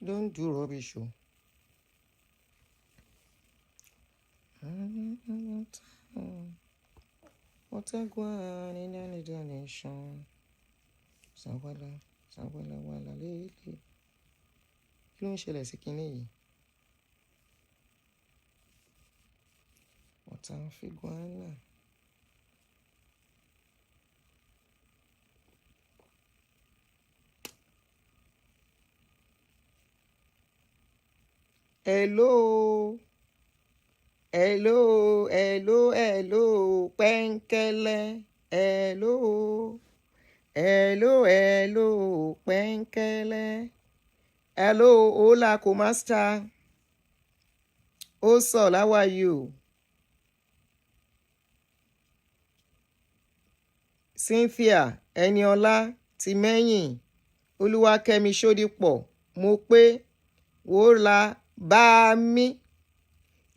Don't do rubbish. What a guan in any nation. Sawala, wala lele. Kí ló ń ṣẹlẹ̀ sí kinní yìí? What a figuana. Hello. Hello, pẹ́ńkẹ́lẹ́. Hello, pẹ́ńkẹ́lẹ́. Hello, hola, ¿cómo está? Oh, Sol, how are you? Cynthia, Eniola, Tìmẹ́yìn, Olúwakẹ́mi Ṣódípọ̀, mo pé, wòólà, bá mi.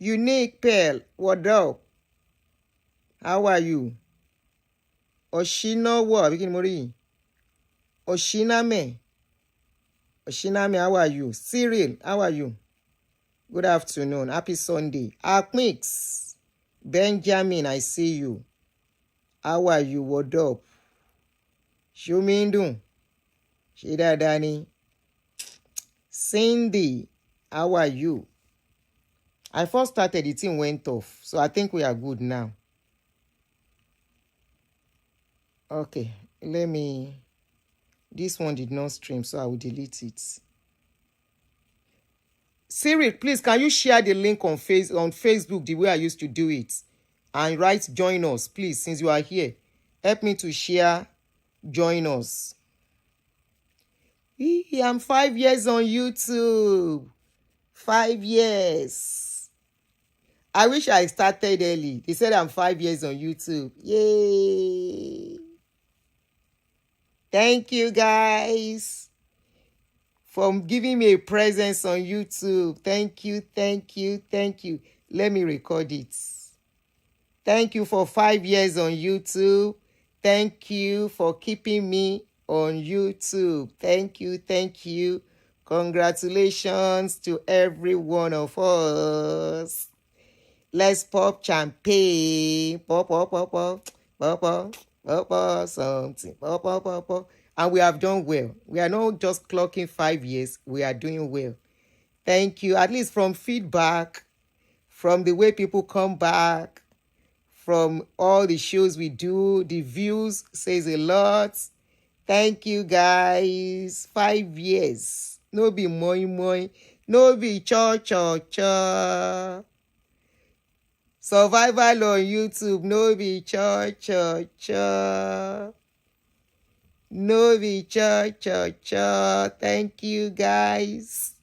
Unique Pearl, what up? How are you? Oshinowo, àbí kí ni mo rí yìí? Oshiname, how are you? Cyril, how are you? Good afternoon. Happy Sunday. Akmix, Benjamin, I see you. How are you? What up? Shumindun, Shida Dani. Cindy, how are you? I first started, the thing went off. So I think we are good now. Okay, this one did not stream, so I will delete it. Siri, please, can you share the link on Facebook the way I used to do it? And write join us, please, since you are here. Help me to share, join us. I'm 5 years on YouTube. 5 years. I wish I started early. They said I'm 5 years on YouTube. Yay! Thank you, guys, for giving me a presence on YouTube. Thank you. Let me record it. Thank you for 5 years on YouTube. Thank you for keeping me on YouTube. Thank you. Congratulations to every one of us. Let's pop champagne. Pop, something. Pop. And we have done well. We are not just clocking 5 years. We are doing well. Thank you. At least from feedback, from the way people come back, from all the shows we do, the views says a lot. Thank you, guys. 5 years. No be moi. No be cha. Survival on YouTube. No be cha. No be cha. Thank you, guys.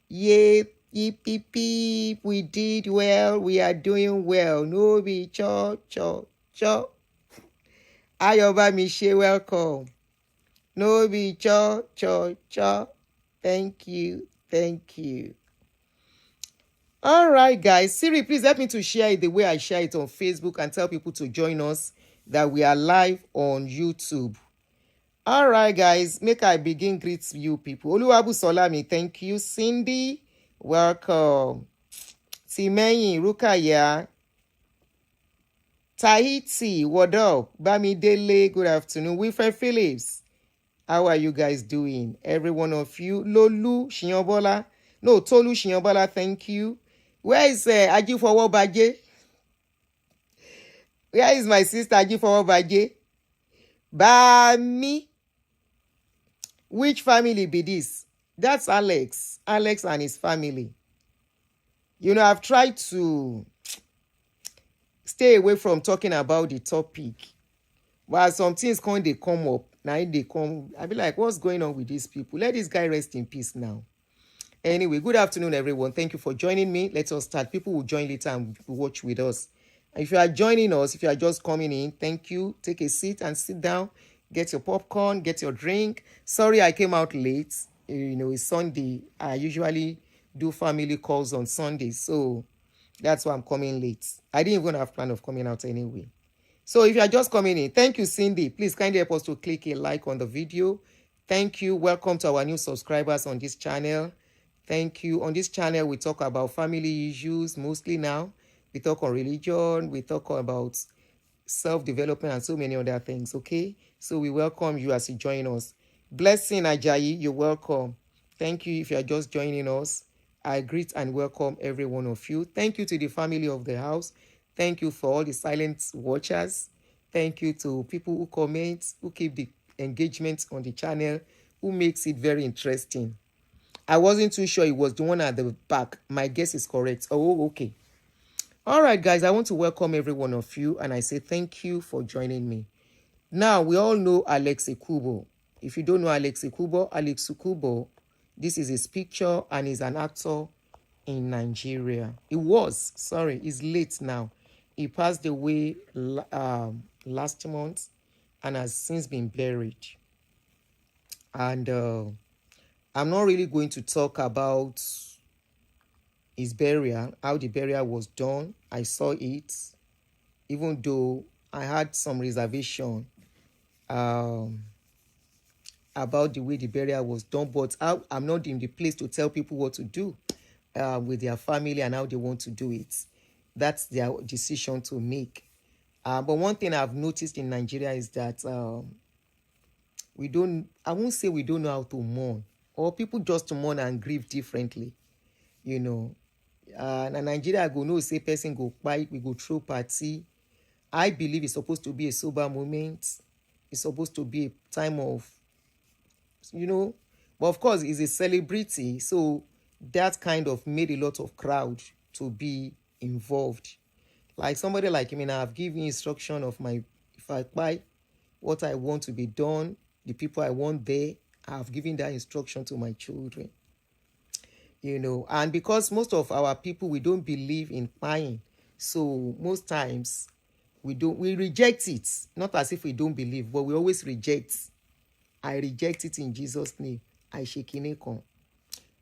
Yep. We did well. We are doing well. No be cha. Ayoba Miche, welcome. No be cha. Thank you. All right, guys. Siri, please help me to share it the way I share it on Facebook and tell people to join us that we are live on YouTube. All right, guys. Make I begin greet you people. Oluwabu Solami, thank you. Cindy, welcome. Timeyin, Rukaya. Tahiti, what up? Bamidele, good afternoon. Wilfred Phillips, how are you guys doing? Every one of you. Tolu Shinyobola, thank you. Where is Ajifowo Baje? Where is my sister Ajifowo Baje? Bami. Which family be this? That's Alex. Alex and his family. I've tried to stay away from talking about the topic. But some things they come up. Now they come. I be like, what's going on with these people? Let this guy rest in peace now. Anyway, good afternoon, everyone. Thank you for joining me. Let us start. People will join later and watch with us. If you are joining us, if you are just coming in, thank you. Take a seat and sit down. Get your popcorn, get your drink. Sorry I came out late. It's Sunday. I usually do family calls on Sundays. So that's why I'm coming late. I didn't even have plan of coming out anyway. So if you are just coming in, thank you, Cindy. Please kindly help us to click a like on the video. Thank you. Welcome to our new subscribers on this channel. Thank you. On this channel, we talk about family issues mostly now. We talk on religion. We talk about self-development and so many other things, okay? So we welcome you as you join us. Blessing Ajayi, you're welcome. Thank you if you are just joining us. I greet and welcome every one of you. Thank you to the family of the house. Thank you for all the silent watchers. Thank you to people who comment, who keep the engagement on the channel, who makes it very interesting. I wasn't too sure it was the one at the back. My guess is correct. Oh, okay. All right, guys, I want to welcome every one of you, and I say thank you for joining me. Now, we all know Alex Ekubo. If you don't know Alex Ekubo, this is his picture, and he's an actor in Nigeria. He's late now. He passed away last month and has since been buried. And I'm not really going to talk about his burial, how the burial was done. I saw it, even though I had some reservation about the way the burial was done, but I'm not in the place to tell people what to do with their family and how they want to do it. That's their decision to make. But one thing I've noticed in Nigeria is that I won't say we don't know how to mourn, or people just mourn and grieve differently, you know. And Nigeria go know say person go buy, we go throw party. I believe it's supposed to be a sober moment. It's supposed to be a time of, but of course it's a celebrity, so that kind of made a lot of crowd to be involved. Like somebody like me now, I've given instruction of if I buy what I want to be done, the people I want there, I've given that instruction to my children. And because most of our people, we don't believe in buying, so most times we reject it. Not as if we don't believe, but we always reject. I reject it in Jesus' name. I shekinekon.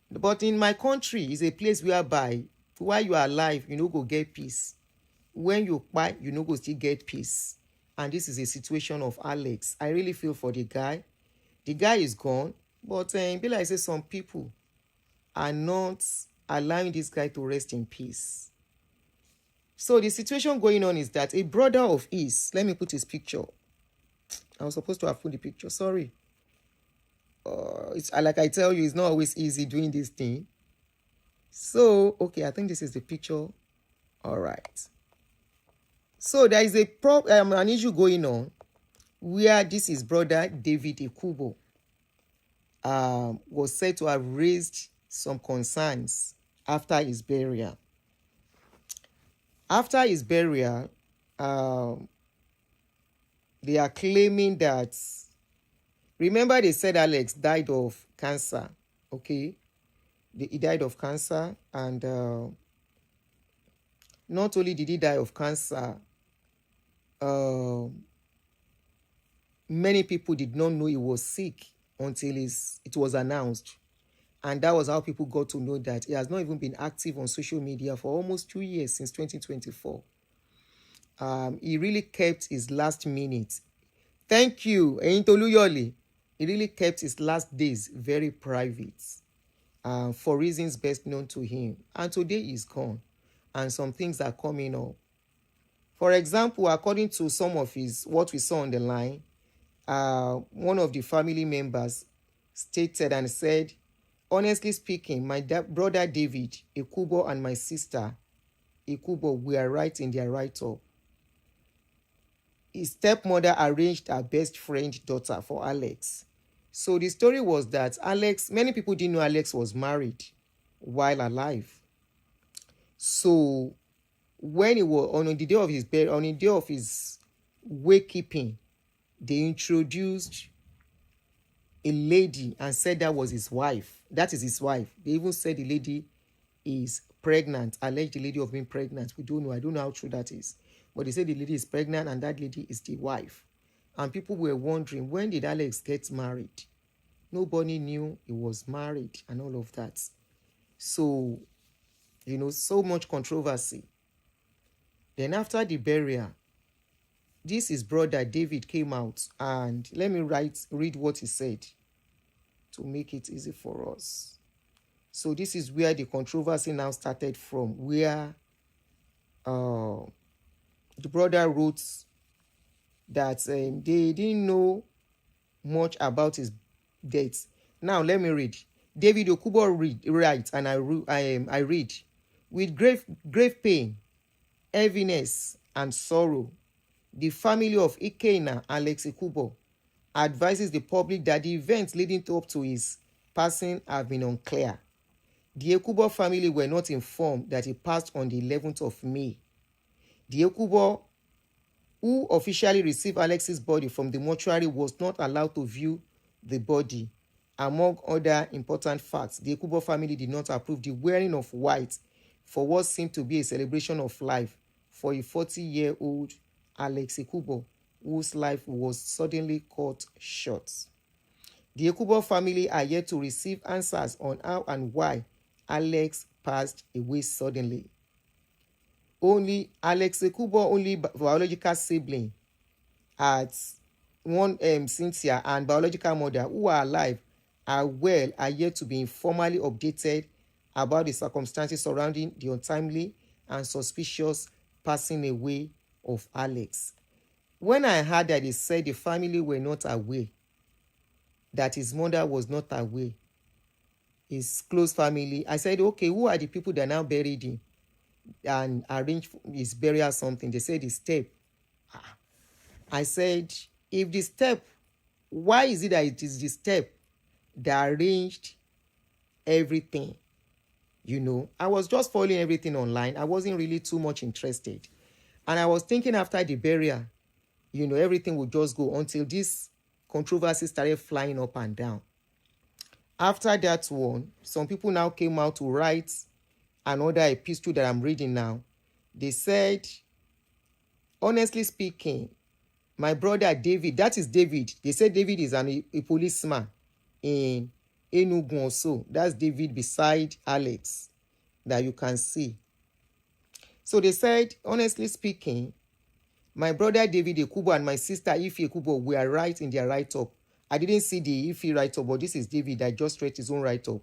But in my country, is a place whereby while you are alive, you go get peace. When you buy, you go still get peace. And this is a situation of Alex. I really feel for the guy. The guy is gone, but be like I say, some people are not allowing this guy to rest in peace. So the situation going on is that a brother of his, let me put his picture. I was supposed to have put the picture, sorry. It's like I tell you, it's not always easy doing this thing. So, okay, I think this is the picture. All right. So there is an issue going on where this is brother David Ekubo was said to have raised some concerns after his burial. After his burial, they are claiming that, remember they said Alex died of cancer, okay? He died of cancer, and not only did he die of cancer, many people did not know he was sick until it was announced. And that was how people got to know that he has not even been active on social media for almost 2 years, since 2024. He really kept his last minute. Thank you, Eyintoluyoli. He really kept his last days very private, for reasons best known to him. And today he's gone, and some things are coming up. For example, according to some of what we saw on the line, one of the family members stated and said, honestly speaking, my brother David Ekubo and my sister Ekubo were right in their write-up. His stepmother arranged her best friend daughter for Alex. So the story was that many people didn't know Alex was married while alive. So when he was on the day of his wakekeeping, they introduced a lady and said that was his wife. That is his wife. They even said the lady is pregnant, alleged the lady of being pregnant. We don't know. I don't know how true that is. But they said the lady is pregnant and that lady is the wife. And people were wondering, when did Alex get married? Nobody knew he was married and all of that. So, so much controversy. Then after the burial, his brother David came out, and let me read what he said to make it easy for us. So this is where the controversy now started from, where the brother wrote that they didn't know much about his death. Now let me read. David Ekubo writes, and I read, with grave pain, heaviness, and sorrow, the family of Ikena Alex Ekubo advises the public that the events leading up to his passing have been unclear. The Ekubo family were not informed that he passed on the 11th of May. The Ekubo who officially received Alex's body from the mortuary was not allowed to view the body. Among other important facts, the Ekubo family did not approve the wearing of white for what seemed to be a celebration of life for a 40-year-old Alex Ekubo, whose life was suddenly cut short. The Ekubo family are yet to receive answers on how and why Alex passed away suddenly. Only Alex Ekubo, only biological sibling, at one Cynthia and biological mother who are alive are well, are yet to be informally updated about the circumstances surrounding the untimely and suspicious passing away of Alex. When I heard that they said the family were not aware, that his mother was not aware, his close family, I said, okay, who are the people that now buried him and arranged his burial something? They said the step. I said, if the step, why is it that it is the step that arranged everything? You know, I was just following everything online. I wasn't really too much interested. And I was thinking after the burial, you know, everything would just go until this controversy started flying up and down. After that one, some people now came out to write another epistle that I'm reading now. They said, honestly speaking, my brother David, that is David. They said David is a policeman in Enugu also. That's David beside Alex that you can see. So they said, honestly speaking, my brother David Ekubo and my sister Ife Ekubo were right in their write-up. I didn't see the Ife write-up, but this is David. I just read his own write-up.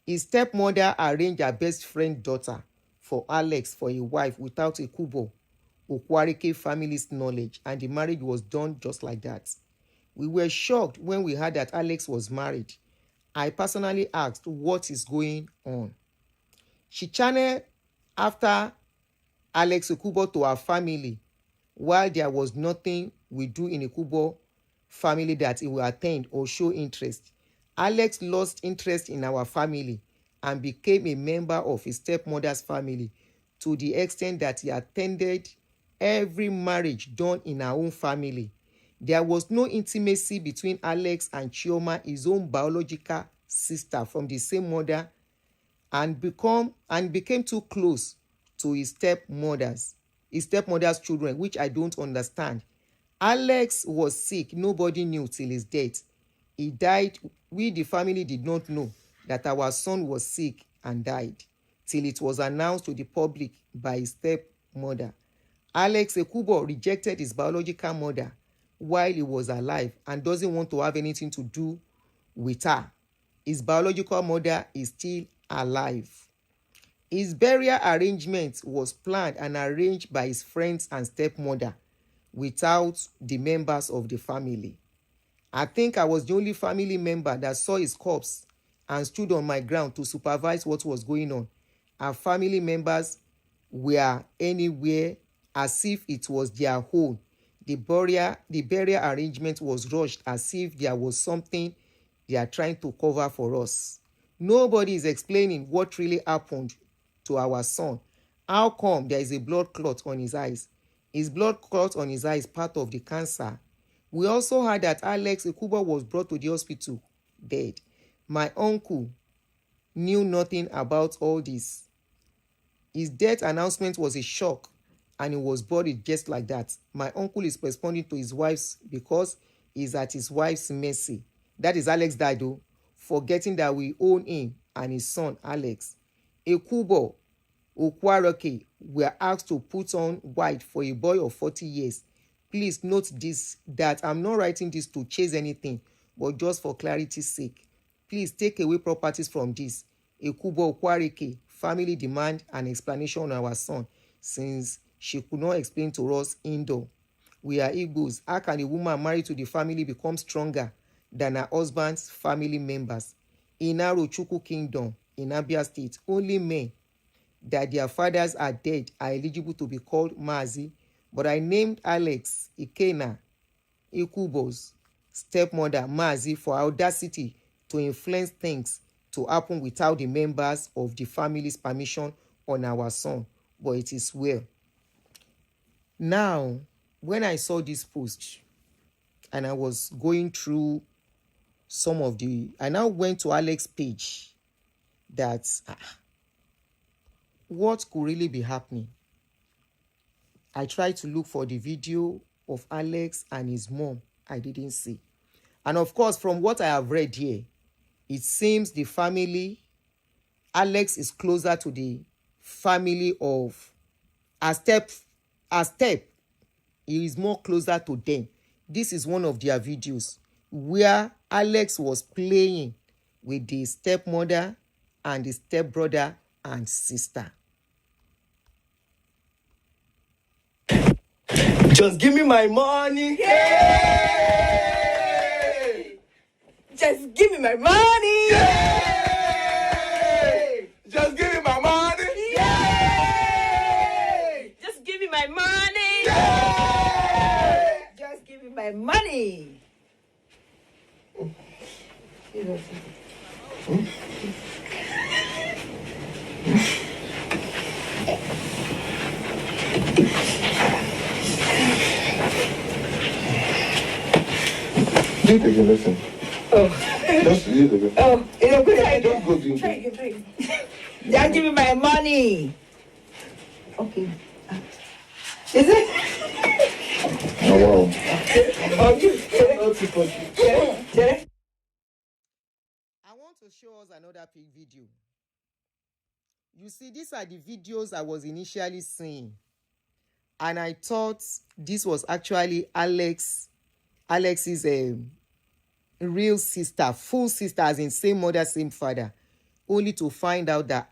His stepmother arranged her best friend daughter for Alex for a wife without Ekubo Okwarike family's knowledge, and the marriage was done just like that. We were shocked when we heard that Alex was married. I personally asked what is going on. She channeled after Alex Ekubo to her family, while there was nothing we do in Ekubo family that he will attend or show interest. Alex lost interest in our family and became a member of his stepmother's family to the extent that he attended every marriage done in our own family. There was no intimacy between Alex and Chioma, his own biological sister from the same mother, and became too close to his stepmother's children, which I don't understand. Alex was sick. Nobody knew till his death. He died. We, the family, did not know that our son was sick and died till it was announced to the public by his stepmother. Alex Ekubo rejected his biological mother while he was alive and doesn't want to have anything to do with her. His biological mother is still alive. His burial arrangement was planned and arranged by his friends and stepmother without the members of the family. I think I was the only family member that saw his corpse and stood on my ground to supervise what was going on. Our family members were anywhere as if it was their home. The burial arrangement was rushed as if there was something they are trying to cover for us. Nobody is explaining what really happened to our son. How come there is a blood clot on his eyes? Is blood clot on his eyes part of the cancer? We also heard that Alex Ekubo was brought to the hospital dead. My uncle knew nothing about all this. His death announcement was a shock and he was buried just like that. My uncle is responding to his wife's because he's at his wife's mercy. That is Alex died though, forgetting that we own him and his son Alex. Ekubo Okwaroke were asked to put on white for a boy of 40 years. Please note this, that I'm not writing this to chase anything, but just for clarity's sake. Please take away properties from this. Ekubo Okwarike family demand an explanation on our son since she could not explain to us indoor. We are Igbos. How can a woman married to the family become stronger than her husband's family members? In Arochukwu Kingdom, in Abia State, only men that their fathers are dead are eligible to be called Mazi. But I named Alex Ikena, Ekubo's stepmother, Mazi, for audacity to influence things to happen without the members of the family's permission on our son. But it is well. Now, when I saw this post and I was going through I now went to Alex's page that what could really be happening. I tried to look for the video of Alex and his mom. I didn't see. And of course, from what I have read here, it seems the family, Alex is closer to the family of a step. He is more closer to them. This is one of their videos where Alex was playing with the stepmother and the stepbrother and sister. Just give me my money. Yay! Just give me my money. Yay! Just give me my money. Yay! Just give me my money. Yay! Just give me my money. Do it again, listen. Oh. Just do it again. Oh, you know, good idea. Just go do it. Try again. Just give me my money. Okay. Is it? Oh, wow. I want to show us another big video. You see, these are the videos I was initially seeing. And I thought this was actually Alex's real sister, full sister, as in same mother, same father. Only to find out that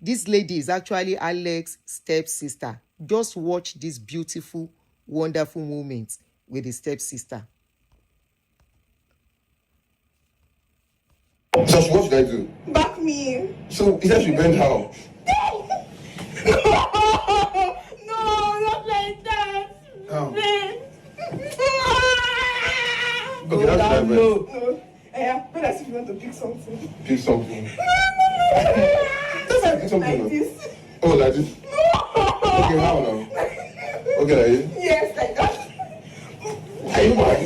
this lady is actually Alex's stepsister. Just watch this beautiful, wonderful moment with the stepsister. So what should I do? Back me. So he said she bent how? No, not like that. How? No. Okay, that's right. No. Yeah, but as if you want to pick something. Pick something. Just Pick something. like this. Oh, like this? Okay, how now? Okay, like this? Yes, like that. Are you mad?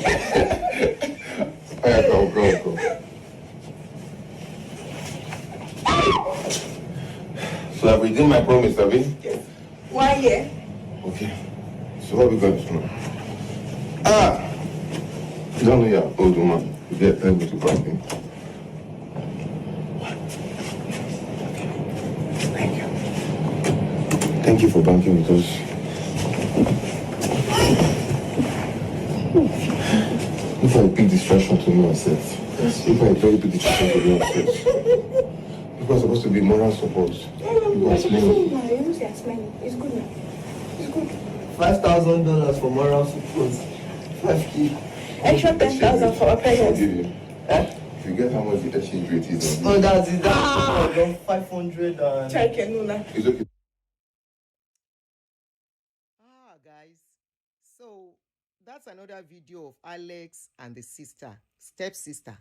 Alright, go. So I've redeemed my promise, have you? Yes. 1 year. Okay. So what are we going to do? You don't know you're an old woman. You get able to banking. Thank you. Thank you for banking with us. If I big distraction to me myself, if I very big distraction to me myself, people are supposed to be moral support. People are explaining. It's good now. It's good. $5,000 for moral support. 5K. Extra 10,000 for a I'll parent. give you. If you get how much the exchange rate is, Oh, that's it. That's 500 and... Try Kenuna. it's okay. Guys, so that's another video of Alex and the stepsister.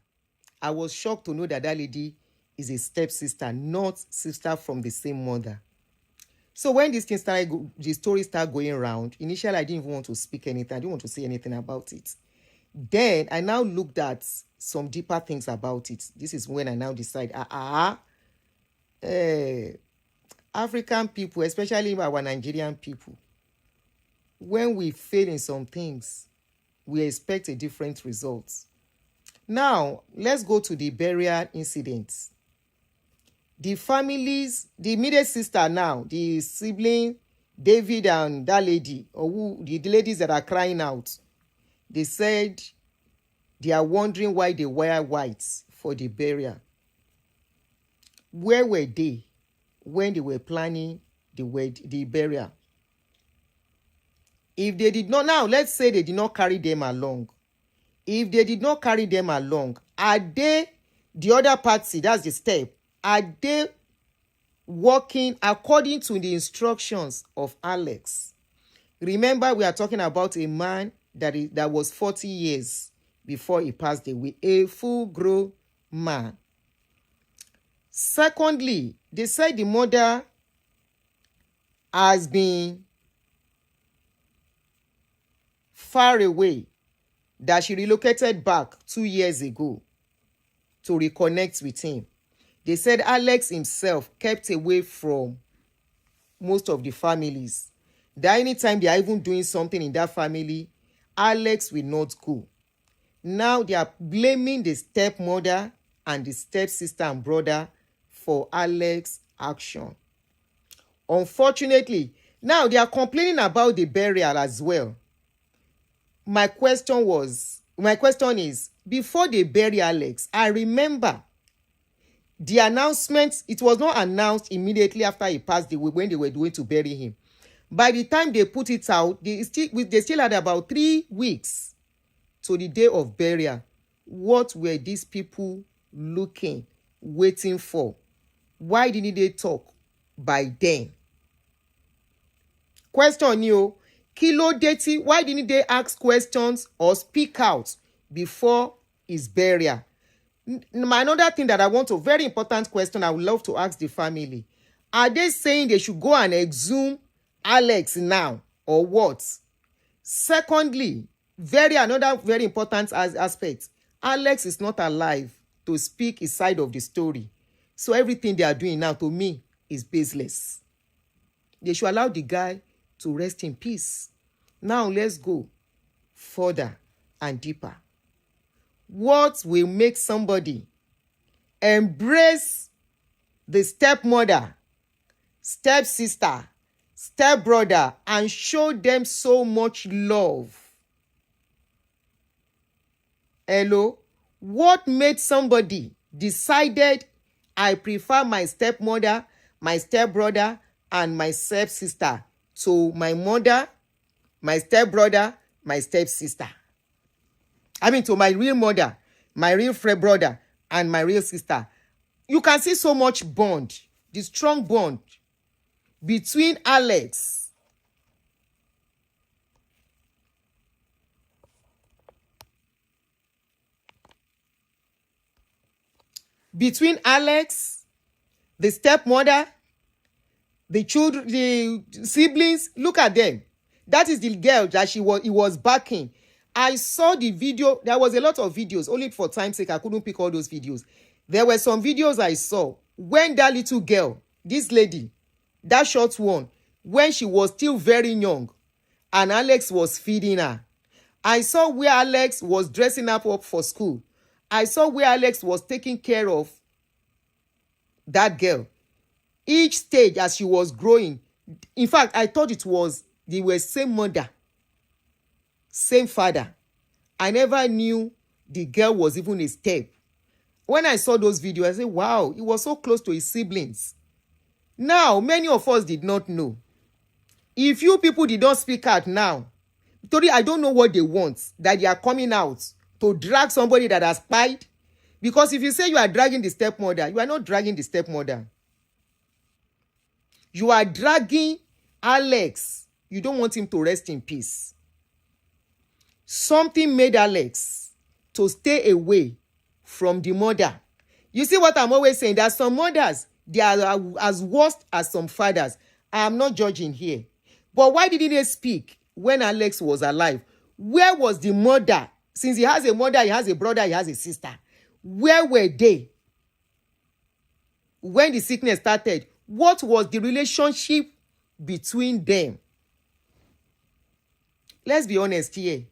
I was shocked to know that lady is a stepsister, not sister from the same mother. So when the story started going around, initially I didn't even want to speak anything. I didn't want to say anything about it. Then I now looked at some deeper things about it. This is when I now decide, African people, especially our Nigerian people, when we fail in some things, we expect a different result. Now, let's go to the burial incident. The families, the immediate sister now, the sibling, David and that lady, the ladies that are crying out, they said they are wondering why they wear white for the burial. Where were they when they were planning the burial? If they did not, now let's say they did not carry them along. If they did not carry them along, are they, the other party, that's the step, are they working according to the instructions of Alex? Remember, we are talking about a man that was 40 years before he passed away, a full-grown man. Secondly, they said the mother has been far away, that she relocated back 2 years ago to reconnect with him. They said Alex himself kept away from most of the families. That anytime they are even doing something in that family, Alex will not go. Now they are blaming the stepmother and the stepsister and brother for Alex's action. Unfortunately, now they are complaining about the burial as well. My question is, before they bury Alex, I remember the announcement, it was not announced immediately after he passed away when they were going to bury him. By the time they put it out, they still had about 3 weeks to the day of burial. What were these people waiting for? Why didn't they talk by then? Question you, Kilo Deti, why didn't they ask questions or speak out before his burial? Another thing that I want to, very important question I would love to ask the family. Are they saying they should go and exhume Alex now or what? Secondly, another very important aspect, Alex is not alive to speak his side of the story. So everything they are doing now, to me, is baseless. They should allow the guy to rest in peace. Now let's go further and deeper. What will make somebody embrace the stepmother, stepsister, stepbrother, and show them so much love? Hello? What made somebody decided, I prefer my stepmother, my stepbrother, and my stepsister to my mother, my stepbrother, my stepsister? I mean, to my real mother, my real brother, and my real sister. You can see so much bond, the strong bond between Alex the stepmother, the children, the siblings. Look at them. That is the girl that he was backing. I saw the video. There was a lot of videos. Only for time's sake, I couldn't pick all those videos. There were some videos I saw when that little girl, this lady, that short one, when she was still very young, and Alex was feeding her. I saw where Alex was dressing up for school. I saw where Alex was taking care of that girl. Each stage as she was growing. In fact, I thought they were same mother, same father. I never knew the girl was even a step. When I saw those videos, I said, wow, he was so close to his siblings. Now, many of us did not know. If you people did not speak out now, Tori, I don't know what they want, that they are coming out to drag somebody that has spied. Because if you say you are dragging the stepmother, you are not dragging the stepmother. You are dragging Alex. You don't want him to rest in peace. Something made Alex to stay away from the mother. You see what I'm always saying? There are some mothers, they are as worst as some fathers. I am not judging here. But why didn't they speak when Alex was alive? Where was the mother? Since he has a mother, he has a brother, he has a sister. Where were they when the sickness started? What was the relationship between them? Let's be honest here.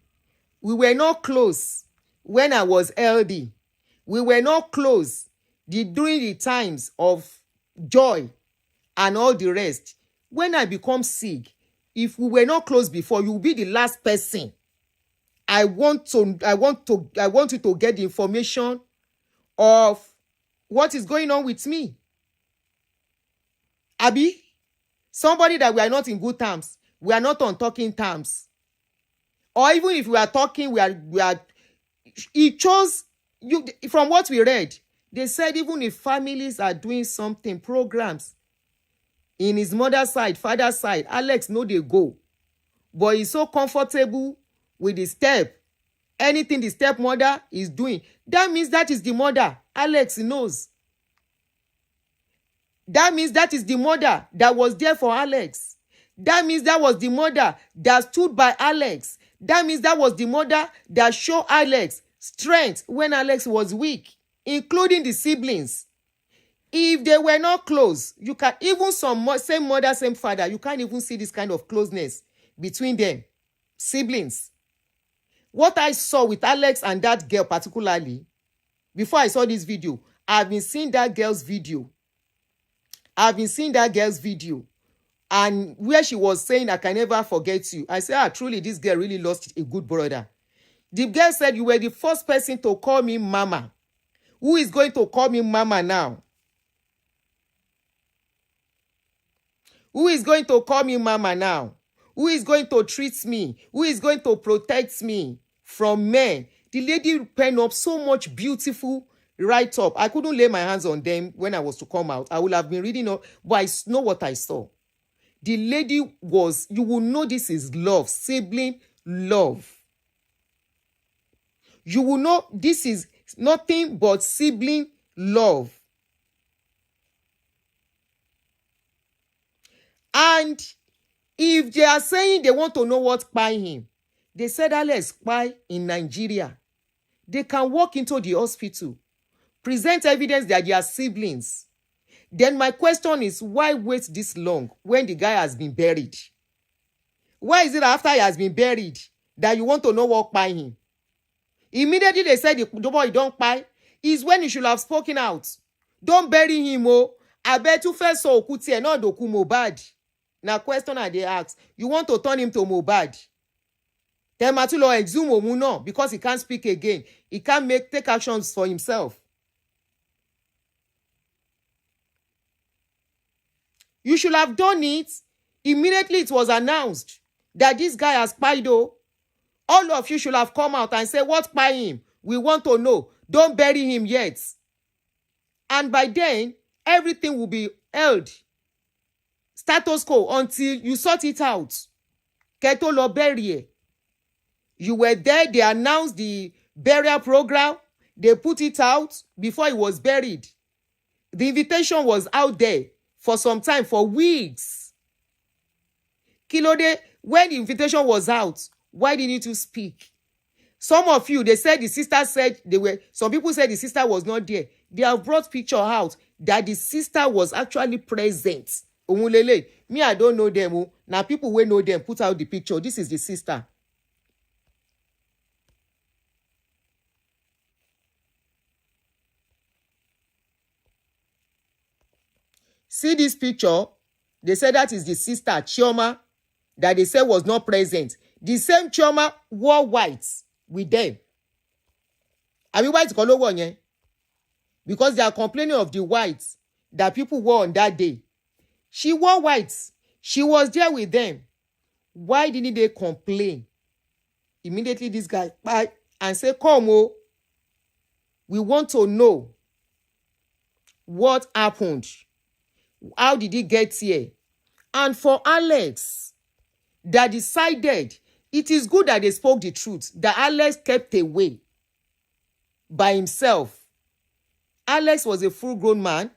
We were not close when I was LD. We were not close during the times of joy and all the rest. When I become sick, if we were not close before, you will be the last person. I want you to get the information of what is going on with me. Abi, somebody that we are not in good terms, we are not on talking terms, or even if we are talking, we are. He chose you from what we read. They said even if families are doing something, programs in his mother's side, father's side, Alex no dey go, but he's so comfortable with the step. Anything the stepmother is doing, that means that is the mother. Alex knows. That means that is the mother that was there for Alex. That means that was the mother that stood by Alex. That means that was the mother that showed Alex strength when Alex was weak, including the siblings. If they were not close, you can even same mother, same father, you can't even see this kind of closeness between them, siblings. What I saw with Alex and that girl particularly, before I saw this video, I've been seeing that girl's video. And where she was saying, I can never forget you. I said, truly, this girl really lost a good brother. The girl said, you were the first person to call me mama. Who is going to call me mama now? Who is going to call me mama now? Who is going to treat me? Who is going to protect me from men? The lady penned up so much beautiful write-up. I couldn't lay my hands on them when I was to come out. I would have been reading up, but I know what I saw. The lady was, you will know this is love, sibling love. You will know this is nothing but sibling love. And if they are saying they want to know what spy him, they said Alex spy in Nigeria. They can walk into the hospital, present evidence that they are siblings. Then my question is, why wait this long when the guy has been buried? Why is it after he has been buried that you want to know what spy him? Immediately they said the boy don't spy. Is when you should have spoken out. Don't bury him, oh. I bet you first saw Okuti not Doku Mohbad. Now question I they ask, you want to turn him to Mohbad? Then Matulo exhume Omuno because he can't speak again. He can't take actions for himself. You should have done it. Immediately it was announced that this guy has spied. All of you should have come out and said, what spy him? We want to know. Don't bury him yet. And by then, everything will be held status quo until you sort it out. Keto lo bury. You were there. They announced the burial program. They put it out before he was buried. The invitation was out there for some time, for weeks. Kilode, when the invitation was out, why didn't you speak? Some of you, they said the sister said some people said the sister was not there. They have brought picture out that the sister was actually present. Omulele, me, I don't know them. Now people will know them, put out the picture. This is the sister. See this picture? They said that is the sister, Chioma, that they said was not present. The same Chioma wore white with them. I mean, white color one, yeah? Because they are complaining of the white that people wore on that day. She wore white. She was there with them. Why didn't they complain? Immediately this guy back and say, come, oh, we want to know what happened. How did he get here? And for Alex, that decided it is good that they spoke the truth, that Alex kept away by himself. Alex was a full-grown man.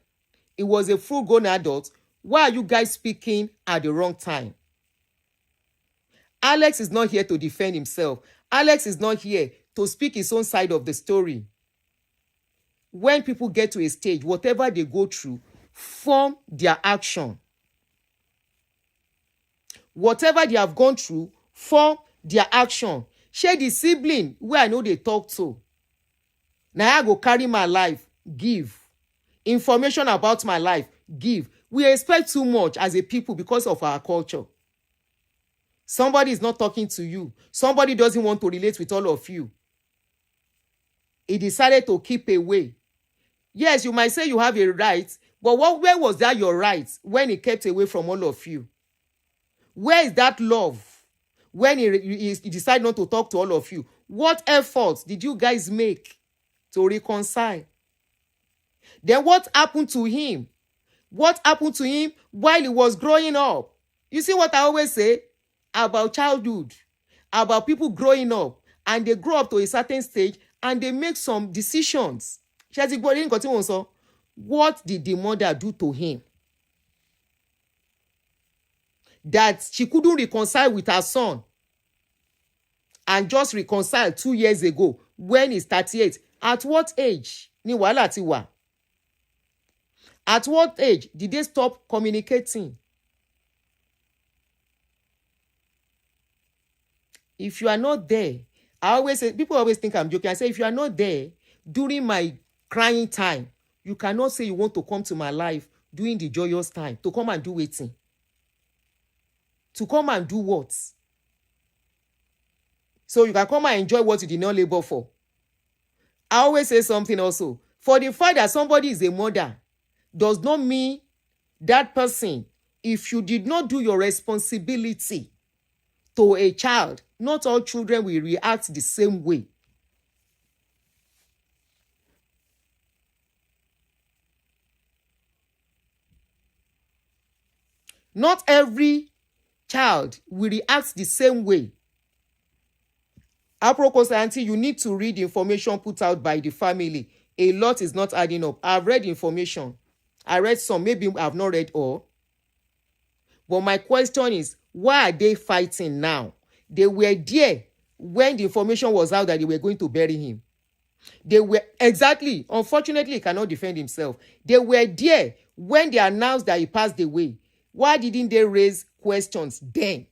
He was a full-grown adult. Why are you guys speaking at the wrong time? Alex is not here to defend himself. Alex is not here to speak his own side of the story. When people get to a stage, whatever they go through, form their action. Whatever they have gone through, form their action. Share the sibling where I know they talk to. Now I go carry my life, give. Information about my life, give. We expect too much as a people because of our culture. Somebody is not talking to you. Somebody doesn't want to relate with all of you. He decided to keep away. Yes, you might say you have a right, But where was that your right when he kept away from all of you? Where is that love when he decided not to talk to all of you? What efforts did you guys make to reconcile? Then what happened to him? What happened to him while he was growing up? You see what I always say about childhood, about people growing up, and they grow up to a certain stage and they make some decisions. What did the mother do to him that she couldn't reconcile with her son and just reconciled 2 years ago when he's 38? At what age ni wàhálà ti wà? At what age did they stop communicating? If you are not there, I always say, people always think I'm joking. I say, if you are not there during my crying time, you cannot say you want to come to my life during the joyous time. To come and do waiting. To come and do what? So you can come and enjoy what you did not labor for. I always say something also. For the fact that somebody is a mother does not mean that person, if you did not do your responsibility to a child, not all children will react the same way. Not every child will react the same way. Apropos, Aunty, you need to read information put out by the family. A lot is not adding up. I've read information. I read some, maybe I've not read all. But my question is, why are they fighting now? They were there when the information was out that they were going to bury him. They were, exactly, unfortunately, he cannot defend himself. They were there when they announced that he passed away. Why didn't they raise questions then?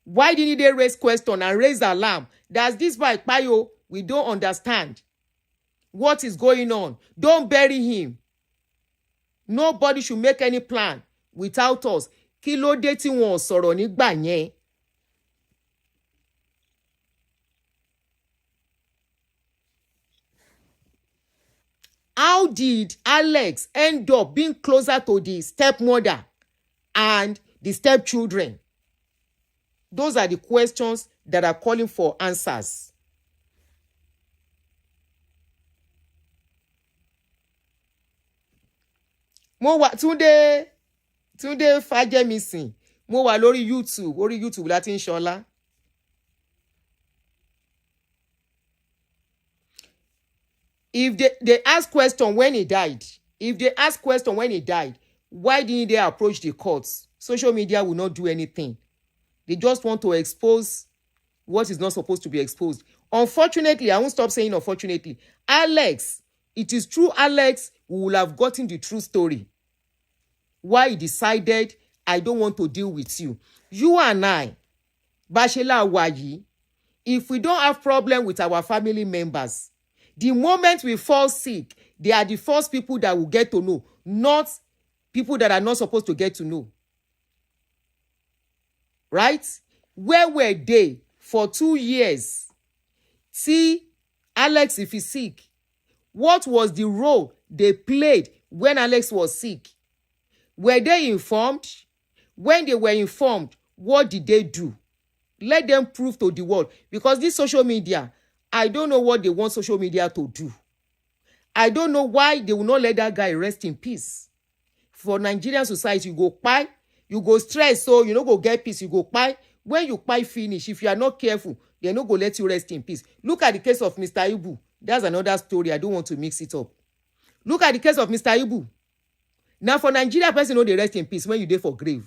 Why didn't they raise questions and raise alarm? That's this by Payo. We don't understand what is going on. Don't bury him. Nobody should make any plan without us. Kí ló dé tí wọn ò sọ̀rọ̀ nígbà yẹn? How did Alex end up being closer to the stepmother and the stepchildren? Those are the questions that are calling for answers. Mo wà Túndé Fájẹ́misìn. Mo wà lórí YouTube. Orí YouTube láti ń ṣọlá. If they ask question when he died, why didn't they approach the courts? Social media will not do anything. They just want to expose what is not supposed to be exposed. Unfortunately, I won't stop saying unfortunately, Alex, it is true Alex will have gotten the true story. Why he decided, I don't want to deal with you. You and I, Bashela Wayi, if we don't have problem with our family members, the moment we fall sick, they are the first people that will get to know, not people that are not supposed to get to know. Right? Where were they for 2 years? See, Alex, if he's sick, what was the role they played when Alex was sick? Were they informed? When they were informed, what did they do? Let them prove to the world. Because this social media, I don't know what they want social media to do. I don't know why they will not let that guy rest in peace. For Nigerian society, you go pie, you go stress, so you no go get peace, you go pie. When you pie finish, if you are not careful, they no go let you rest in peace. Look at the case of Mr. Ibu. That's another story. I don't want to mix it up. Look at the case of Mr. Ibu. Now, for Nigeria, person know they rest in peace when you dey for grave.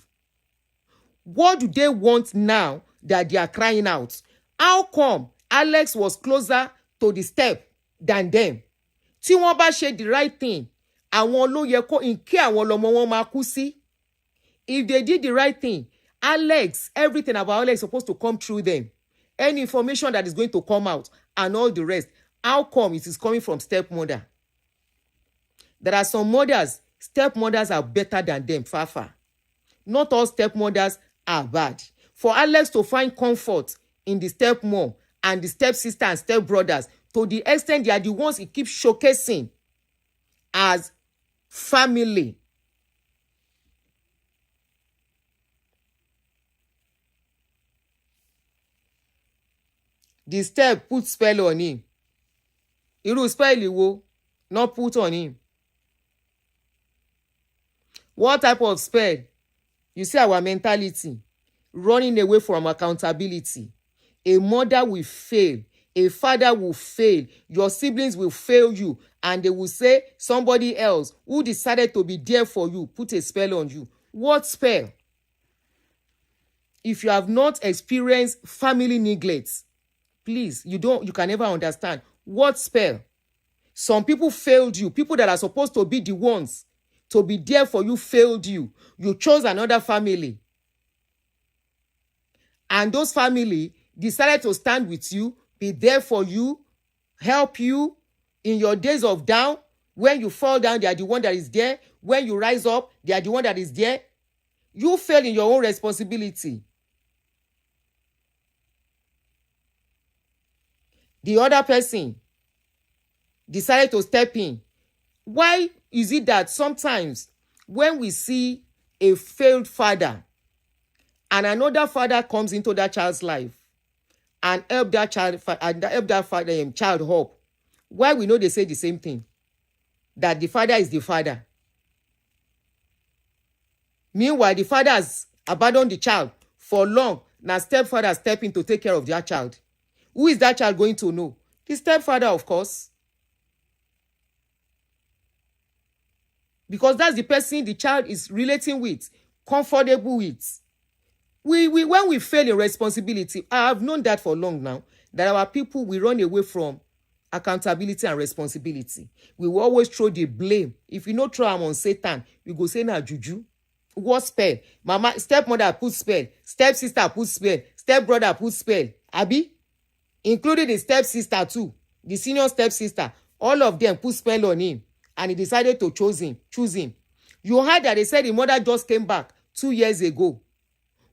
What do they want now that they are crying out? How come Alex was closer to the step than them? Tí wọ́n bá ṣe the right thing, àwọn ló yẹ kó in kí àwọn lọ́mọ wọn máa kú sí. If they did the right thing, Alex, everything about Alex is supposed to come through them. Any information that is going to come out and all the rest, how come it is coming from stepmother? There are some mothers, stepmothers are better than them, far. Not all stepmothers are bad. For Alex to find comfort in the stepmom and the stepsister and stepbrothers, to the extent they are the ones he keeps showcasing as family. The step put spell on him. Irú spell wo not put on him. What type of spell? You see our mentality, running away from accountability. A mother will fail. A father will fail. Your siblings will fail you. And they will say somebody else who decided to be there for you put a spell on you. What spell? If you have not experienced family neglect, please, you can never understand. What spell? Some people failed you. People that are supposed to be the ones to be there for you failed you. You chose another family. And those family decided to stand with you, be there for you, help you in your days of down. When you fall down, they are the one that is there. When you rise up, they are the one that is there. You fail in your own responsibility. The other person decided to step in. Why is it that sometimes when we see a failed father and another father comes into that child's life and help that child child up, why we know they say the same thing? That the father is the father. Meanwhile, the father has abandoned the child for long. Now stepfather step in to take care of their child. Who is that child going to know? The stepfather, of course. Because that's the person the child is relating with, comfortable with. When we fail in responsibility, I have known that for long now, that our people will run away from accountability and responsibility. We will always throw the blame. If you no throw am on Satan, you go say na juju. What spell? Mama, stepmother put spell, stepsister put spell, stepbrother put spell. Abi? Including the stepsister too, the senior stepsister. All of them put spell on him. And he decided to choose him. You heard that they said the mother just came back 2 years ago.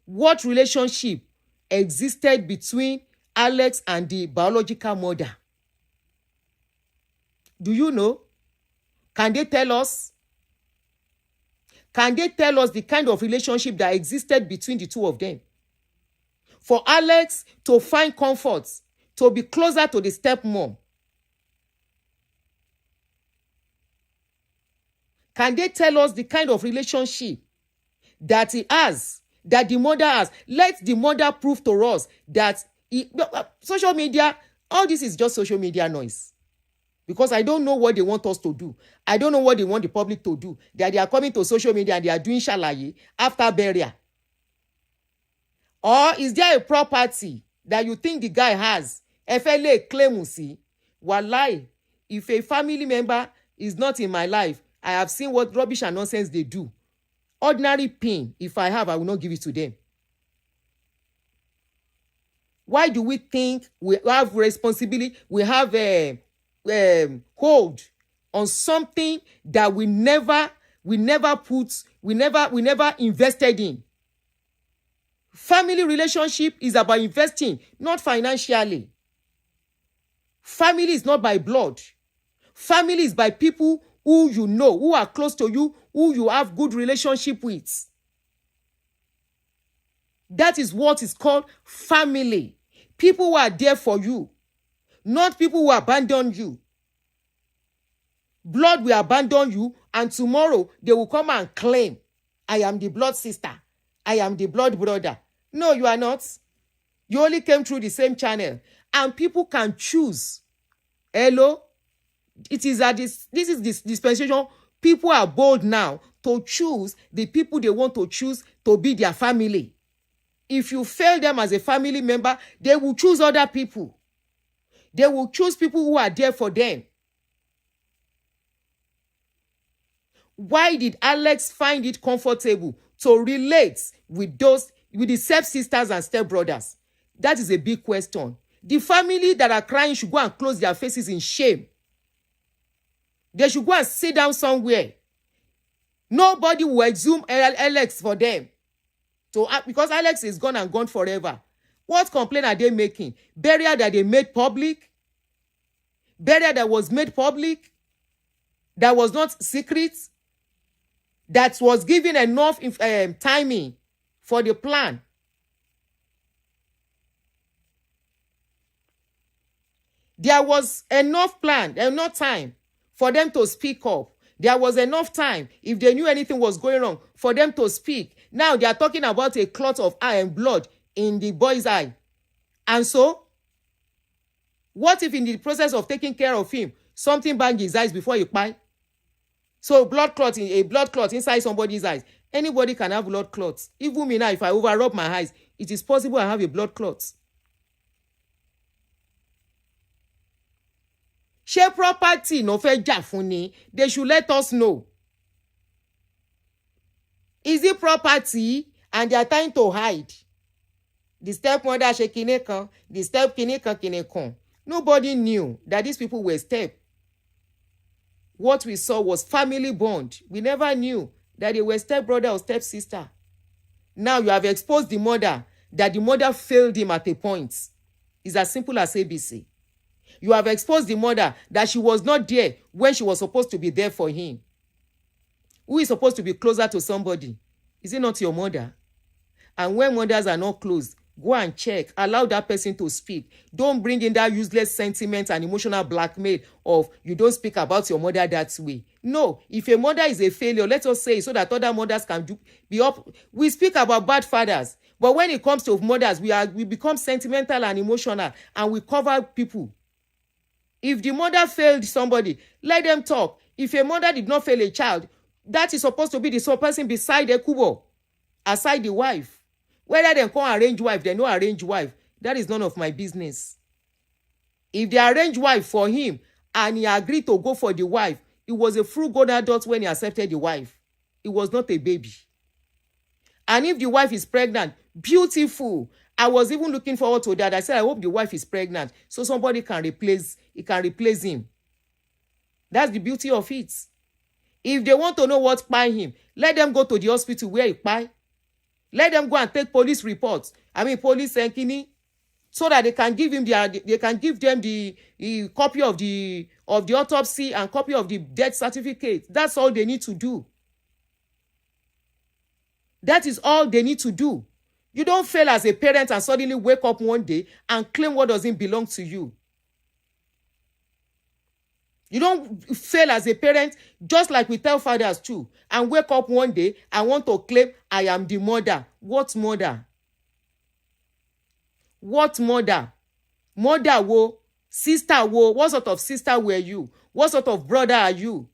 What relationship existed between Alex and the biological mother? Do you know? Can they tell us? Can they tell us the kind of relationship that existed between the two of them? For Alex to find comfort, to be closer to the stepmom, can they tell us the kind of relationship that he has, that the mother has? Let the mother prove to us that social media, all this is just social media noise. Because I don't know what they want us to do. I don't know what they want the public to do. That they are coming to social media and they are doing shalaye after burial. Or is there a property that you think the guy has? FLA claim see. Wallahi, if a family member is not in my life, I have seen what rubbish and nonsense they do. Ordinary pain, if I have, I will not give it to them. Why do we think we have responsibility? We have a hold on something that we never invested in. Family relationship is about investing, not financially. Family is not by blood. Family is by people who you know, who are close to you, who you have good relationship with. That is what is called family. People who are there for you, not people who abandon you. Blood will abandon you, and tomorrow they will come and claim, I am the blood sister, I am the blood brother. No, you are not. You only came through the same channel, and people can choose. Hello? It is at this is this dispensation. People are bold now to choose the people they want to choose to be their family. If you fail them as a family member, they will choose other people. They will choose people who are there for them. Why did Alex find it comfortable to relate with the step-sisters and step-brothers? That is a big question. The family that are crying should go and close their faces in shame. They should go and sit down somewhere. Nobody will exhume Alex for them. Because Alex is gone and gone forever. What complaint are they making? Burial that they made public? Burial that was made public? That was not secret? that was given enough timing for the plan. There was enough time for them to speak up. There was enough time, if they knew anything was going wrong, for them to speak. Now they are talking about a clot of eye and blood in the boy's eye. And so, what if in the process of taking care of him, something banged his eyes before he died? So a blood clot inside somebody's eyes. Anybody can have blood clots. Even me now, if I over-rub my eyes, it is possible I have a blood clot. Share property no fẹ́ jà fún ni. They should let us know. Is it property and they are trying to hide? The stepmother ṣe kinní kan, the step kinní kan. Nobody knew that these people were step. What we saw was family bond. We never knew that they were step brother or step sister. Now you have exposed the mother, that the mother failed him at a point. It's as simple as ABC. You have exposed the mother that she was not there when she was supposed to be there for him. Who is supposed to be closer to somebody? Is it not your mother? And when mothers are not close, go and check. Allow that person to speak. Don't bring in that useless sentiment and emotional blackmail of you don't speak about your mother that way. No, if a mother is a failure, let us say so that other mothers can be up. We speak about bad fathers, but when it comes to mothers, we become sentimental and emotional, and we cover people. If the mother failed somebody, let them talk. If a mother did not fail a child, that is supposed to be the person beside Ekubo, aside the wife. Whether they call arrange wife, they no arrange wife. That is none of my business. If they arrange wife for him and he agreed to go for the wife, it was a full-grown adult when he accepted the wife. It was not a baby. And if the wife is pregnant, beautiful. I was even looking forward to that. I said, I hope the wife is pregnant so somebody can replace him. That's the beauty of it. If they want to know what by him, let them go to the hospital where he by. Let them go and take police reports. Police and kini, so that they can give them the copy of the autopsy and copy of the death certificate. That's all they need to do. That is all they need to do. You don't fail as a parent and suddenly wake up one day and claim what doesn't belong to you. You don't fail as a parent, just like we tell fathers too, and wake up one day and want to claim, I am the mother. What mother? What mother? Mother wo? Sister wo? What sort of sister were you? What sort of brother are you?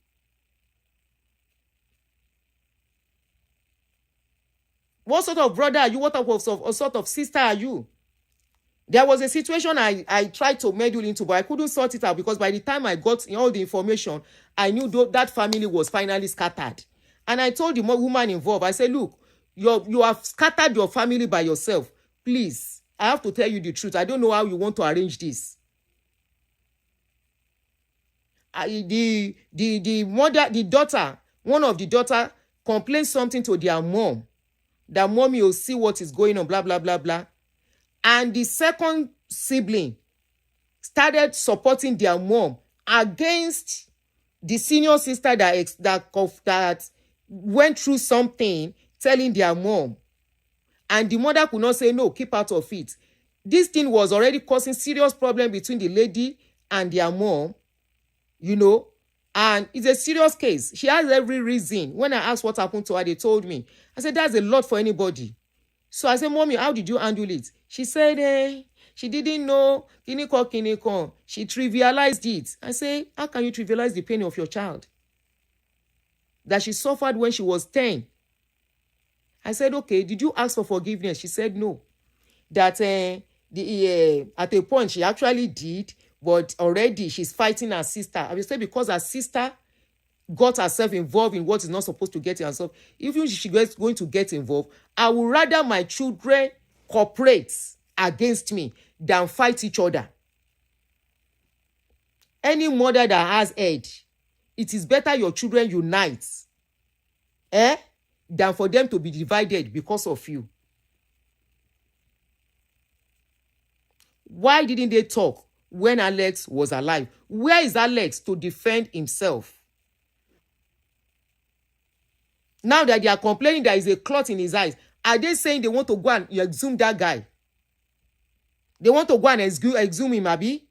What sort of brother are you? What sort of sister are you? There was a situation I tried to meddle into, but I couldn't sort it out because by the time I got all the information, I knew that family was finally scattered. And I told the woman involved, I said, look, you have scattered your family by yourself. Please, I have to tell you the truth. I don't know how you want to arrange this. The daughter, one of the daughter complained something to their mom. That mommy will see what is going on, blah, blah, blah, blah. And the second sibling started supporting their mom against the senior sister that went through something, telling their mom. And the mother could not say, no, keep out of it. This thing was already causing serious problem between the lady and their mom, and it's a serious case. She has every reason. When I asked what happened to her, they told me. I said, that's a lot for anybody. So I said, Mommy, how did you handle it? She said, she didn't know. Kiniko. She trivialized it. I said, how can you trivialize the pain of your child that she suffered when she was 10? I said, okay, did you ask for forgiveness? She said, no. That at a point she actually did, but already she's fighting her sister. I will say because her sister got herself involved in what is not supposed to get herself. Even if she's going to get involved, I would rather my children cooperate against me than fight each other. Any mother that has head, it is better your children unite, than for them to be divided because of you. Why didn't they talk when Alex was alive? Where is Alex to defend himself? Now that they are complaining there is a clot in his eyes, are they saying they want to go and exhume that guy? They want to go and exhume him, Abi?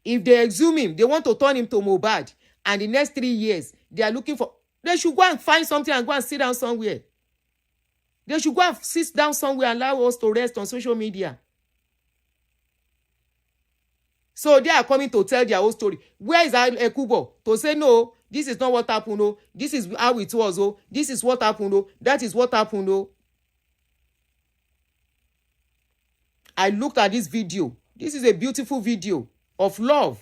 If they exhume him, they want to turn him to Mohbad. And the next 3 years, they are looking for... They should go and find something and go and sit down somewhere. They should go and sit down somewhere and allow us to rest on social media. So they are coming to tell their whole story. Where is Ekubo? To say, no, this is not what happened, no. This is how it was, oh. This is what happened, oh. That is what happened, oh. I looked at this video. This is a beautiful video of love.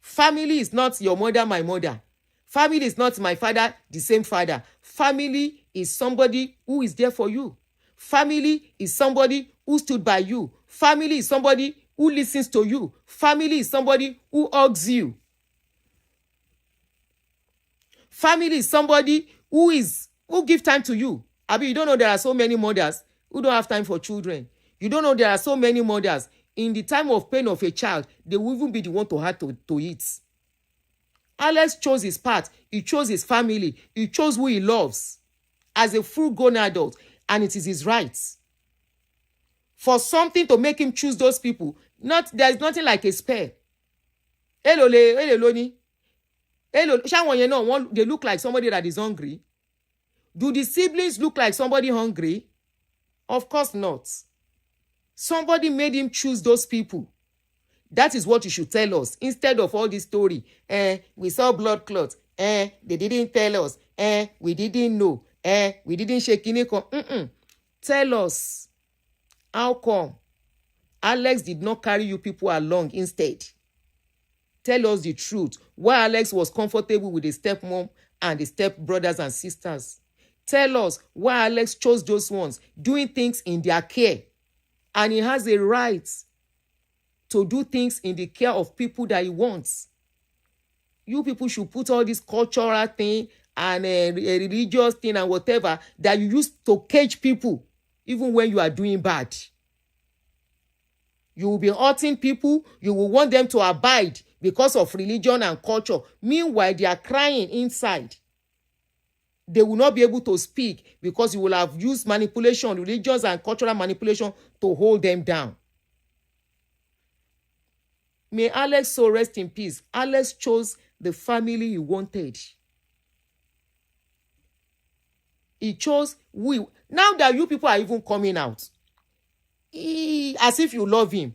Family is not your mother, my mother. Family is not my father, the same father. Family is somebody who is there for you. Family is somebody who stood by you. Family is somebody who listens to you. Family is somebody who hugs you. Family is somebody who gives time to you. I mean, you don't know there are so many mothers who don't have time for children. You don't know there are so many mothers in the time of pain of a child, they will even be the one to have to eat. Alex chose his path. He chose his family. He chose who he loves as a full-grown adult, and it is his right. For something to make him choose those people, there is nothing like a spare. They look like somebody that is hungry. Do the siblings look like somebody hungry? Of course not. Somebody made him choose those people. That is what you should tell us instead of all this story. We saw blood clots. They didn't tell us. We didn't know. We didn't shake in. Tell us. How come Alex did not carry you people along instead? Tell us the truth. Why Alex was comfortable with the stepmom and the stepbrothers and sisters. Tell us why Alex chose those ones, doing things in their care. And he has a right to do things in the care of people that he wants. You people should put all this cultural thing and a religious thing and whatever that you use to cage people, even when you are doing bad. You will be hurting people. You will want them to abide because of religion and culture. Meanwhile, they are crying inside. They will not be able to speak because you will have used manipulation, religious and cultural manipulation to hold them down. May Alex so rest in peace. Alex chose the family he wanted. He chose now that you people are even coming out, as if you love him.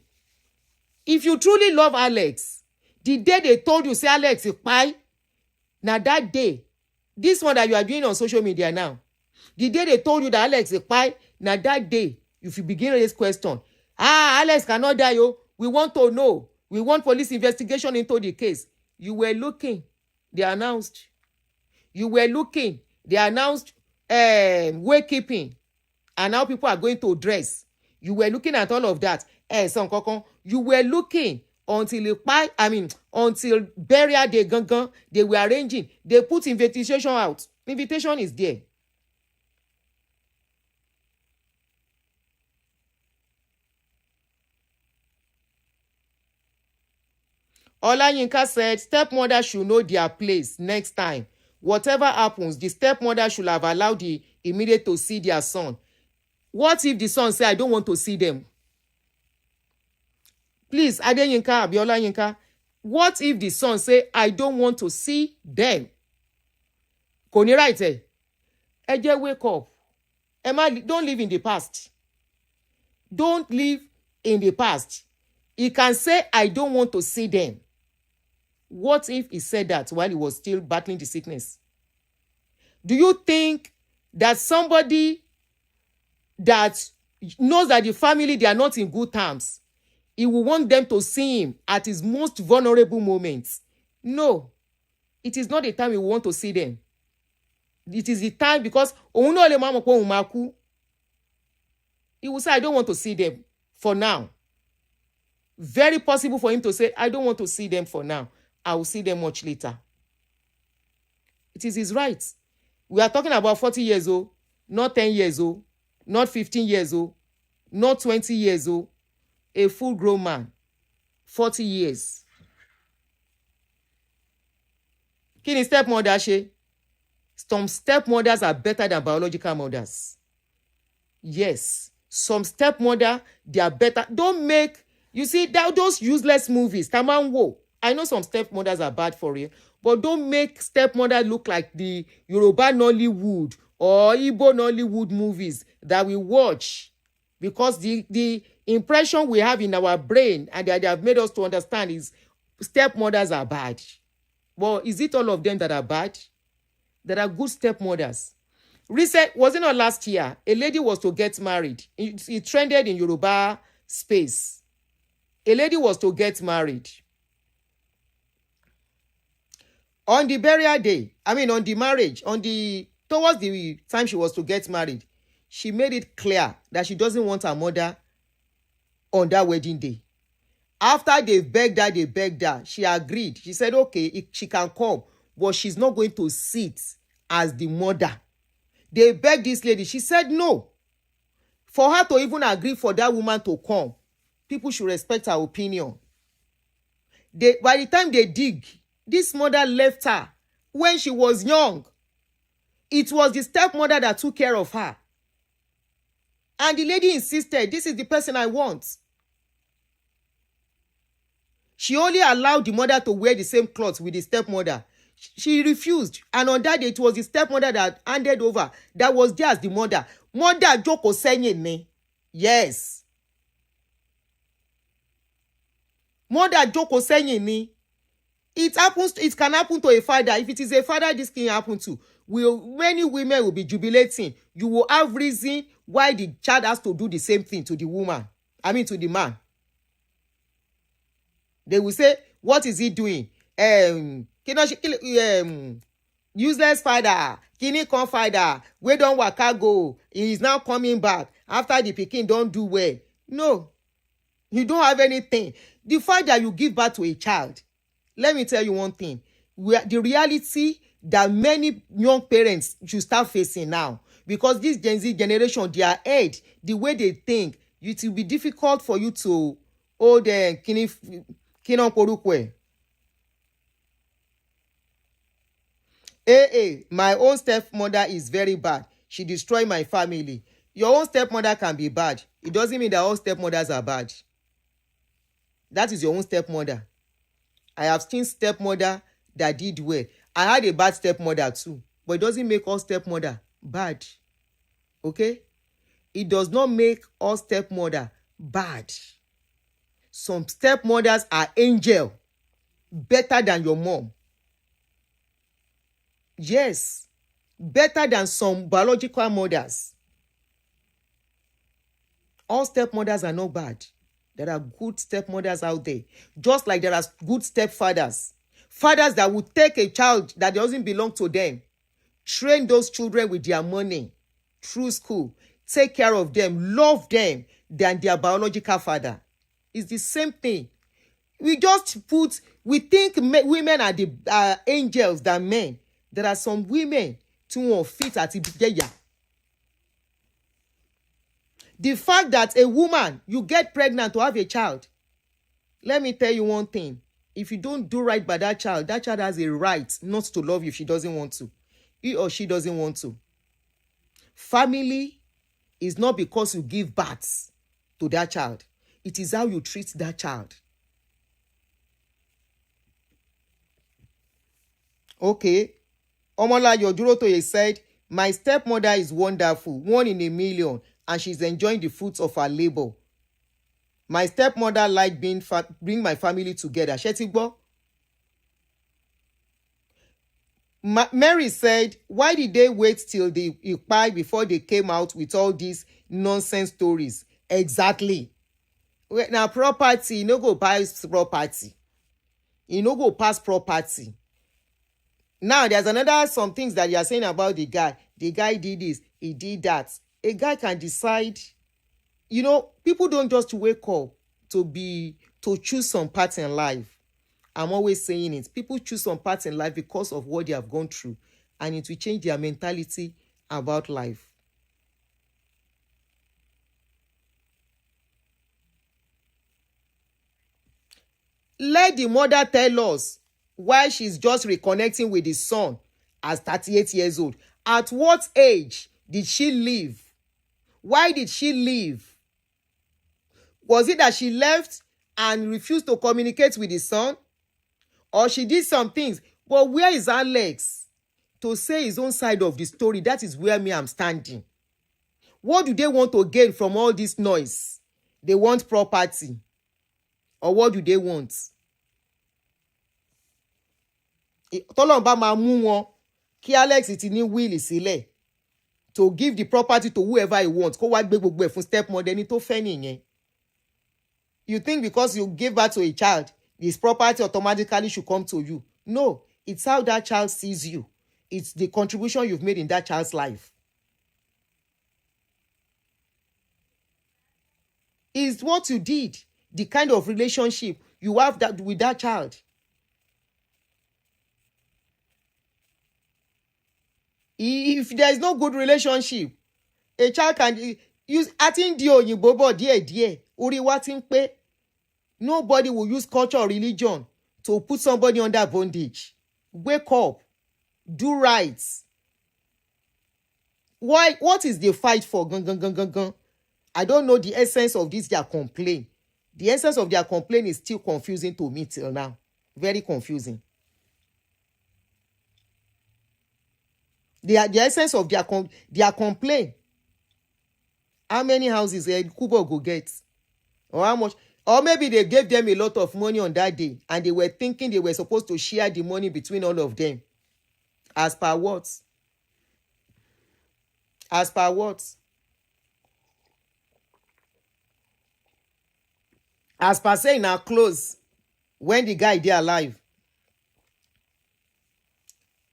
If you truly love Alex, the day they told you, say Alex, you pie, now that day, this one that you are doing on social media now, the day they told you that Alex is pie, now that day, if you begin this question, Alex cannot die, we want to know. We want police investigation into the case. You were looking, they announced. You were looking, they announced waykeeping. And now people are going to dress. You were looking at all of that. You were looking until burial day gangan, they were arranging. They put invitation out. Invitation is there. Olayinka said, stepmother should know their place next time. Whatever happens, the stepmother should have allowed the immediate to see their son. What if the son say, I don't want to see them? Please, Adeyinka, Abiola Yinka, what if the son say, I don't want to see them? Kò ní right ẹ. Ẹ jẹ́ wake up. Don't live in the past. Don't live in the past. He can say, I don't want to see them. What if he said that while he was still battling the sickness? Do you think that somebody that knows that the family, they are not in good terms, he will want them to see him at his most vulnerable moments? No. It is not the time we want to see them. It is the time because he will say, I don't want to see them for now. Very possible for him to say, I don't want to see them for now. I will see them much later. It is his right. We are talking about 40 years old, not 10 years old, not 15 years old, not 20 years old. A full-grown man, 40 years. Kí ni stepmother ṣe? Some stepmothers are better than biological mothers. Yes, some stepmother, they are better. Don't make, you see, those useless movies, Tamanwo. I know some stepmothers are bad for you, but don't make stepmother look like the Yoruba Nollywood or Igbo Nollywood movies that we watch, because the impression we have in our brain and that they have made us to understand is stepmothers are bad. Well, is it all of them that are bad? There are good stepmothers. Was it not last year? A lady was to get married. It trended in Yoruba space. A lady was to get married. On the burial day, on the marriage, towards the time she was to get married, she made it clear that she doesn't want her mother on that wedding day. After they begged her, she agreed. She said, okay, she can come, but she's not going to sit as the mother. They begged this lady. She said no. For her to even agree for that woman to come, people should respect her opinion. By the time they dig, this mother left her when she was young. It was the stepmother that took care of her. And the lady insisted, this is the person I want. She only allowed the mother to wear the same clothes with the stepmother. She refused. And on that day, it was the stepmother that handed over. That was there as the mother. Mother Joko Senye ne. Yes. Mother Joko Senye ne. It can happen to a father. If it is a father, this can happen to. Many women will be jubilating. You will have reason why the child has to do the same thing to the woman. To the man. They will say, what is he doing? Useless father, kini con father, we don't waka go. He is now coming back after the pikin don't do well. No, you don't have anything. The fact that you give birth to a child, let me tell you one thing. The reality that many young parents should start facing now, because this Gen Z generation, their age, the way they think, it will be difficult for you to hold Kinon Porukwe. My own stepmother is very bad. She destroyed my family. Your own stepmother can be bad. It doesn't mean that all stepmothers are bad. That is your own stepmother. I have seen stepmother that did well. I had a bad stepmother too. But it doesn't make all stepmother bad. Okay? It does not make all stepmother bad. Some stepmothers are angel, better than your mom. Yes, better than some biological mothers. All stepmothers are not bad. There are good stepmothers out there. Just like there are good stepfathers. Fathers that will take a child that doesn't belong to them, train those children with their money through school, take care of them, love them than their biological father. It's the same thing. We think women are the angels than men. There are some women who fit at the fact that a woman, you get pregnant to have a child. Let me tell you one thing. If you don't do right by that child has a right not to love you if she doesn't want to. He or she doesn't want to. Family is not because you give birth to that child. It is how you treat that child. Okay. Omolayo Durotoye said, my stepmother is wonderful, 1 in a million, and she's enjoying the fruits of her labor. My stepmother like bring my family together. Shetigbo. Mary said, why did they wait till the Ikpai before they came out with all these nonsense stories? Exactly. Now property, you no go buy property. You no go pass property. Now there's some things that you are saying about the guy. The guy did this, he did that. A guy can decide. People don't just wake up to choose some path in life. I'm always saying it. People choose some path in life because of what they have gone through, and it will change their mentality about life. Let the mother tell us why she's just reconnecting with the son as 38 years old. At what age did she leave? Why did she leave? Was it that she left and refused to communicate with the son? Or she did some things? But where is Alex to say his own side of the story? That is where me I'm standing. What do they want to gain from all this noise? They want property. Or what do they want? Tọ́lọ́run bá máa mú wọn kí Alex ti ní wíìlì sílẹ̀ to give the property to whoever he wants. Kó wá gbé gbogbo ẹ̀ fún stepmother ẹni tó fẹ́ nìyẹn. You think because you give birth to a child, this property automatically should come to you? No, it's how that child sees you. It's the contribution you've made in that child's life. It's what you did, the kind of relationship you have that with that child. If there is no good relationship, a child can use atin di òyìnbó bọ̀ díẹ̀díẹ̀ orí wa ti ń pé. Nobody will use culture or religion to put somebody under bondage. Wake up, do right. Why? What is the fight for? I don't know the essence of this their complaint. The essence of their complaint is still confusing to me till now. Very confusing. The essence of their complaint. How many houses Ekubo go get? Or how much? Or maybe they gave them a lot of money on that day and they were thinking they were supposed to share the money between all of them. As per what? As per what? As per saying now close when the guy dey alive.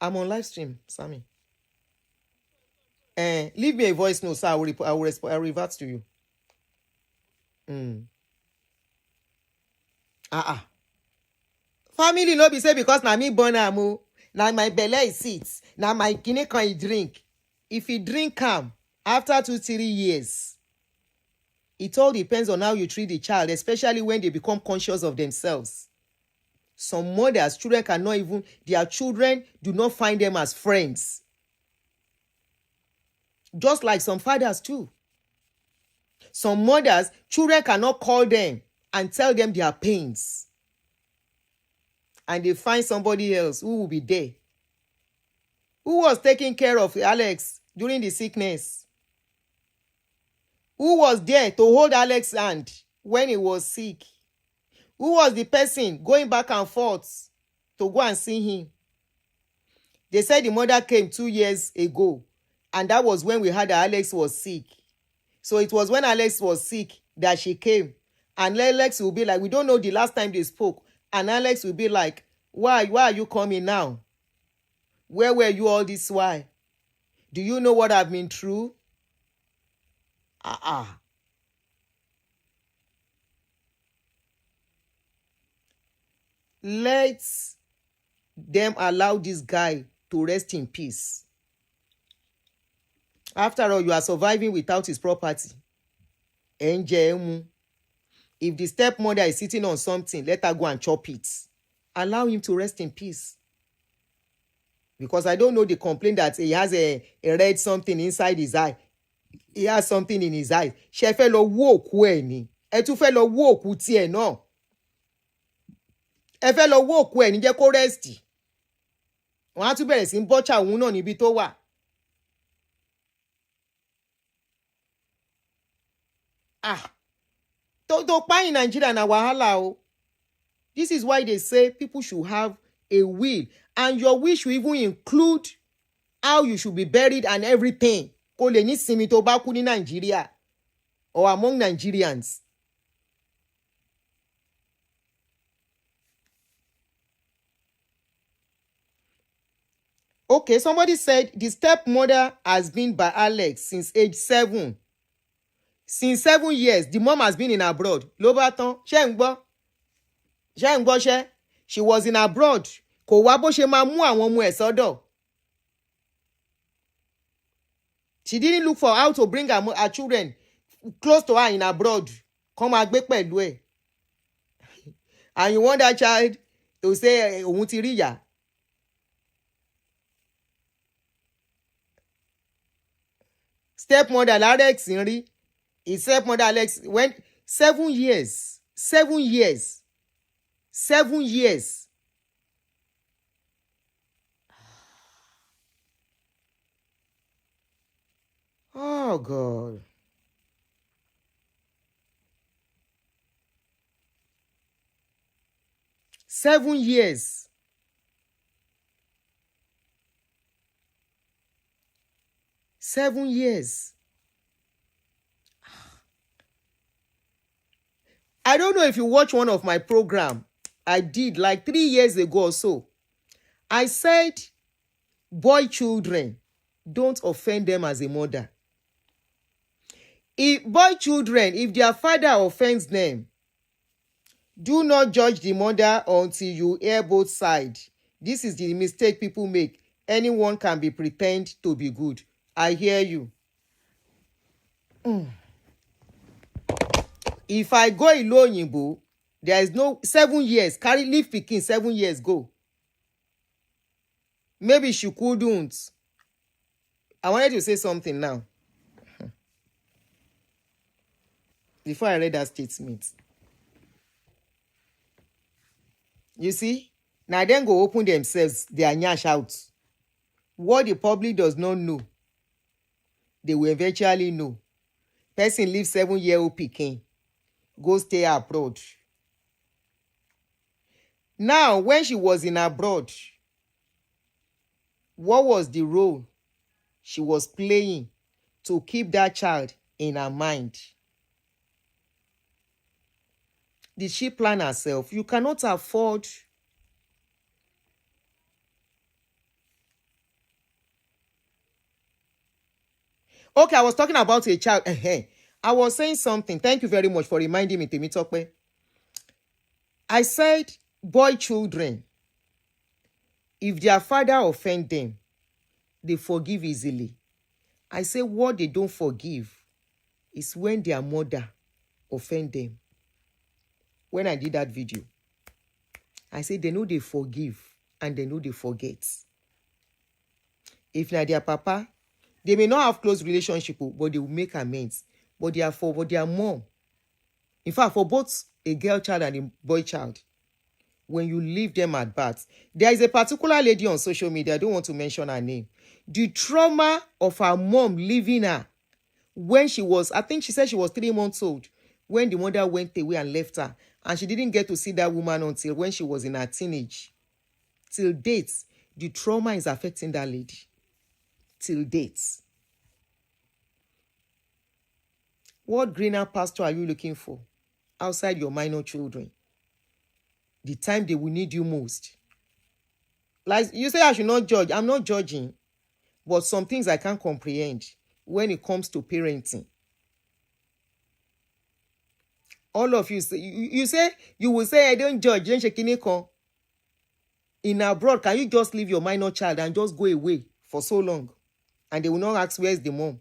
I'm on live stream, Sammy. Leave me a voice note, so I will revert to you. Family no be say because na me born am o, na my belle is sits, na my kine can he drink. If he drink am after 2-3 years, it all depends on how you treat the child, especially when they become conscious of themselves. Some mothers, children cannot even, their children do not find them as friends. Just like some fathers too. Some mothers, children cannot call them and tell them their pains. And they find somebody else who will be there. Who was taking care of Alex during the sickness? Who was there to hold Alex's hand when he was sick? Who was the person going back and forth to go and see him? They said the mother came 2 years ago, and that was when we heard that Alex was sick. So it was when Alex was sick that she came. And Alex will be like, we don't know the last time they spoke. And Alex will be like, why are you coming now? Where were you all this while? Do you know what I've been through? Let them allow this guy to rest in peace. After all, you are surviving without his property. If the stepmother is sitting on something, let her go and chop it. Allow him to rest in peace. Because I don't know the complaint that he has a red something inside his eye. He has something in his eyes. Ṣé fẹ́ lọ wó òkú ẹ̀ ni? Ẹ tún fẹ́ lọ wó òkú tiẹ̀ náà. Ẹ fẹ́ lọ wó òkú ẹ̀ ní jẹ́ kó rẹ́sìtì. Wọ́n á tún bẹ̀rẹ̀ sí ń bọ́chà òun náà níbi tó wà. To pa in Nigeria na wahala o. This is why they say people should have a will. And your will should even include how you should be buried and everything. Kò lè ní sinmi tó bá kú ní Nigeria or among Nigerians. Okay, somebody said the stepmother has been by Alex since age 7. Since 7 years, the mom has been in abroad. Ló bá tán, ṣé ń gbọ́? Ṣé ń gbọ́ ṣé? She was in abroad. Kò wá bó ṣe máa mú àwọn ọmọ ẹ̀ sọ́dọ̀. She didn't look for how to bring her children close to her in abroad. Come gbé pẹ̀lú ẹ̀. And you want that child to say òun ti rí ìyá. Stepmother Alex Henry. His stepmother Alex went 7 years. 7 years. 7 years. Oh God. Seven years. I don't know if you watch one of my program. I did like 3 years ago or so. I said, boy children, don't offend them as a mother. If boy children, if their father offends them, do not judge the mother until you hear both sides. This is the mistake people make. Anyone can be pretend to be good. I hear you. If I go alone, there is no 7 years. Carry leave pikin 7 years go. Maybe she couldn't. I wanted to say something now. Before I read that statement. You see? Now then go open themselves, their nyash out. What the public does not know, they will eventually know. Person leave 7-year-old pikin, go stay abroad. Now, when she was in abroad, what was the role she was playing to keep that child in her mind? Did she plan herself? You cannot afford. Okay, I was talking about a child. I was saying something. Thank you very much for reminding me, Temitope. I said, boy children, if their father offend them, they forgive easily. I say what they don't forgive is when their mother offend them. When I did that video, I said they know they forgive and they know they forget. If not their papa, they may not have close relationship, but they will make amends. But they are for their mom. In fact, for both a girl child and a boy child, when you leave them at birth, there is a particular lady on social media, I don't want to mention her name. The trauma of her mom leaving her when she was, I think she said she was 3 months old, when the mother went away and left her. And she didn't get to see that woman until when she was in her teenage. Till date, the trauma is affecting that lady. Till date. What greener pasture are you looking for outside your minor children? The time they will need you most. Like you say I should not judge. I'm not judging. But some things I can't comprehend when it comes to parenting. All of you say, you will say I don't judge. In abroad, can you just leave your minor child and just go away for so long? And they will not ask where's the mom.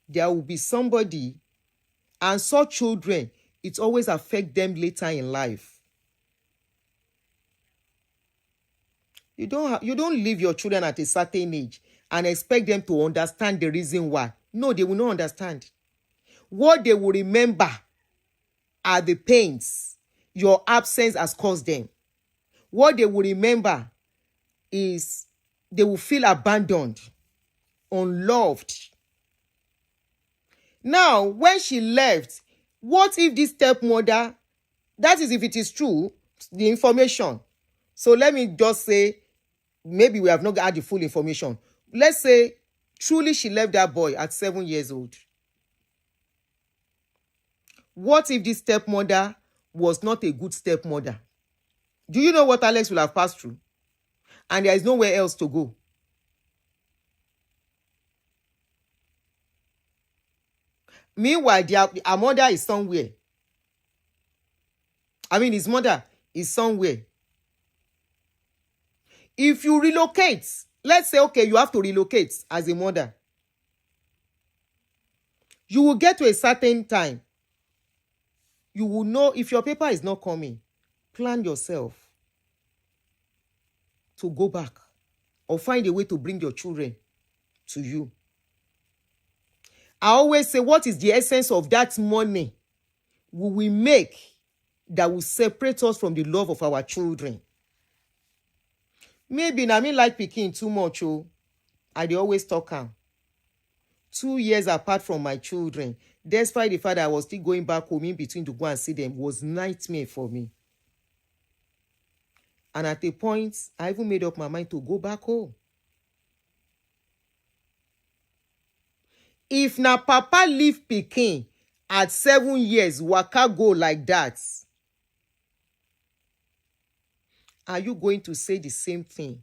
There will be somebody, and such children, it always affects them later in life. You don't leave your children at a certain age and expect them to understand the reason why. No, they will not understand. What they will remember are the pains your absence has caused them. What they will remember is they will feel abandoned, unloved. Now, when she left, what if this stepmother, that is if it is true, the information. So let me just say, maybe we have not had the full information. Let's say, truly she left that boy at 7 years old. What if this stepmother was not a good stepmother? Do you know what Alex will have passed through? And there is nowhere else to go. Meanwhile, our mother is somewhere. I mean, his mother is somewhere. If you relocate, let's say, okay, you have to relocate as a mother. You will get to a certain time. You will know if your paper is not coming. Plan yourself to go back or find a way to bring your children to you. I always say, what is the essence of that money we make that will separate us from the love of our children? Maybe na me like pikin too much. Oh, I dey always talk am. 2 years apart from my children, despite the fact that I was still going back home in between to go and see them, was nightmare for me. And at a point, I even made up my mind to go back home. If na papa leave pikin at 7 years, waka go like that, are you going to say the same thing?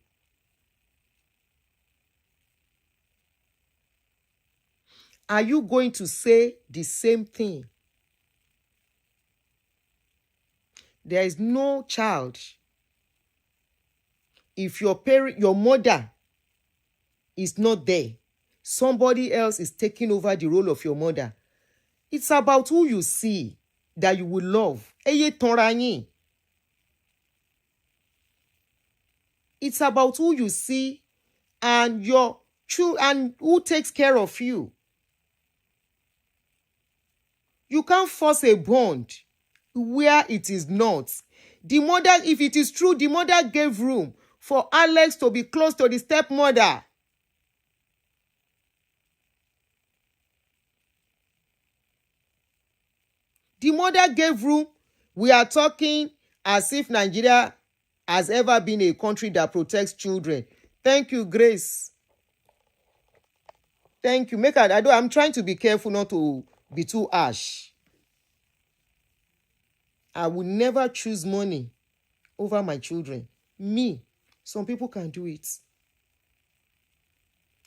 Are you going to say the same thing? There is no child. If your parent, your mother is not there, somebody else is taking over the role of your mother. It's about who you see that you will love. Eye tanra yin. It's about who you see and your true and who takes care of you. You can't force a bond where it is not. The mother, if it is true, the mother gave room for Alex to be close to the stepmother. The mother gave room. We are talking as if Nigeria has ever been a country that protects children. Thank you, Grace. Thank you. I'm trying to be careful not to be too harsh. I would never choose money over my children. Me. Some people can do it.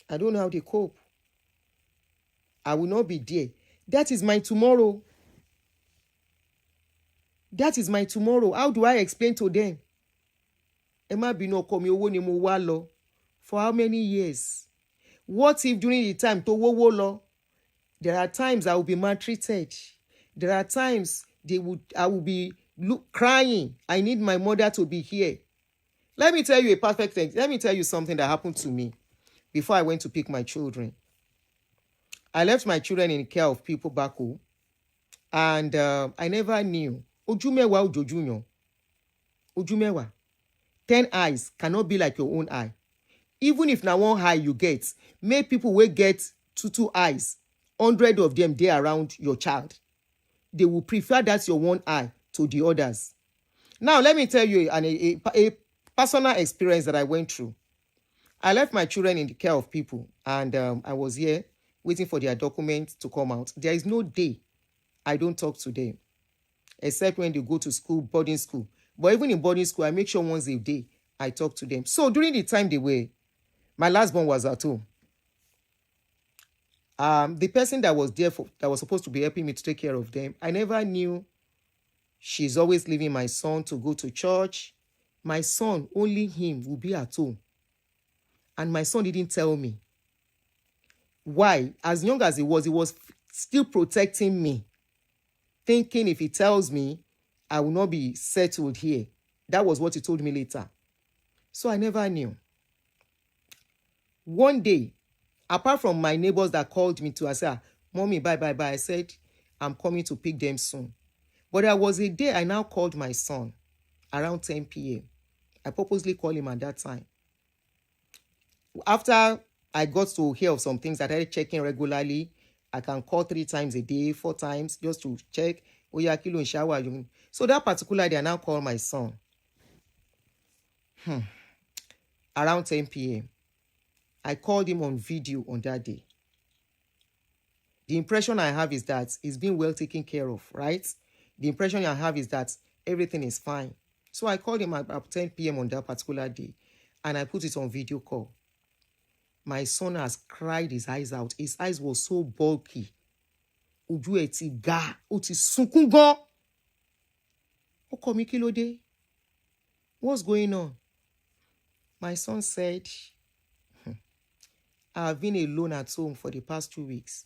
I don't know how they cope. I will not be there. That is my tomorrow. That is my tomorrow. How do I explain to them? Emma Bino komi owo ni mo wa lo. For how many years? What if during the time to wo lo? There are times I will be maltreated. There are times I will be crying. I need my mother to be here. Let me tell you a perfect thing. Let me tell you something that happened to me before I went to pick my children. I left my children in care of people back home. And I never knew. Ojumewa ojojunyo. Ojumewa. 10 eyes cannot be like your own eye. Even if na one eye you get, make people will get two eyes. 100 of them there around your child. They will prefer that your one eye to the others. Now, let me tell you a personal experience that I went through. I left my children in the care of people, and I was here waiting for their documents to come out. There is no day I don't talk to them, except when they go to school, boarding school. But even in boarding school, I make sure once a day I talk to them. So during the time they were, my last born was at home. The person that was there that was supposed to be helping me to take care of them, I never knew she's always leaving my son to go to church. My son, only him, will be at home. And my son didn't tell me. Why? As young as he was still protecting me, thinking if he tells me, I will not be settled here. That was what he told me later. So I never knew. One day, apart from my neighbors that called me to, I said, Mommy, bye. I said, I'm coming to pick them soon. But there was a day I now called my son around 10 p.m. I purposely called him at that time. After I got to hear of some things, I started checking regularly. I can call 3 times a day, 4 times, just to check. Oh, yeah, kilo in shower. So that particular day, I now called my son. Around 10 p.m. I called him on video on that day. The impression I have is that he's being well taken care of, right? The impression I have is that everything is fine. So I called him at 10 p.m. on that particular day, and I put it on video call. My son has cried his eyes out. His eyes were so bulky. Ojú ẹ̀ ti ga, ó ti sunkún gan. Ó kọ mí, kí ló dé? What's going on? My son said, I have been alone at home for the past 2 weeks.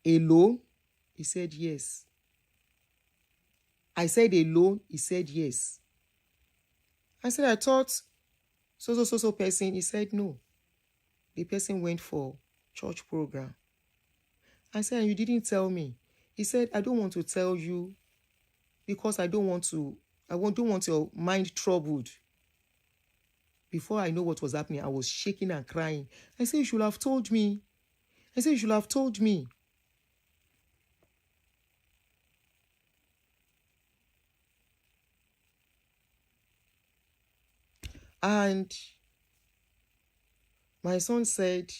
Alone? He said, yes. I said, alone? He said, yes. I said, I thought so person. He said, no. The person went for church program. I said, and you didn't tell me. He said, I don't want to tell you because I don't want your mind troubled. Before I know what was happening, I was shaking and crying. I said, you should have told me. I said, you should have told me. And my son said,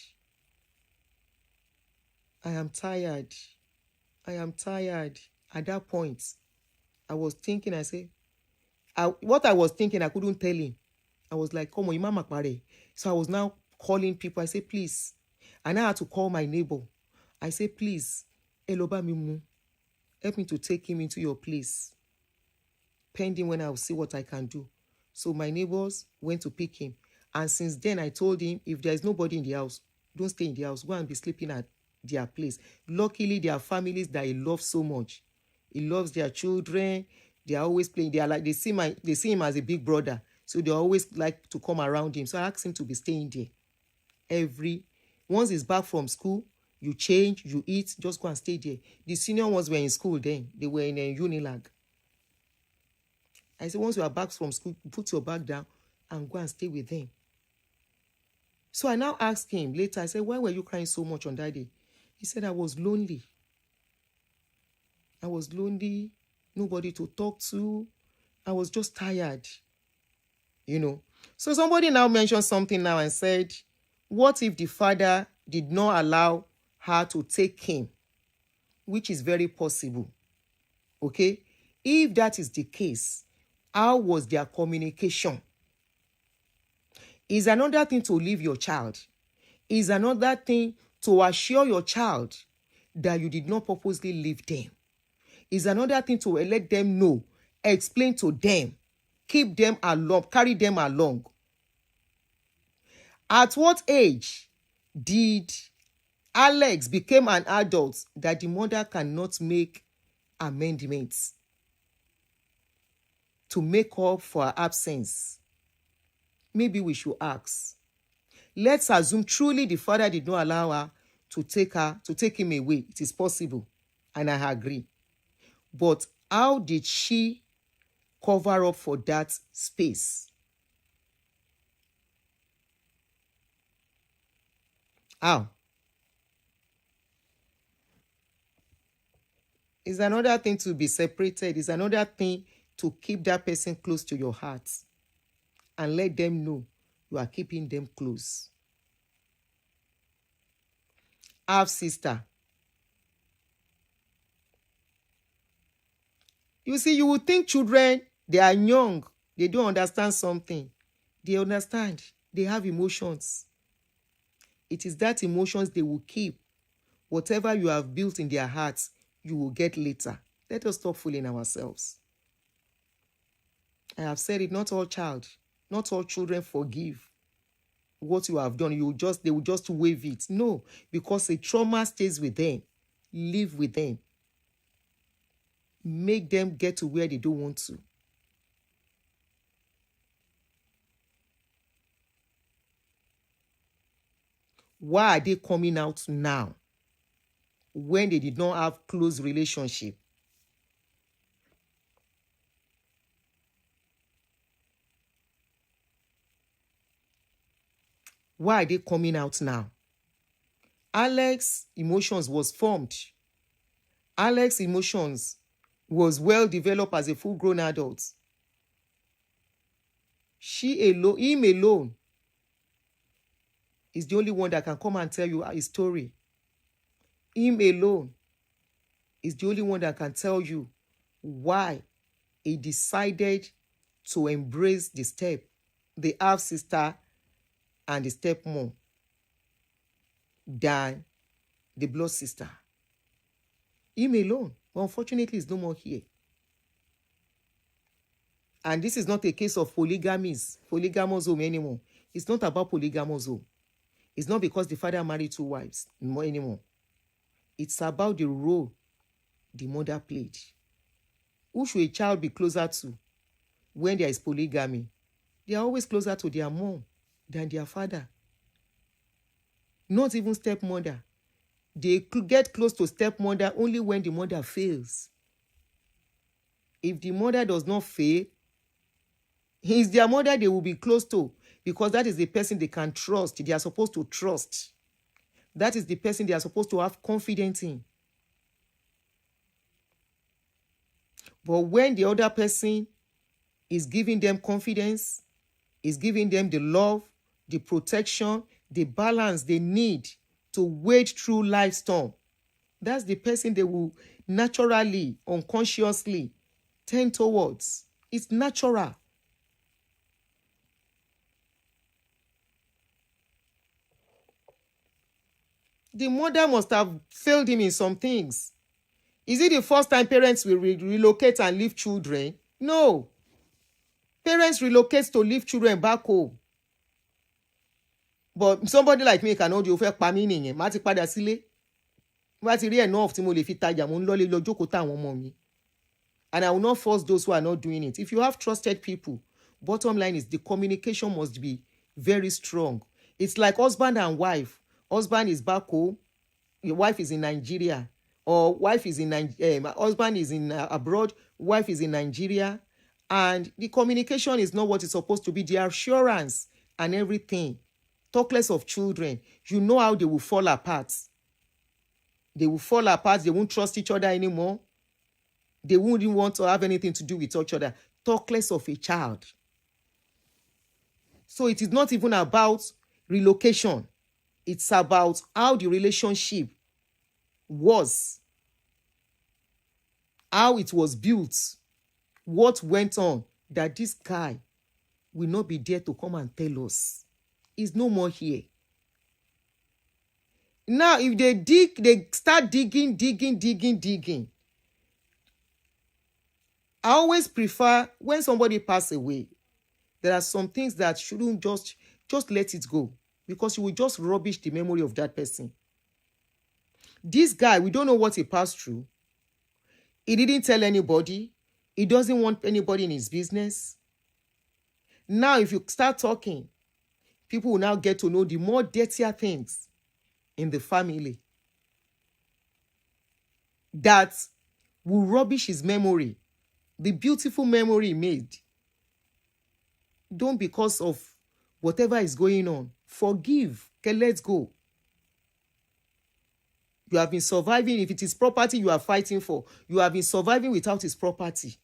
I am tired. I am tired. At that point, I was thinking, what I was thinking, I couldn't tell him. I was like, come on, Mama Pare. So I was now calling people. I said, please. And I had to call my neighbor. I said, please, Eloba Mimu, help me to take him into your place. Pending when I will see what I can do. So my neighbors went to pick him. And since then, I told him, if there is nobody in the house, don't stay in the house. Go and be sleeping at their place. Luckily, there are families that he loves so much. He loves their children. They are always playing. They see him as a big brother. So they always like to come around him. So I asked him to be staying there. Once he's back from school, you change, you eat, just go and stay there. The senior ones were in school then. They were in a Unilag. I said, once you are back from school, put your bag down and go and stay with them. So I now asked him later, I said, why were you crying so much on that day? He said, I was lonely. I was lonely, nobody to talk to. I was just tired, So somebody now mentioned something now and said, what if the father did not allow her to take him? Which is very possible, okay? If that is the case, how was their communication? Is another thing to leave your child. Is another thing to assure your child that you did not purposely leave them. Is another thing to let them know, explain to them, keep them along, carry them along. At what age did Alex become an adult that the mother cannot make amendments to make up for her absence? Maybe we should ask. Let's assume truly the father did not allow her to take him away. It is possible, and I agree. But how did she cover up for that space? How? It's another thing to be separated. It's another thing to keep that person close to your heart and let them know you are keeping them close. Half sister. You see, you would think children, they are young. They don't understand something. They understand. They have emotions. It is that emotions they will keep. Whatever you have built in their hearts, you will get later. Let us stop fooling ourselves. I have said it, not all children forgive what you have done. They will just waive it. No, because a trauma stays with them. Live with them. Make them get to where they don't want to. Why are they coming out now when they did not have close relationship? Why are they coming out now? Alex's emotions was formed. Alex's emotions was well developed as a full-grown adult. Him alone is the only one that can come and tell you his story. Him alone is the only one that can tell you why he decided to embrace the half-sister and the stepmom than the blood sister. Him alone. But unfortunately, he's no more here. And this is not a case of polygamous home anymore. It's not about polygamous home. It's not because the father married 2 wives anymore. It's about the role the mother played. Who should a child be closer to when there is polygamy? They are always closer to their mom than their father. Not even stepmother. They get close to stepmother only when the mother fails. If the mother does not fail, it's their mother they will be close to, because that is the person they can trust. They are supposed to trust. That is the person they are supposed to have confidence in. But when the other person is giving them confidence, is giving them the love, the protection, the balance they need to wade through life's storm, that's the person they will naturally, unconsciously tend towards. It's natural. The mother must have failed him in some things. Is it the first time parents will relocate and leave children? No. Parents relocate to leave children back home. But somebody like me cannot do fẹ́ pa mí nìyẹn. Má ti padà sílé. Wá ti rí enough tí mo lè fi tajà mo ń lọlé lọ jókòó táwọn ọmọ mi. And I will not force those who are not doing it. If you have trusted people, bottom line is the communication must be very strong. It's like husband and wife. Husband is back home. Your wife is in Nigeria. Or wife is in husband is in abroad. Wife is in Nigeria. And the communication is not what it's supposed to be. The assurance and everything. Talk less of children. You know how they will fall apart. They will fall apart. They won't trust each other anymore. They wouldn't want to have anything to do with each other. Talk less of a child. So it is not even about relocation. It's about how the relationship was. How it was built. What went on. That this guy will not be there to come and tell us. He's no more here. Now, if they start digging. I always prefer when somebody passes away, there are some things that shouldn't just let it go, because you will just rubbish the memory of that person. This guy, we don't know what he passed through. He didn't tell anybody. He doesn't want anybody in his business. Now, if you start talking, people will now get to know the more dirtier things in the family that will rubbish his memory. The beautiful memory he made. Don't because of whatever is going on. Forgive. Okay, let's go. You have been surviving. If it is property you are fighting for, you have been surviving without his property.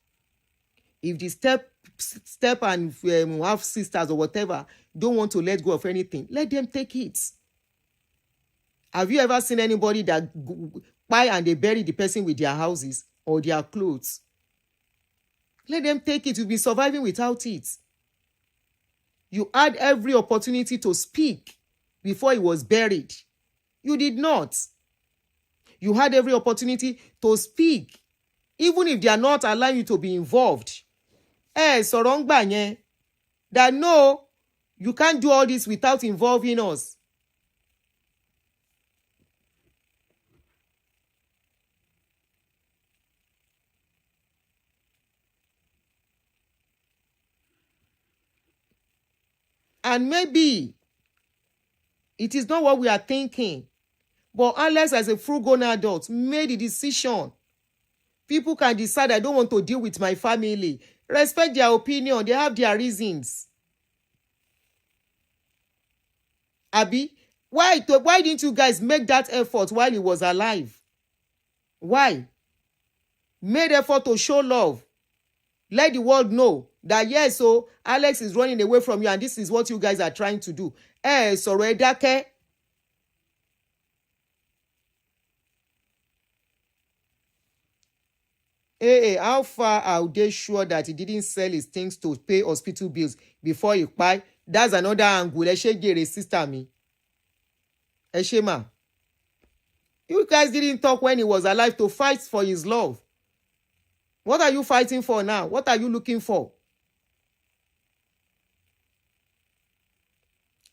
If the step and half sisters or whatever don't want to let go of anything, let them take it. Have you ever seen anybody that buy and they bury the person with their houses or their clothes? Let them take it. You've been surviving without it. You had every opportunity to speak before he was buried. You did not. You had every opportunity to speak, even if they are not allowing you to be involved. Sọ̀rọ̀ ń gbà yẹn. That no, you can't do all this without involving us. And maybe it is not what we are thinking. But Alex, as a full-grown adult, made a decision. People can decide, I don't want to deal with my family. Respect their opinion. They have their reasons. Abi, why didn't you guys make that effort while he was alive? Why? Made effort to show love. Let the world know that yes, so Alex is running away from you and this is what you guys are trying to do. Sọ̀rọ̀ ẹ dákẹ́. How far are they sure that he didn't sell his things to pay hospital bills before he died? That's another angle. Ẹ ṣé jèrè sister mi. Ẹ ṣé mà. You guys didn't talk when he was alive to fight for his love. What are you fighting for now? What are you looking for?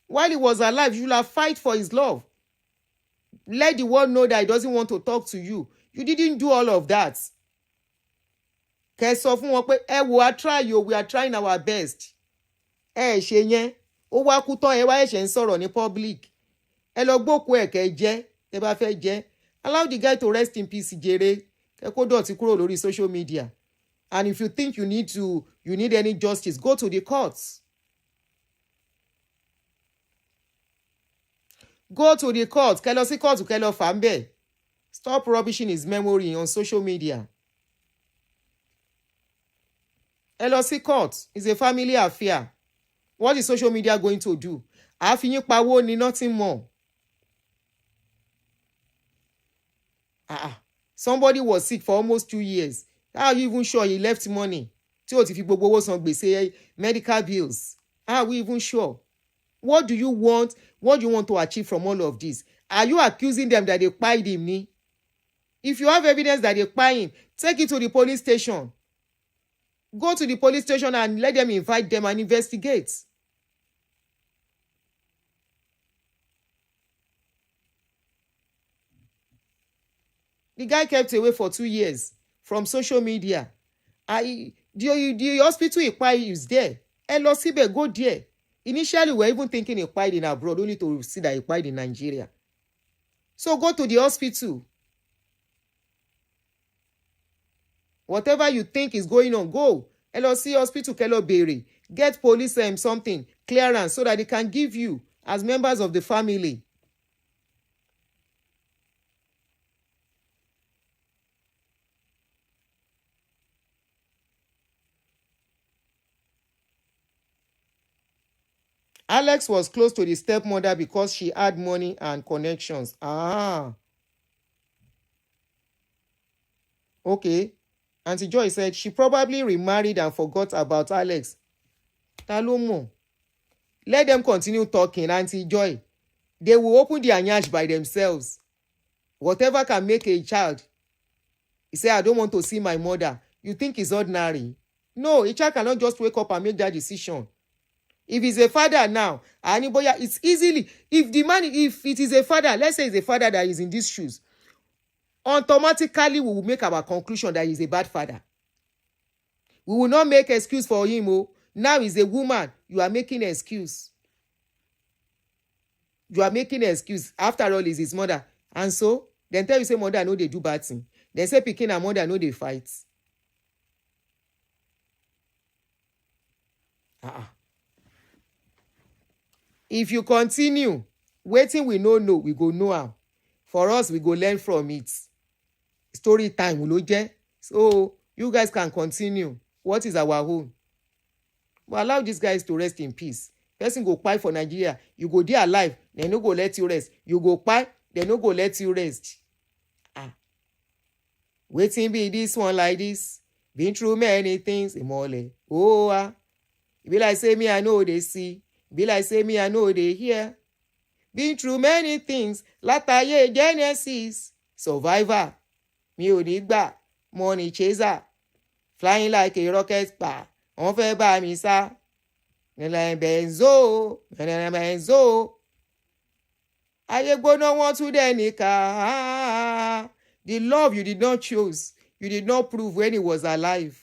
While he was alive, you should have fight for his love. Let the world know that he doesn't want to talk to you. You didn't do all of that. Kẹ́ sọ fún wọn pé ẹ wo try yo, we are trying our best. Ṣe yẹn ó wá kú tán ẹ wá ẹ̀ṣẹ̀ ń sọ̀rọ̀ ní public. ẹ lọ gbókù ẹ̀ kẹ́ jẹ́ tẹ́ bá fẹ́ jẹ́. Allow the guy to rest in peace jèrè kẹ́ kó dọ̀tí kúrò lórí social media. And if you think you need any justice, go to the courts. Go to the court. Kẹ́ lọ sí court kẹ́ lọ fà ń bẹ̀. Stop rubbishing his memory on social media. Ẹ lọ sí court. It's a family affair. What is social media going to do? Àfihàn pawó ni nothing more. Somebody was sick for almost 2 years. How are you even sure he left money? Tí o ti fi gbogbo owó san gbèsè medical bills. How are we even sure? What do you want? What do you want to achieve from all of this? Are you accusing them that they kpai him ni? If you have evidence that they kpai him, take it to the police station. Go to the police station and let them invite them and investigate. The guy kept away for 2 years from social media. The hospital Ikpai is there. Ẹ lọ síbẹ̀, go there. Initially, we were even thinking Ikpai in abroad, only to see that Ikpai in Nigeria. So go to the hospital. Whatever you think is going on, go. Ẹ lọ sí hospital kẹ́ lọ béèrè. Get police something, clearance, so that they can give you as members of the family. Alex was close to the stepmother because she had money and connections. Okay. Aunty Joy said she probably remarried and forgot about Alex. Ta ló mọ̀? Let them continue talking, Aunty Joy. They will open their nyash by themselves. Whatever can make a child. He said, I don't want to see my mother. You think it's ordinary? No, a child cannot just wake up and make that decision. If he's a father now, it's easily, if it is a father, let's say it's a father that is in these shoes, automatically we will make our conclusion that he's a bad father. We will not make excuse for him. Oh, now he's a woman. You are making an excuse. You are making an excuse. After all, he's his mother. And so, then tell you say mother know they do bad thing. Then say pikin and mother know they fight. If you continue, waiting we no know, we go know how. For us, we go learn from it. Story time, so you guys can continue. What is our own? But allow these guys to rest in peace. Person go kpai for Nigeria, you go there alive, they no go let you rest. You go kpai, they no go let you rest. Waiting be this one like this. Been through many things, Imole. It be like say me, I know they see. Be like say me, I know they hear. Been through many things. Lataye Genesis. Survivor. Mi ò ní gbà. Money chaser. Flying like a rocket bar. On fẹ́ bá mi sá. Benzo. Benzo. Ayé gbóná wọn tún dẹ̀ níkà. The love you did not choose. You did not prove when he was alive.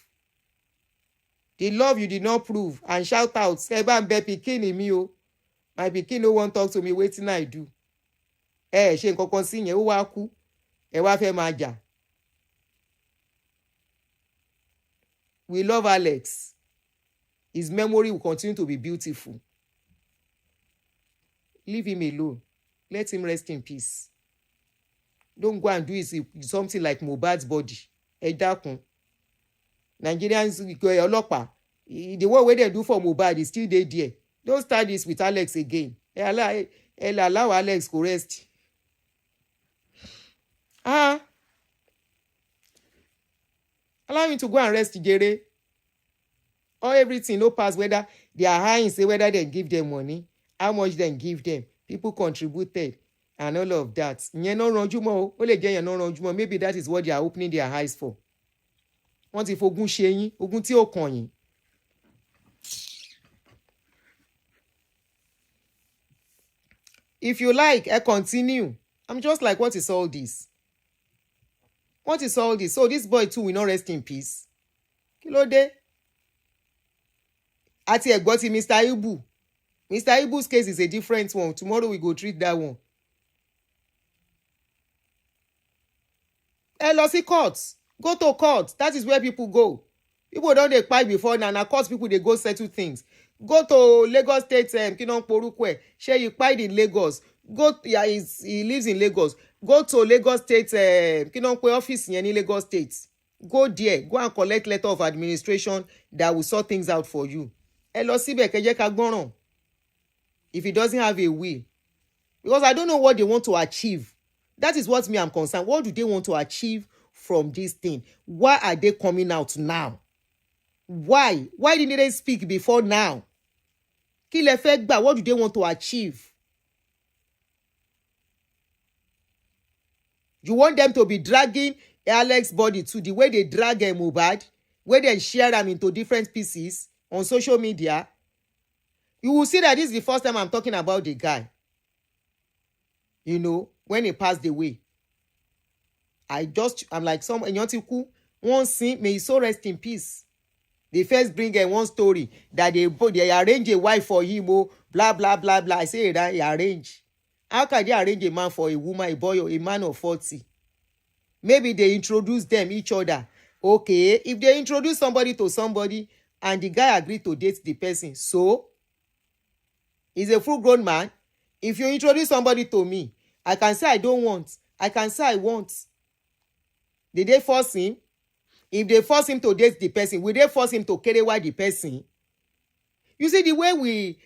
The love you did not prove and shout out, ẹ bá ń bẹ pikin mi o. My pikin no wan talk to me, wetin I do. Ṣe nǹkan kan sí yẹn, ó wá kú. Ẹ wá fẹ́ máa jà. We love Alex. His memory will continue to be beautiful. Leave him alone. Let him rest in peace. Don't go and do something like Mohbad's body. Ẹ dákun. Nigerians, ọlọ́pàá, the work wey they do for Mohbad is still there. Don't start this with Alex again. Allow Alex to rest. Allow him to go and rest, Jere. Or everything, no pass whether they are high, say whether they give them money, how much they give them. People contributed and all of that. Maybe that is what they are opening their eyes for. Wọ́n ti fogun ṣe yín, ogun tí ó kàn yín. If you like, I continue. I'm just like, what is all this? What is all this? So this boy too will not rest in peace. Kí ló dé? Àti ẹ̀gbọ́n ti Mr. Ibu. Mr. Ibu's case is a different one. Tomorrow we go treat that one. ẹ lọ sí court. Go to court. That is where people go. People don dey kpai before now. Na court people dey go settle things. Go to Lagos State, kí ló ń porúkọ ẹ̀? Ṣé he kpai in Lagos? He lives in Lagos. Go to Lagos State, kí ló ń pe ọ́fíìsì yẹn ní Lagos State. Go there. Go and collect letter of administration that will sort things out for you. Ẹ lọ síbẹ̀ kẹ́ jẹ́ ká gbọ́ràn. If he doesn't have a will. Because I don't know what they want to achieve. That is what me I'm concerned. What do they want to achieve from this thing? Why are they coming out now? Why? Why didn't they speak before now? Kí lẹ fẹ́ gbà? What do they want to achieve? You want them to be dragging Alex's body to the way they drag Mohbad, where they share them into different pieces on social media? You will see that this is the first time I'm talking about the guy. You know, when he passed away. I'm like, some Aunty won't sing, may he so rest in peace. They first bring one story that they arrange a wife for him, blah, blah, blah, blah. I say that he arrange. How can they arrange a man for a woman, a boy, or a man of 40? Maybe they introduce them each other. Okay, if they introduce somebody to somebody and the guy agreed to date the person, so he's a full-grown man. If you introduce somebody to me, I can say I don't want. I can say I want. Did they force him? If they force him to date the person, will they force him to carry away the person? You see, the way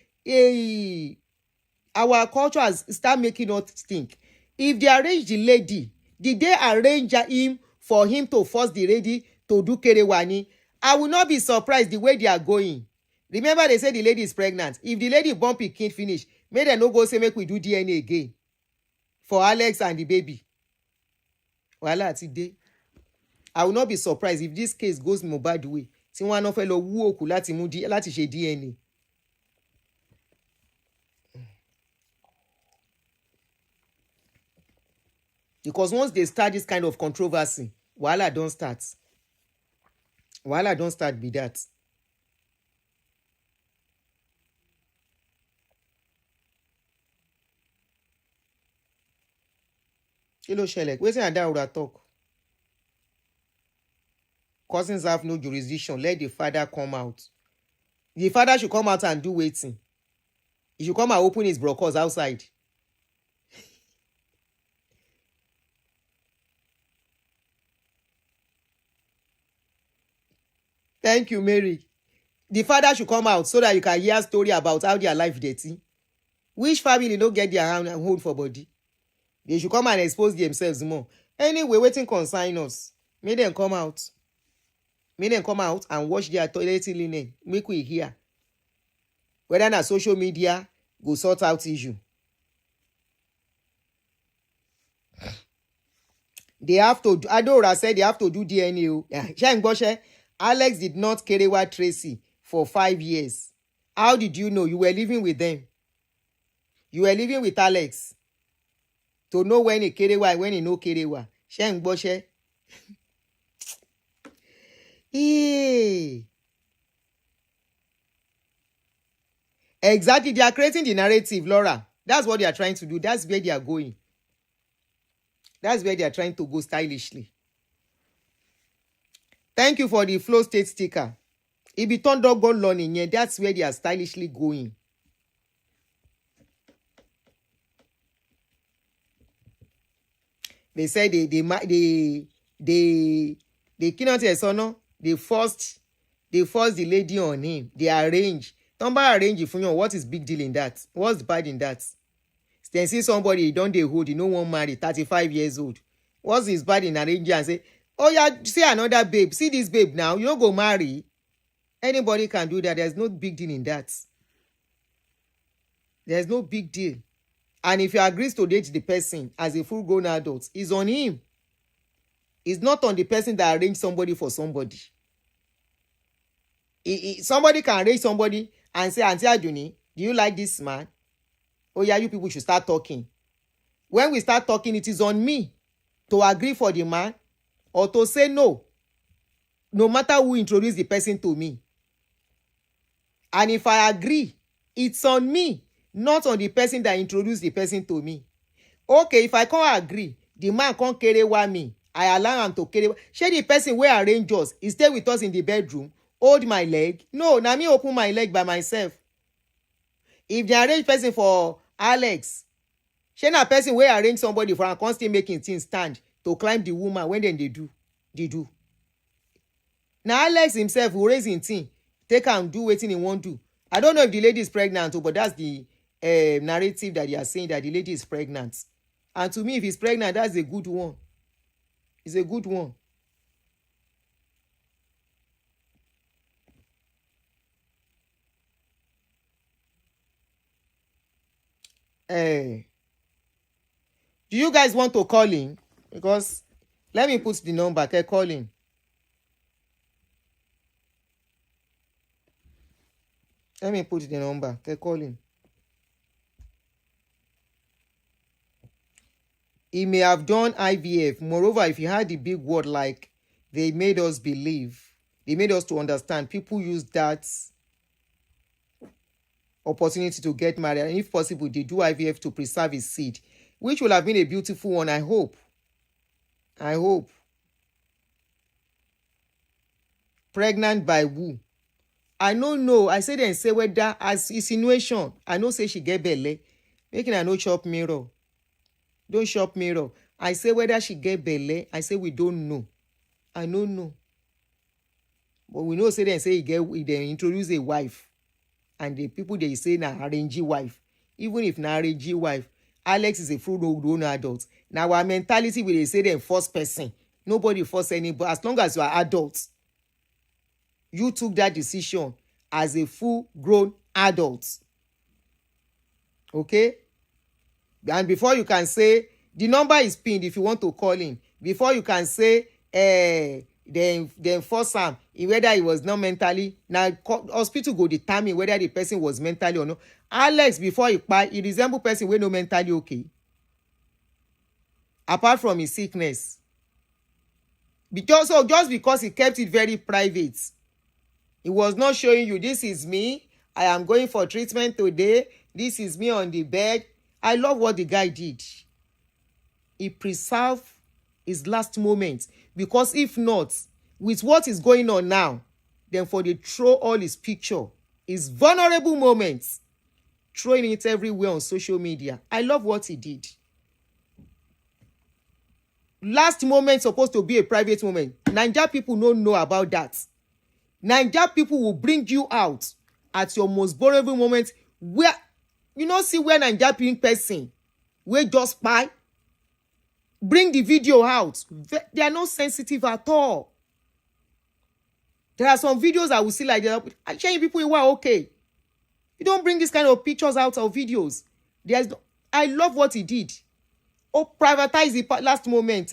our culture has start making us think. If they arrange the lady, did they arrange him for him to force the lady to do kerewani? I will not be surprised the way they are going. Remember, they say the lady is pregnant. If the lady born pikin finish, may they no go say make we do DNA again for Alex and the baby. Wahala ti dey. I will not be surprised if this case goes Mohbad way. Tí wọ́n á fẹ́ lọ wú òkú láti ṣe DNA. Because once they start this kind of controversy, wahala don start. Wahala don start be that. Kí ló ṣẹlẹ̀? Wetin Adaora talk? Cousins have no jurisdiction. Let the father come out. The father should come out and do waiting. He should come and open his brokers outside. Thank you, Mary. The father should come out so that you can hear a story about how their life dirty. Which family don't get their hand and hold for body? They should come and expose themselves more. Anyway, waiting consign us. Make them come out. Make them come out and wash their toilet linen. Make we hear. Whether na social media go sort out issue. They have to. Adora said they have to do DNA. Alex did not carry out Tracy for 5 years. How did you know? You were living with them. You were living with Alex. To know when he carry why, when he no carry why. Exactly, they are creating the narrative, Laura. That's what they are trying to do. That's where they are going. That's where they are trying to go stylishly. Thank you for the Flow State sticker. If you turn dog gun learning, yeah, that's where they are stylishly going. They say they cannot say so no. They forced the lady on him. They arrange. Don't arrange for you. What is big deal in that? What's bad in that? Then see somebody don't they hold, you no one marry, 35 years old. What's his bad in arranging and say, oh yeah, see another babe. See this babe now. You don't go marry. Anybody can do that. There's no big deal in that. There's no big deal. And if he agrees to date the person as a full-grown adult, it's on him. It's not on the person that arranged somebody for somebody. Somebody can arrange somebody and say, Aunty Aduni, do you like this man? Oh yeah, you people should start talking. When we start talking, it is on me to agree for the man or to say no. No matter who introduced the person to me. And if I agree, it's on me, not on the person that introduced the person to me. Okay, if I can't agree, the man can't carry me I allow am to carry. Shey the person wey arrange us, he stay with us in the bedroom, hold my leg? No, na me open my leg by myself. If they arrange person for Alex, shey na person wey arrange somebody for am come still make him thing stand to climb the woman when dem dey do. Na Alex himself who raise him thing, take am do wetin he wan do. I don't know if the lady is pregnant, but that's the narrative that they are saying, that the lady is pregnant. And to me, if he's pregnant, that's a good one. It's a good one. Do you guys want to call in? Because let me put the number. Okay, call in. Let me put the number. Okay, call in. He may have done IVF. Moreover, if he had the big word like they made us believe, they made us to understand, people use that opportunity to get married, and if possible, they do IVF to preserve his seed, which will have been a beautiful one. I hope. Pregnant by who? I don't know. I say then say whether as insinuation. I know say she get belle. Making I no chop mirror. Don't chop mirror. I say whether she get belle. I say we don't know. I don't know. But we know say then say they introduce a wife. And the people they say na arrange wife. Even if na arrange wife, Alex is a full-grown adult. Now our mentality will they say them first person. Nobody force anybody. As long as you are adults, you took that decision as a full-grown adult. Okay? And before you can say, the number is pinned if you want to call in. Before you can say, then force him, whether he was not mentally. Now, hospital go determine whether the person was mentally or not. Alex, before he resemble person wey no mentally okay. Apart from his sickness. Just because he kept it very private, he was not showing you, this is me, I am going for treatment today, this is me on the bed. I love what the guy did. He preserved his last moment, because if not, with what is going on now, then for the throw all his picture, his vulnerable moments, throwing it everywhere on social media. I love what he did. Last moment supposed to be a private moment. Naija people don't know about that. Naija people will bring you out at your most vulnerable moment, where you know see where Naija being person wey just spy, bring the video out. They are not sensitive at all. There are some videos I will see like that. I'm showing people who are okay. You don't bring this kind of pictures out of videos. I love what he did. Privatize the last moment.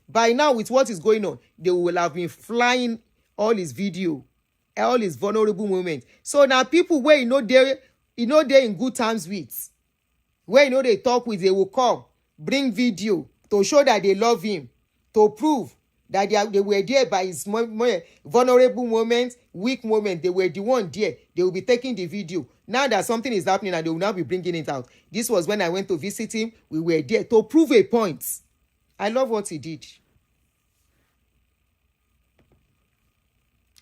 By now, with what is going on, they will have been flying all his video, all his vulnerable moments. So now people where they're in good terms with, where they talk with, they will come, bring video to show that they love him, to prove that they were there by his vulnerable moments, weak moments. They were the one there. They will be taking the video. Now that something is happening and they will now be bringing it out. This was when I went to visit him. We were there to prove a point. I love what he did.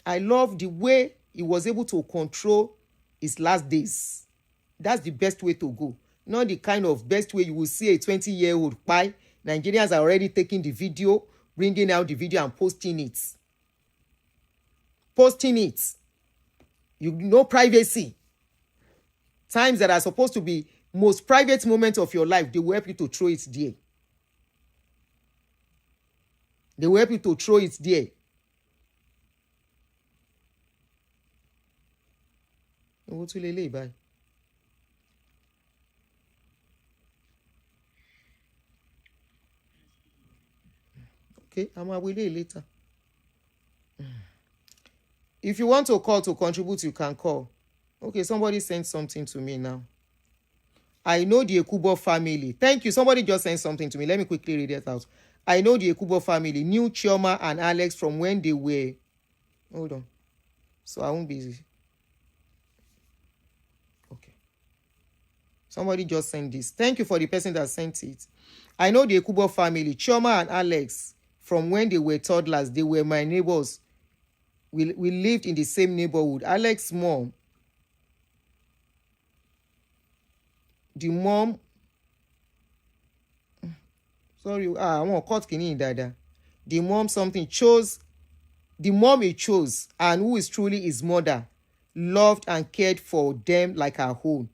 I love the way he was able to control his last days. That's the best way to go. Not the kind of best way you will see a 20-year-old pie. Nigerians are already taking the video, bringing out the video and posting it. Posting it. You know, privacy. Times that are supposed to be most private moments of your life, they will help you to throw it there. They will help you to throw it there. Okay, I'm away later. If you want to call to contribute, you can call. Okay, somebody sent something to me now. I know the Ekubo family. Thank you. Somebody just sent something to me. Let me quickly read it out. I know the Ekubo family knew Chioma and Alex from when they were... Hold on. So I won't be... Okay. Somebody just sent this. Thank you for the person that sent it. I know the Ekubo family, Chioma and Alex, from when they were toddlers. They were my neighbors. We lived in the same neighborhood. Alex's mom, the mom, sorry, I want cut kini dada. The mom something chose, the mom he chose, and who is truly his mother, loved and cared for them like her own.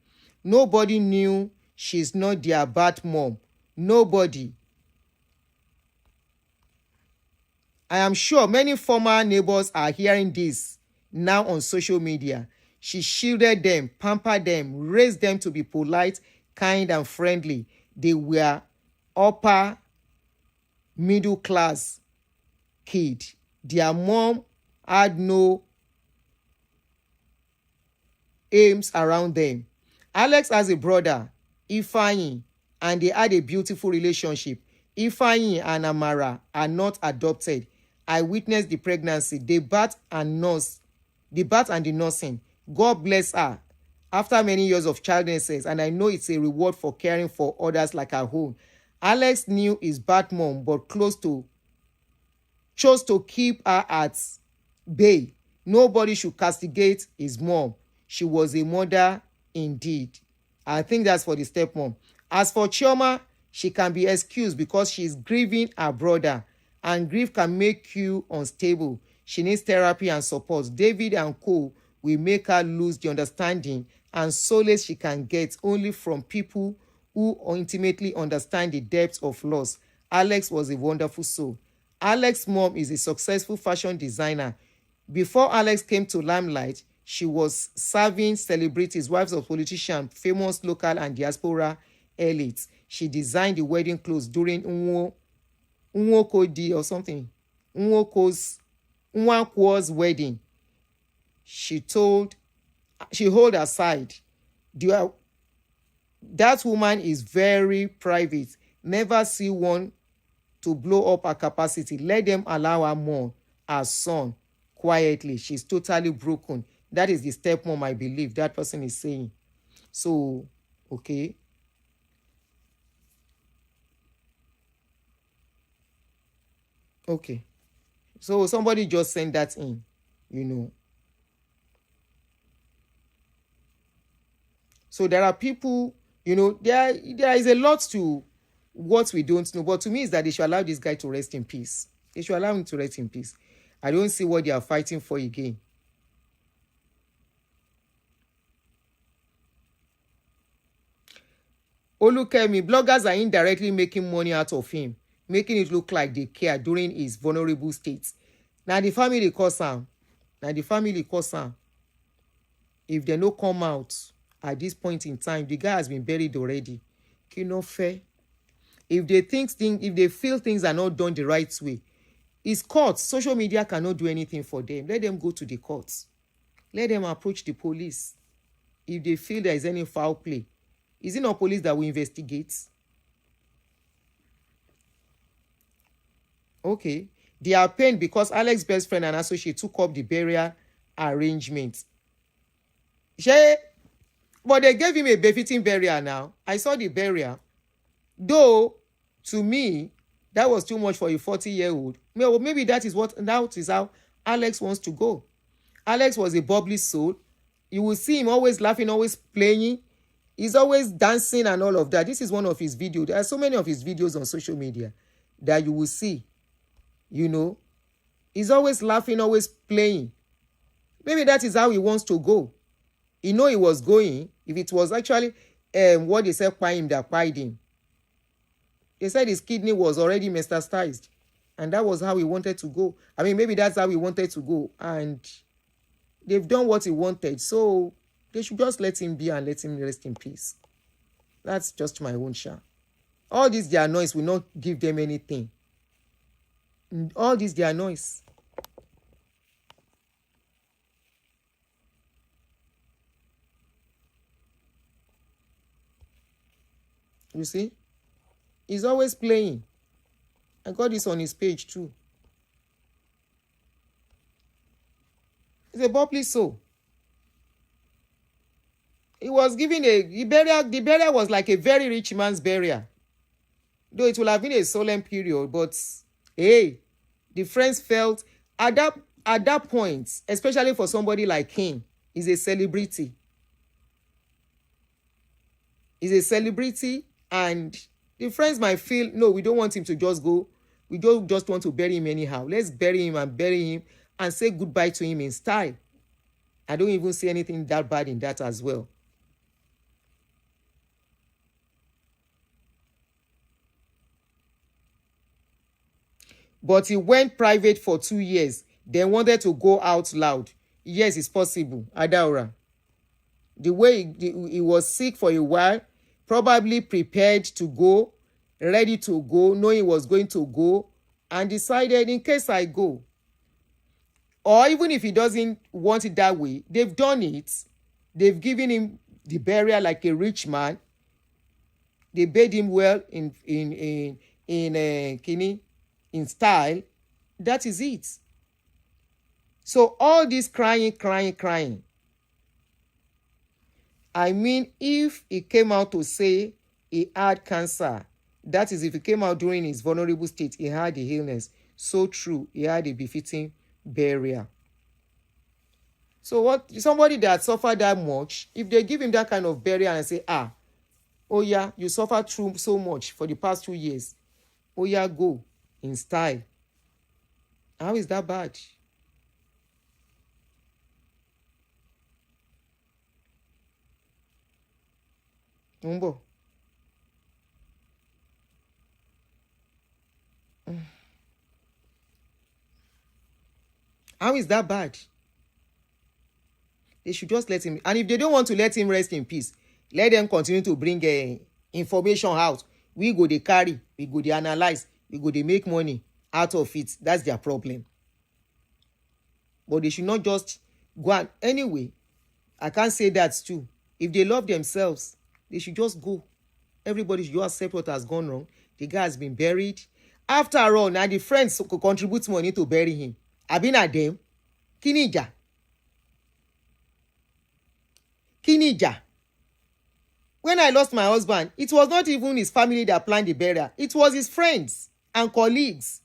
Nobody knew she's not their bad mom. Nobody. I am sure many former neighbors are hearing this now on social media. She shielded them, pampered them, raised them to be polite, kind, and friendly. They were upper middle class kid. Their mom had no aims around them. Alex has a brother, Ifeanyi, and they had a beautiful relationship. Ifeanyi and Amara are not adopted. I witnessed the pregnancy, the birth and the nursing. God bless her after many years of childlessness, and I know it's a reward for caring for others like her own. Alex knew his bad mom, but chose to keep her at bay. Nobody should castigate his mom. She was a mother indeed. I think that's for the stepmom. As for Chioma, she can be excused because she is grieving her brother, and grief can make you unstable. She needs therapy and support. David and co will make her lose the understanding and solace she can get only from people who intimately understand the depth of loss. Alex was a wonderful soul. Alex's mom is a successful fashion designer. Before Alex came to limelight, she was serving celebrities, wives of politicians, famous local and diaspora elites. She designed the wedding clothes during Nwokodi or something. Nwakwo's wedding. She hold aside. That woman is very private. Never see one to blow up her capacity. Let them allow her more. Her son, quietly. She's totally broken. That is the stepmom, I believe that person is saying. So, okay. Okay. So somebody just sent that in, you know. So there are people, you know, there is a lot to what we don't know. But to me is that they should allow this guy to rest in peace. They should allow him to rest in peace. I don't see what they are fighting for again. Olukemi, bloggers are indirectly making money out of him, making it look like they care during his vulnerable state. Now the family cause am. If they no come out at this point in time, the guy has been buried already. Kino fair. If they feel things are not done the right way, it's courts. Social media cannot do anything for them. Let them go to the courts. Let them approach the police. If they feel there is any foul play, is it not police that will investigate? Okay. They are pained because Alex's best friend and associate took up the burial arrangement. But they gave him a befitting burial now. I saw the burial. Though, to me, that was too much for a 40-year-old. Maybe that is how Alex wants to go. Alex was a bubbly soul. You will see him always laughing, always playing. He's always dancing and all of that. This is one of his videos. There are so many of his videos on social media that you will see. You know, he's always laughing, always playing. Maybe that is how he wants to go. He know he was going. If it was actually what they said, him that pied him. They said his kidney was already metastasized. And that was how he wanted to go. I mean, maybe that's how he wanted to go. And they've done what he wanted. So they should just let him be and let him rest in peace. That's just my own share. All this their noise will not give them anything. All this their noise. You see? He's always playing. I got this on his page too. He's a bubbly soul. He was given the burial was like a very rich man's burial. Though it will have been a solemn period, but hey, the friends felt at that point, especially for somebody like him, he's a celebrity. He's a celebrity, and the friends might feel, no, we don't want him to just go. We don't just want to bury him anyhow. Let's bury him and say goodbye to him in style. I don't even see anything that bad in that as well. But he went private for 2 years, then wanted to go out loud. Yes, it's possible, Adaura. The way he was sick for a while, probably prepared to go, ready to go, knowing he was going to go, and decided, in case I go. Or even if he doesn't want it that way, they've done it. They've given him the burial like a rich man. They bade him well in style. That is it. So all this crying. I mean, if he came out to say he had cancer, that is, if he came out during his vulnerable state, he had the illness. So true, he had a befitting burial. So what somebody that suffered that much, if they give him that kind of burial and say, oh yeah, you suffered through so much for the past 2 years, oh yeah, go in style. How is that bad? Umbo. How is that bad? They should just let him. And if they don't want to let him rest in peace, let them continue to bring information out. We go they carry, we go they analyze, we go they make money out of it. That's their problem. But they should not just go and anyway. I can't say that too. If they love themselves, they should just go. Everybody should just accept what has gone wrong. The guy has been buried. After all, now the friends could contribute money to bury him. I've been at them. Kinija. When I lost my husband, it was not even his family that planned the burial. It was his friends and colleagues.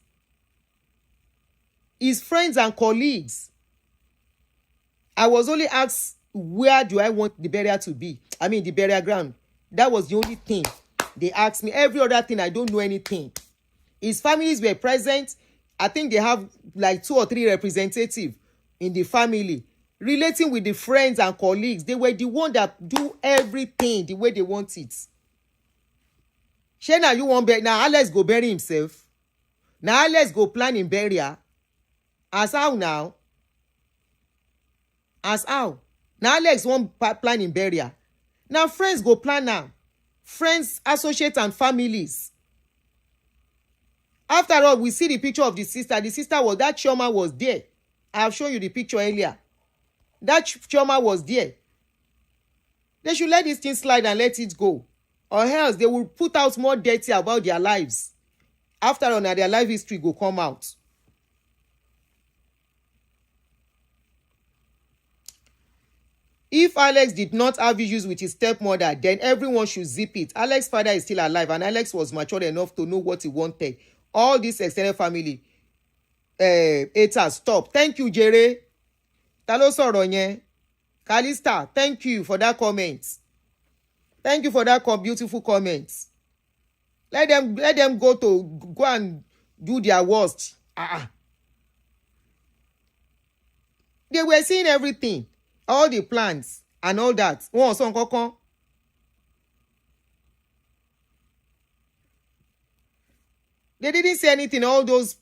His friends and colleagues. I was only asked, where do I want the burial to be? I mean, the burial ground. That was the only thing they asked me. Every other thing, I don't know anything. His families were present. I think they have like 2 or 3 representatives in the family relating with the friends and colleagues. They were the one that do everything the way they want it. Shena, you want now Alex go bury himself. Now Alex go plan in burial. As how now? As how? Now Alex want plan in burial. Now friends go plan now. Friends, associates, and families. After all, we see the picture of the sister. The sister was, that Chioma was there. I have shown you the picture earlier. That Chioma was there. They should let this thing slide and let it go. Or else they will put out more dirty about their lives. After all, now their life history will come out. If Alex did not have issues with his stepmother, then everyone should zip it. Alex's father is still alive, and Alex was mature enough to know what he wanted. All this extended family haters, stop. Thank you, Jere. Ta ló sọ̀rọ̀ yẹn? Kalista, thank you for that comment. Thank you for that beautiful comment. Let them go and do their worst. They were seeing everything. All the plans and all that. Wọ́n sọ nǹkankan. They didn't say anything. All those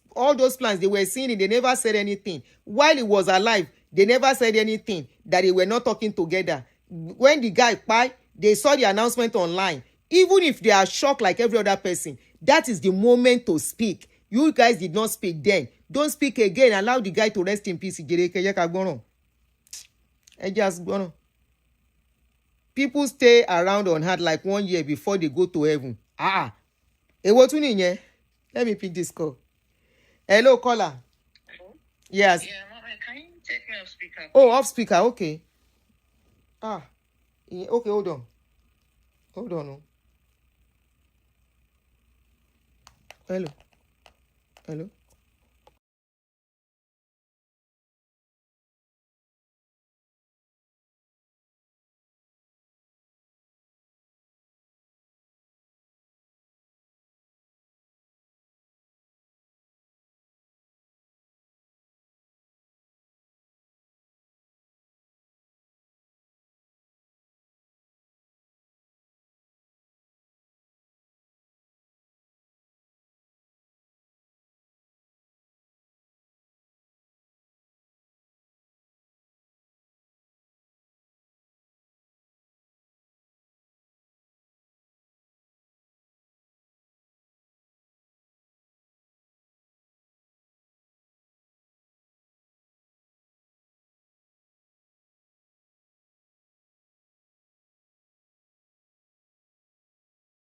plans they were seeing it, they never said anything. While he was alive, they never said anything that they were not talking together. When the guy died, they saw the announcement online. Even if they are shocked like every other person, that is the moment to speak. You guys did not speak then. Don't speak again. Allow the guy to rest in peace. People stay around on earth like 1 year before they go to heaven. Ewo tún nìyẹn. Let me pick this call. Hello, caller. Hello? Yes. Yeah, Mama, can you take me off speaker? Oh, off speaker. Okay. Okay, hold on. Hold on. Oh. Hello. Hello.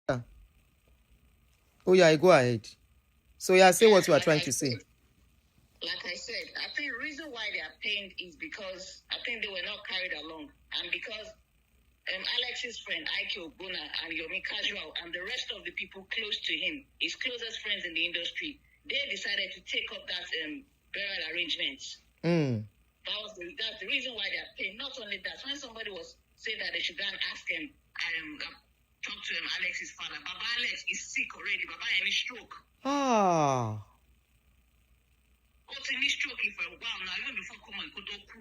Yeah. Oh yeah, go ahead. So yeah, say what you are trying to say. Like I said, I think the reason why they are pained is because I think they were not carried along, and because Alex's friend Ekubo and Yomi Casual and the rest of the people close to him, his closest friends in the industry, they decided to take up that burial arrangements. That's the reason why they are paying. Not only that, when somebody was saying that they should go and ask him, talk to Alex's father. Baba Alex is sick already. Baba had a stroke. Ah. What's in this stroke for a while now, even before Kuma and Kotoku.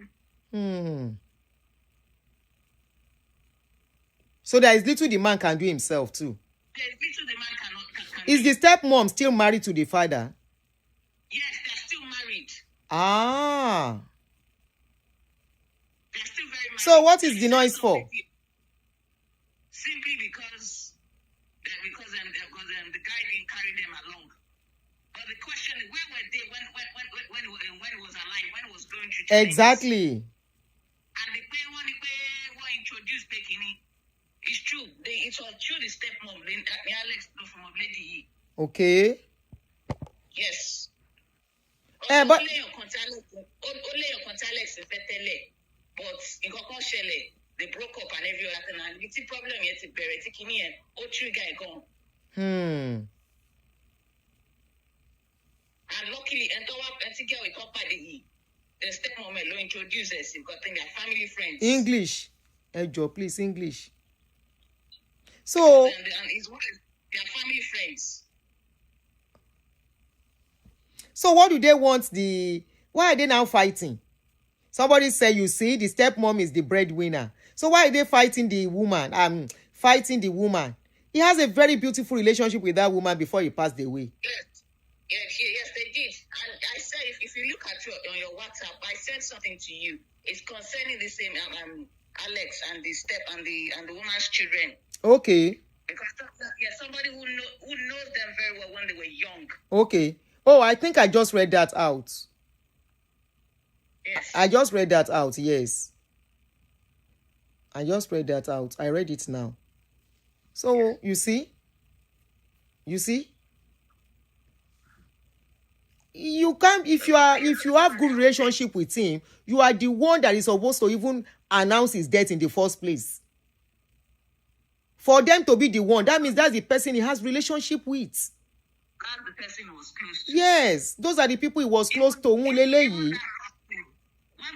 So there is little the man can do himself too. There is little the man can Is the stepmom still married to the father? Yes, they're still married. Ah. They're still very married. So what is the noise for? Simply because the guy didn't carry them along. But the question is, where were they when he was alive, when he was going through things? Exactly. And the way one introduced Pekini, it's true. It was through the stepmom, Alex from a lady. Okay. Yes. But only your contact Alex but in Kokoshele, they broke up and everything, and it's a problem yet to bear it. Kini and Ochu guy gone. And luckily, and girl we talk about the stepmom will introduce us. You've got their family friends. English. Joe, please, English. So and his wife, their family friends. So what do they want why are they now fighting? Somebody said, you see, the stepmom is the breadwinner. So why are they fighting the woman? Fighting the woman. He has a very beautiful relationship with that woman before he passed away. Yes, they did. And I said, if you look at on your WhatsApp, I said something to you. It's concerning the same Alex and the woman's children. Okay. Because somebody who knows them very well when they were young. Okay. Oh, I think I just read that out. Yes. I just read that out, yes. I just read that out. I read it now. So, you see? You see? You can't, if you have good relationship with him, you are the one that is supposed to even announce his death in the first place. For them to be the one, that means that's the person he has relationship with. And the person was close to. Yes, those are the people he was close to. When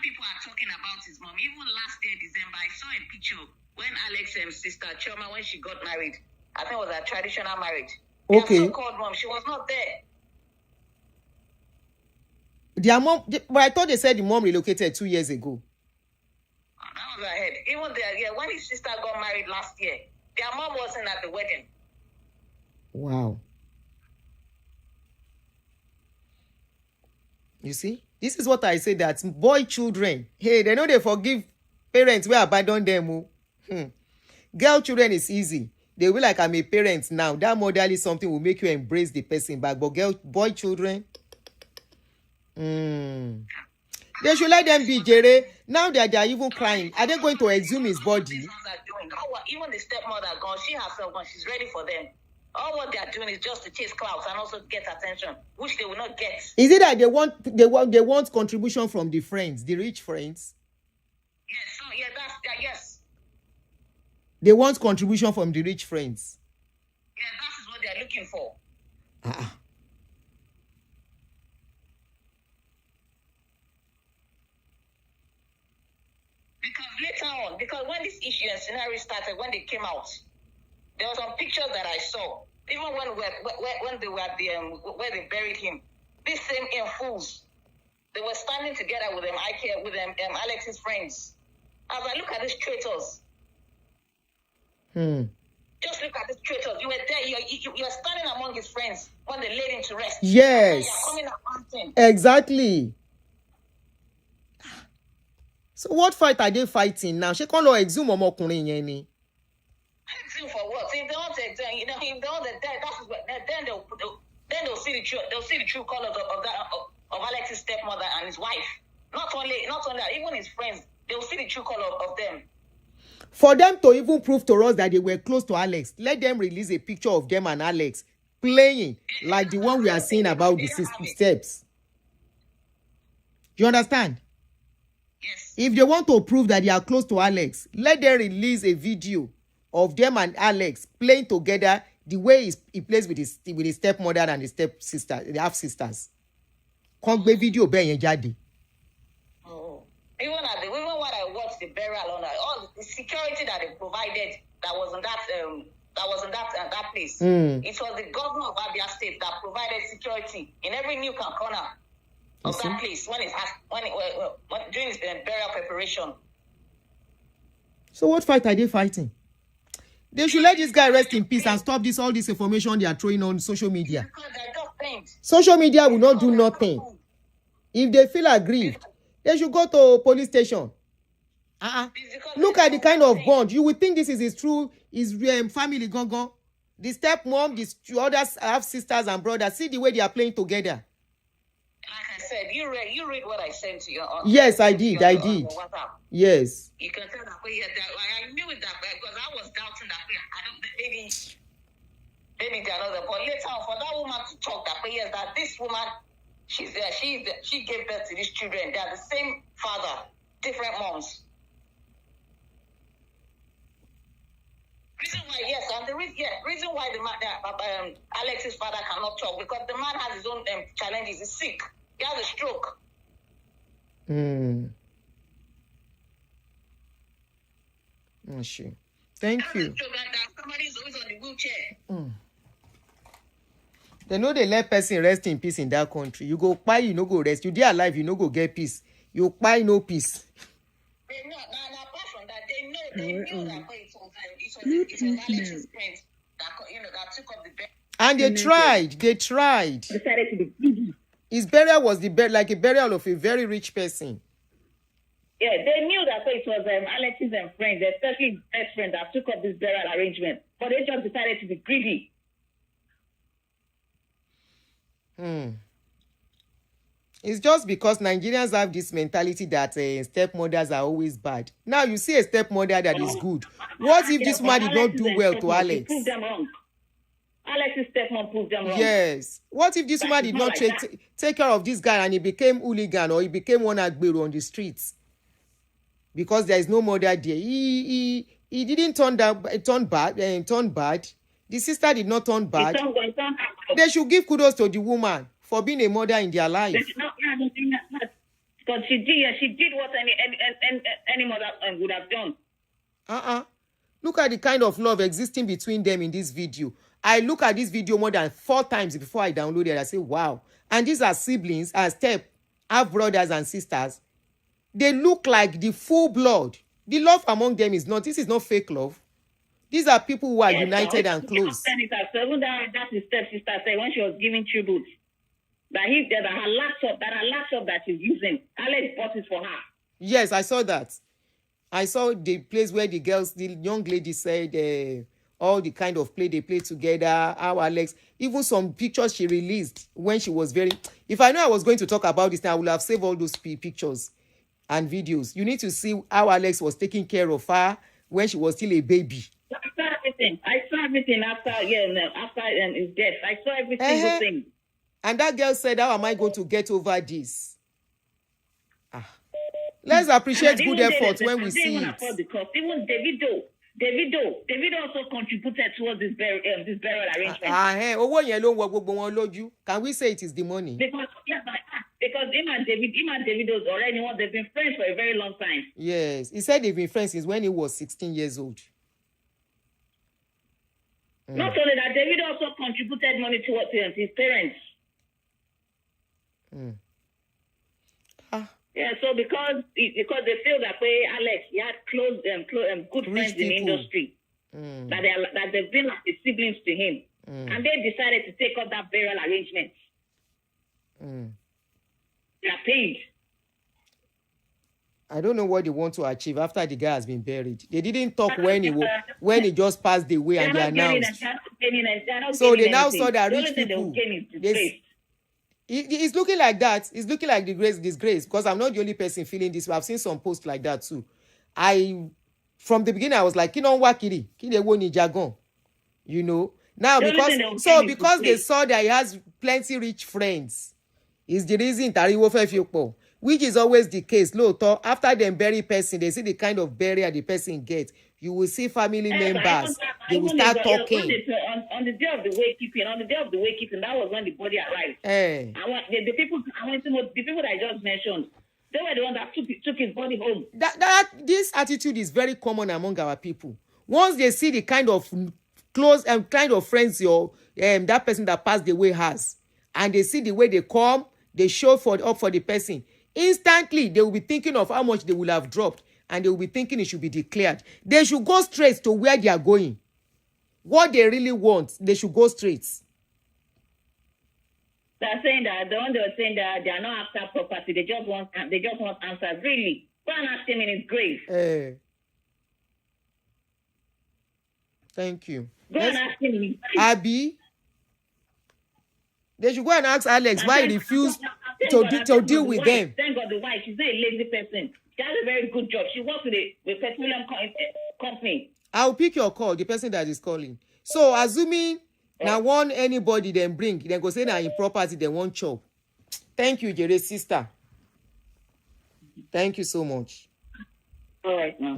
people are talking about his mom, even last year, December, I saw a picture when Alex's sister, Choma, when she got married. I think it was a traditional marriage. Okay. Their so-called mom, she was not there. Their mom, but I thought they said the mom relocated 2 years ago. That was ahead. Even there, when his sister got married last year, their mom wasn't at the wedding. Wow. You see, this is what I say, that boy children, hey, they know they forgive parents who abandon them. Girl children is easy. They will like, I'm a parent now. That motherly something will make you embrace the person back. But boy children, they should let them be, Jere. Now that they are even crying, are they going to exhume his body? Even the stepmother gone, she herself gone, she's ready for them. All what they are doing is just to chase clouds and also get attention, which they will not get. Is it that they want contribution from the friends, the rich friends? Yes, so yeah, yes. They want contribution from the rich friends. Yeah, that is what they're looking for. Because later on, because when this issue and scenario started, when they came out, there were some pictures that I saw. Even when they were at the where they buried him, these same fools, they were standing together with them. Alex's friends. As I look at these traitors, just look at these traitors. You were there. You were standing among his friends when they laid him to rest. Yes. You're coming up hunting. Exactly. So what fight are they fighting now? She can't exhume ọmọkùnrin yẹn ni. Exhume for what? If they want to exhume, if they want to die, that's what. Then they'll see the truth. They'll see the true colors of Alex's stepmother and his wife. Not only that, even his friends. They'll see the true color of them. For them to even prove to us that they were close to Alex, let them release a picture of them and Alex playing like the one we are seeing about the steps. Do you understand? Yes. If they want to prove that they are close to Alex, let them release a video of them and Alex playing together the way he plays with his stepmother and his stepsister, the half sisters. Kàn gbé video bẹ́ẹ̀ yẹn jáde. Even when I watched the burial on all the security that they provided that was in that place. It was the governor of Abia State that provided security in every nook and corner of that place when during his burial preparation. So what fight are they fighting? They should let this guy rest in peace and stop all this information they are throwing on social media. Because they're just pained. Social media will not do nothing. If they feel aggrieved, they should go to police station. Look at the kind of bond. You would think this is his family gongo. The stepmom, the other half sisters and brothers. See the way they are playing together. Like I said, you read what I sent to you. Yes, I did. Yes. You can tell that I knew that because I was doubting that maybe they are not. But later on, for that woman to talk that this woman, she gave birth to these children. They are the same father, different moms. Reason why, yes, and the reason why the man, Alex's father cannot talk because the man has his own challenges. He's sick. He has a stroke. Oh, sure. Thank you. Somebody's always on the wheelchair. They know they let person rest in peace in that country. You go pie, you no go rest. You dey alive, you no go get peace. You pie, no peace. They know. Now, apart from that, they knew that it was Alex's friend that took up the bed. And they tried. Decided to be greedy. His burial was like a burial of a very rich person. Yeah, they knew that it was Alex's friends, especially his best friend, that took up this burial arrangement. But they just decided to be greedy. It's just because Nigerians have this mentality that stepmothers are always bad. Now you see a stepmother that is good. What if this woman did not do well to Alex? Proved them wrong. Alex's stepmom proved them wrong. Yes. What if this woman did not take care of this guy and he became hooligan or he became one agbero on the streets? Because there is no mother there. He didn't turn bad. The sister did not turn bad. They should give kudos to the woman for being a mother in their life. Because she did what any mother would have done. Look at the kind of love existing between them in this video. I look at this video more than 4 times before I download it. I say, wow. And these are siblings, half brothers and sisters. They look like the full blood. The love among them this is not fake love. These are people who are united and close. That's his stepsister said when she was giving tribute. That her laptop that she's using, Alex bought it for her. Yes, I saw that. I saw the place where the young lady said all the kind of play they played together, how Alex, even some pictures she released when she was if I know I was going to talk about this now, I would have saved all those pictures and videos. You need to see how Alex was taking care of her when she was still a baby. I saw everything after his death. I saw every single thing. And that girl said, how am I going to get over this? Let's appreciate good effort when we see it. Because even Davido also contributed towards this burial arrangement. Owó yẹn ló ń wọ gbogbo wọn lójú. Can we say it is the money? Because him and Davido's already they've been friends for a very long time. Yes, he said they've been friends since when he was 16 years old. Not only that, Davido also contributed money towards his parents. Yeah, so because they feel that way, Alex, he had close good friends in the industry, that they've been like the siblings to him, and they decided to take up that burial arrangement. They are paid. I don't know what they want to achieve after the guy has been buried. They didn't talk when he just passed away and they announced. So they now saw that rich people. It's looking like that. It's looking like disgrace because I'm not the only person feeling this. I've seen some posts like that too. From the beginning, I was like, wakiri, you know. Now because they saw that he has plenty rich friends, is the reason Tariwo Fefiopo. Which is always the case. After them bury person, they see the kind of burial the person gets. You will see family members. They will start talking. On the day of the waykeeping, that was when the body arrived. The people that I just mentioned, they were the ones that took his body home. This attitude is very common among our people. Once they see the kind of close and kind of friends that person that passed away has, and they see the way they come, they show up for the person. Instantly, they will be thinking of how much they will have dropped and they will be thinking it should be declared. They should go straight to where they are going. What they really want, they should go straight. They're saying that they were saying that they are not after property. They just want answers. Really, go and ask him in his grave. Thank you. Go and ask him in his grave. Abby, they should go and ask Alex why he refused to deal with them. Thank God the wife. She's not a lazy person. She has a very good job. She works with a petroleum company. I'll pick your call, the person that is calling. So assuming now one anybody then bring, then go say now in property they won't chop. Thank you, Jere sister. Thank you so much. All right, now.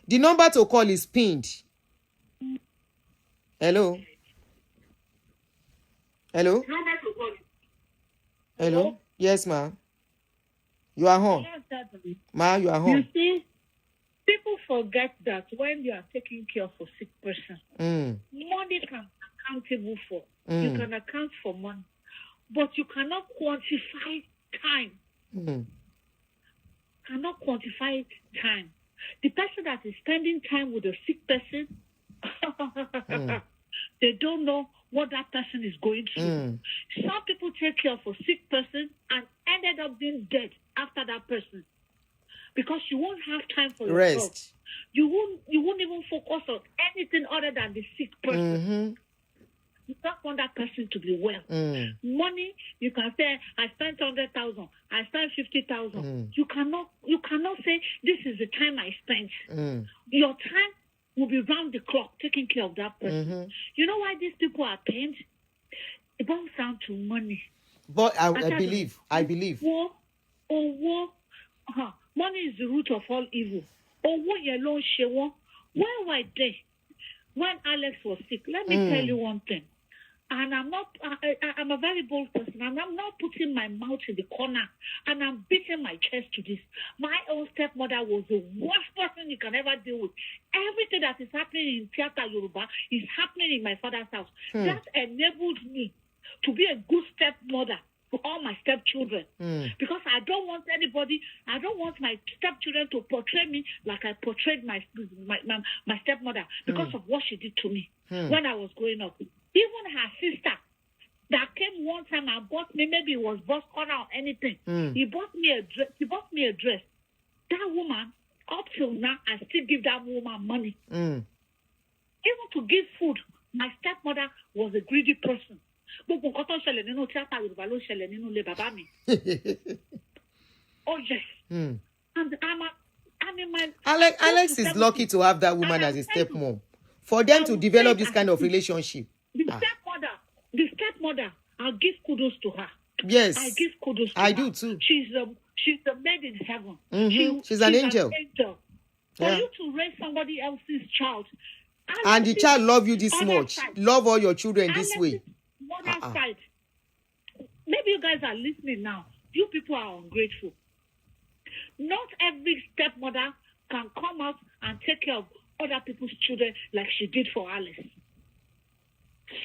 The number to call is pinned. Hello. Hello. Hello. Yes, ma. You are home. Ma, you are home. You see, people forget that when you are taking care of a sick person, money can be accountable for. You can account for money, but you cannot quantify time. Cannot quantify time. The person that is spending time with a sick person, they don't know what that person is going through. Some people take care of a sick person and ended up being dead after that person because you won't have time for yourself. Rest. You won't even focus on anything other than the sick person. You don't want that person to be well. Money, you can say, I spent 100,000, I spent 50,000. You cannot say this is the time I spent. Your time will be round the clock taking care of that person. You know why these people are pained? It boils down to money. But I believe. Money is the root of all evil. Where were they when Alex was sick? Let me tell you one thing. And I'm a very bold person, and I'm not putting my mouth in the corner, and I'm beating my chest to this. My own stepmother was the worst person you can ever deal with. Everything that is happening in Theater Yoruba is happening in my father's house. That enabled me to be a good stepmother to all my stepchildren. Because I don't want my stepchildren to portray me like I portrayed my stepmother because of what she did to me when I was growing up. Even her sister that came one time and bought me, maybe it was boss corner or anything. He bought me a dress. That woman, up till now, I still give that woman money. Even to give food, my stepmother was a greedy person. Oh yes. And Alex is lucky to have that woman as a stepmom. For them to develop this kind of relationship. The stepmother, I'll give kudos to her. Yes. I give kudos to her. I do too. She's the maid in heaven. She's an angel. For Yeah. you to raise somebody else's child. And the child love you this other much. side. Love all your children this way. Alex's mother side. Maybe you guys are listening now. You people are ungrateful. Not every stepmother can come out and take care of other people's children like she did for Alice.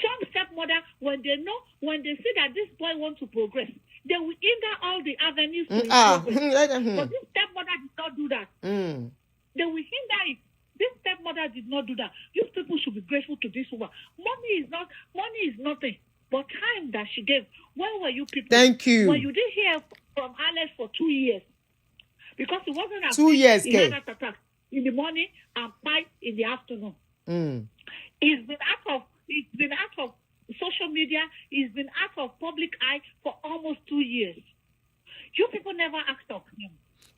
Some stepmother, when they see that this boy wants to progress, they will hinder all the avenues to his progress. But this stepmother did not do that. They will hinder it. This stepmother did not do that. You people should be grateful to this woman. Money is nothing, but time that she gave. Where were you people? Thank you. When you didn't hear from Alex for 2 years, because it wasn't as 2 years, he had that attack in the morning and 5 in the afternoon. It's been out of social media. It's been out of public eye for almost 2 years. You people never asked of him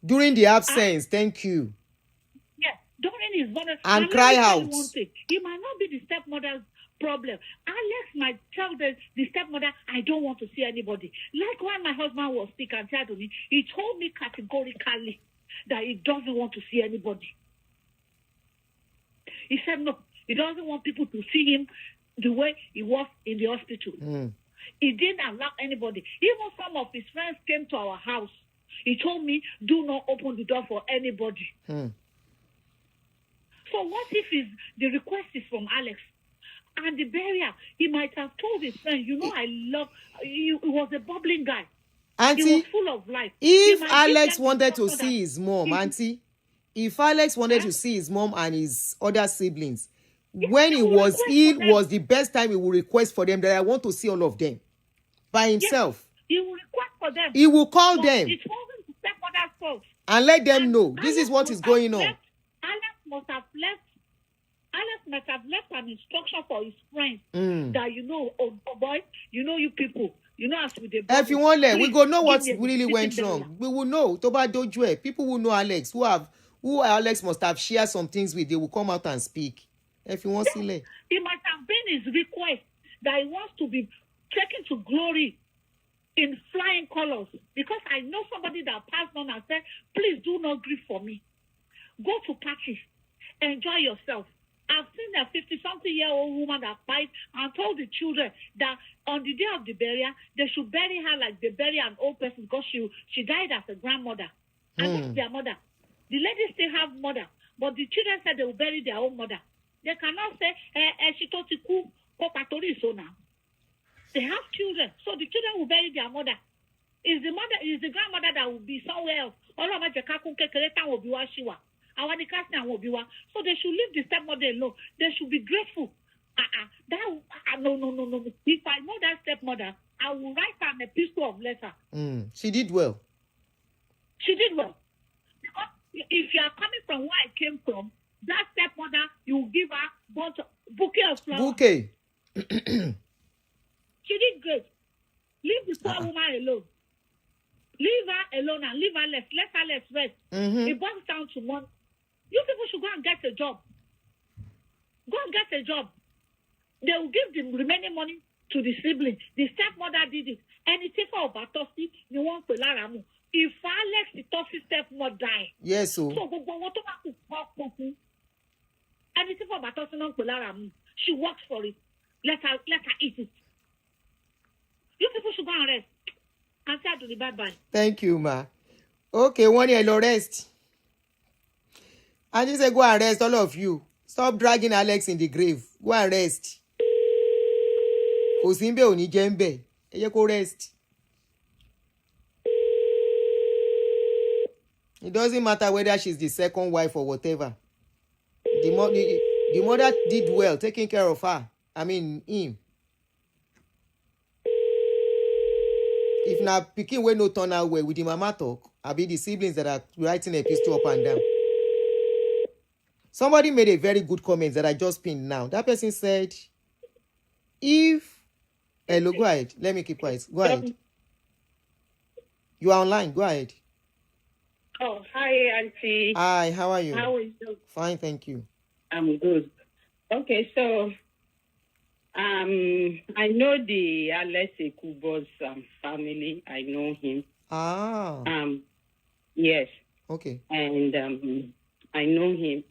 during the absence. Thank you. Yes, during his mother and cry out. It might not be the stepmother's problem. Alex might tell the stepmother, I don't want to see anybody. Like when my husband was sick and Aduni, he told me categorically that he doesn't want to see anybody. He said no, he doesn't want people to see him the way he was in the hospital. He didn't allow anybody. Even some of his friends came to our house. He told me, do not open the door for anybody. So what if the request is from Alex? And the burial, he might have told his friend, I love you. He was a bubbling guy. Auntie, he was full of life. If Alex wanted to see his mom, Auntie, if Alex wanted to see his mom and his other siblings, when he was ill, was the best time he would request for them that I want to see all of them by himself. He will request for them. He will call them. It wasn't the stepmother's fault. And let them know this is what is going on. Alex must have left an instruction for his friends that oh boy, you people, as with the if you want we go know what really went wrong. We will know. People will know Alex who Alex must have shared some things with. They will come out and speak. If you want to see, it might have been his request that he wants to be taken to glory in flying colors, because I know somebody that passed on and said, please do not grieve for me. Go to parties, enjoy yourself. I've seen a 50-something-year-old woman that fight and told the children that on the day of the burial, they should bury her like they bury an old person, because she died as a grandmother. And that's their mother. The ladies still have mother, but the children said they will bury their own mother. They cannot say, she told you, so now. They have children, so the children will bury their mother. Is the grandmother that will be somewhere else. So they should leave the stepmother alone. They should be grateful. No. If I know that stepmother, I will write her an epistle of letter. She did well. Because if you are coming from where I came from, that stepmother, you will give her bouquet of flowers. Bouquet. She did great. Leave the poor woman alone. Leave her alone and leave her less. Let her less rest. It boils down to money. You people should go and get a job. Go and get a job. They will give the remaining money to the sibling. The stepmother did it. Anything for Batosi, you want to learn. If Alex, the Tosi stepmother die. Yes, so. Anything for Batosi, no Polaram. She works for it. Let her eat it. You people should go and rest. And say to the bye-bye. Thank you, ma. Okay, 1 year, rest. I just say go and rest, all of you. Stop dragging Alex in the grave. Go and rest. Kò sí ńbẹ̀ ò ní jẹ́ ńbẹ̀. Ẹ jẹ́ kó rest. It doesn't matter whether she's the second wife or whatever. The mother did well taking care of her. I mean, him. If na pikin wey no turn out well with the mama talk, abi the siblings that are writing a epistle up and down. Somebody made a very good comment that I just pinned now. That person said, hello, go ahead. Let me keep quiet. Go ahead. You are online. Go ahead. Oh, hi, Aunty. Hi, how are you? How are you? Fine, thank you. I'm good. Okay, so I know the Alex Ekubo's family. I know him. Ah. Yes. Okay. And I know him.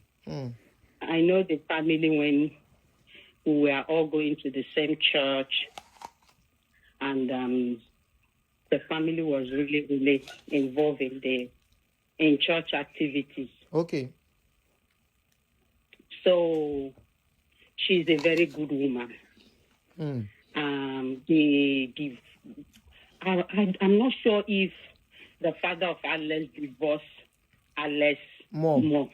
I know the family when we were all going to the same church, and the family was really, really involved in church activities. Okay. So she's a very good woman. I'm not sure if the father of Alex divorced Alex more.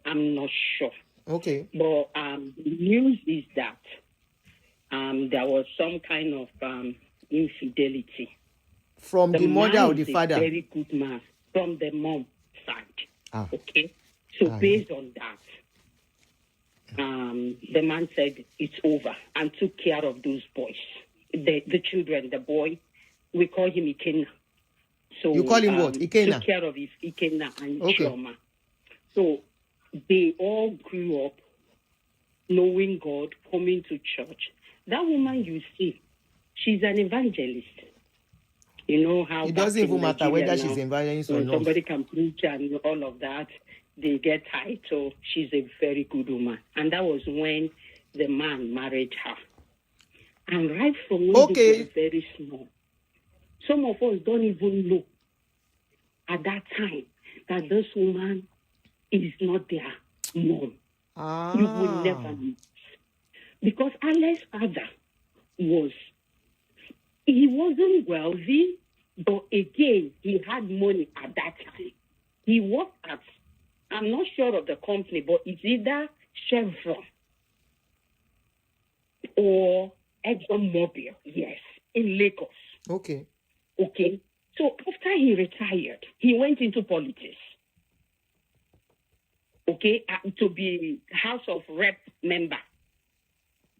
I'm not sure. Okay. But the news is that there was some kind of infidelity. From the mother or the father? A very good man from the mom side. Okay. So based on that, the man said it's over and took care of those boys, the children, the boy. We call him Ikenna. So you call him what? Ikenna? Took care of his Ikenna and Chioma. So they all grew up knowing God, coming to church. That woman you see, she's an evangelist. You know how it doesn't even matter whether she's evangelist or not. Somebody can preach and all of that. They get title. She's a very good woman. And that was when the man married her. And right from when they were very small, some of us don't even know at that time that this woman is not their mom. You will never know. Because Alex's father he wasn't wealthy, but again, he had money at that time. He worked at, I'm not sure of the company, but it's either Chevron or ExxonMobil, yes, in Lagos. Okay. So after he retired, he went into politics. To be House of Rep member,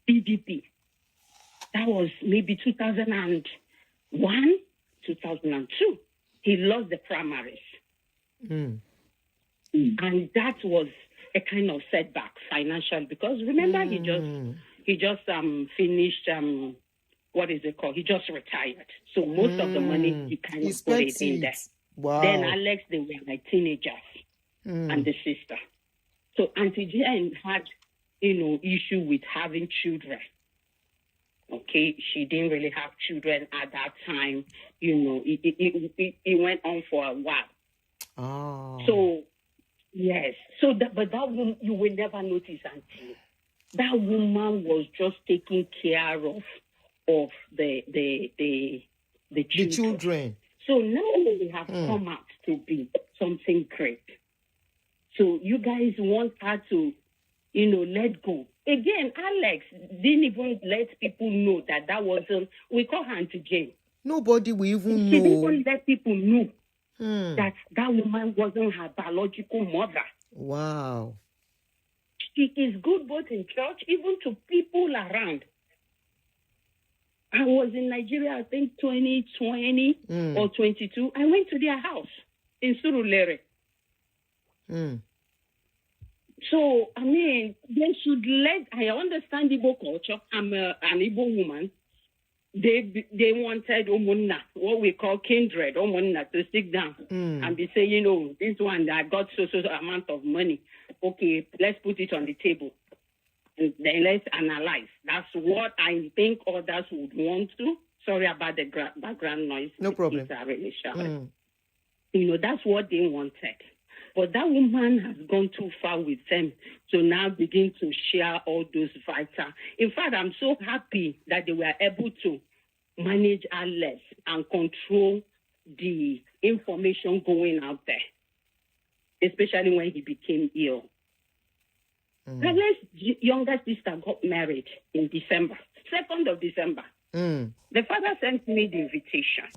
PDP. That was maybe 2001, 2002. He lost the primaries. And that was a kind of setback financially, because remember he just finished what is it called? He just retired. So most of the money he kind of put it in there. Wow. Then Alex, they were like teenagers and the sister. So Aunty Jane had, issue with having children. She didn't really have children at that time. It went on for a while. So, yes. But that woman, you will never notice until that woman was just taking care of the children. So now they have come out to be something great. So you guys want her to, let go. Again, Alex didn't even let people know that wasn't, we call her Aunty Jane. Nobody will even know. She didn't even let people know that woman wasn't her biological mother. Wow. She is good both in church, even to people around. I was in Nigeria, I think 2020 or 22. I went to their house in Surulere. So, they should I understand Igbo culture. I'm an Igbo woman. They wanted Omunna, what we call kindred, Omunna, to sit down and be saying, this one that got so amount of money. Okay, let's put it on the table. And then let's analyze. That's what I think others would want to. Sorry about the background noise. No problem. Are really shy. That's what they wanted. But that woman has gone too far with them to now begin to share all those vital. In fact, I'm so happy that they were able to manage Alex and control the information going out there, especially when he became ill. Alex's younger sister got married in December, 2nd of December. The father sent me the invitation.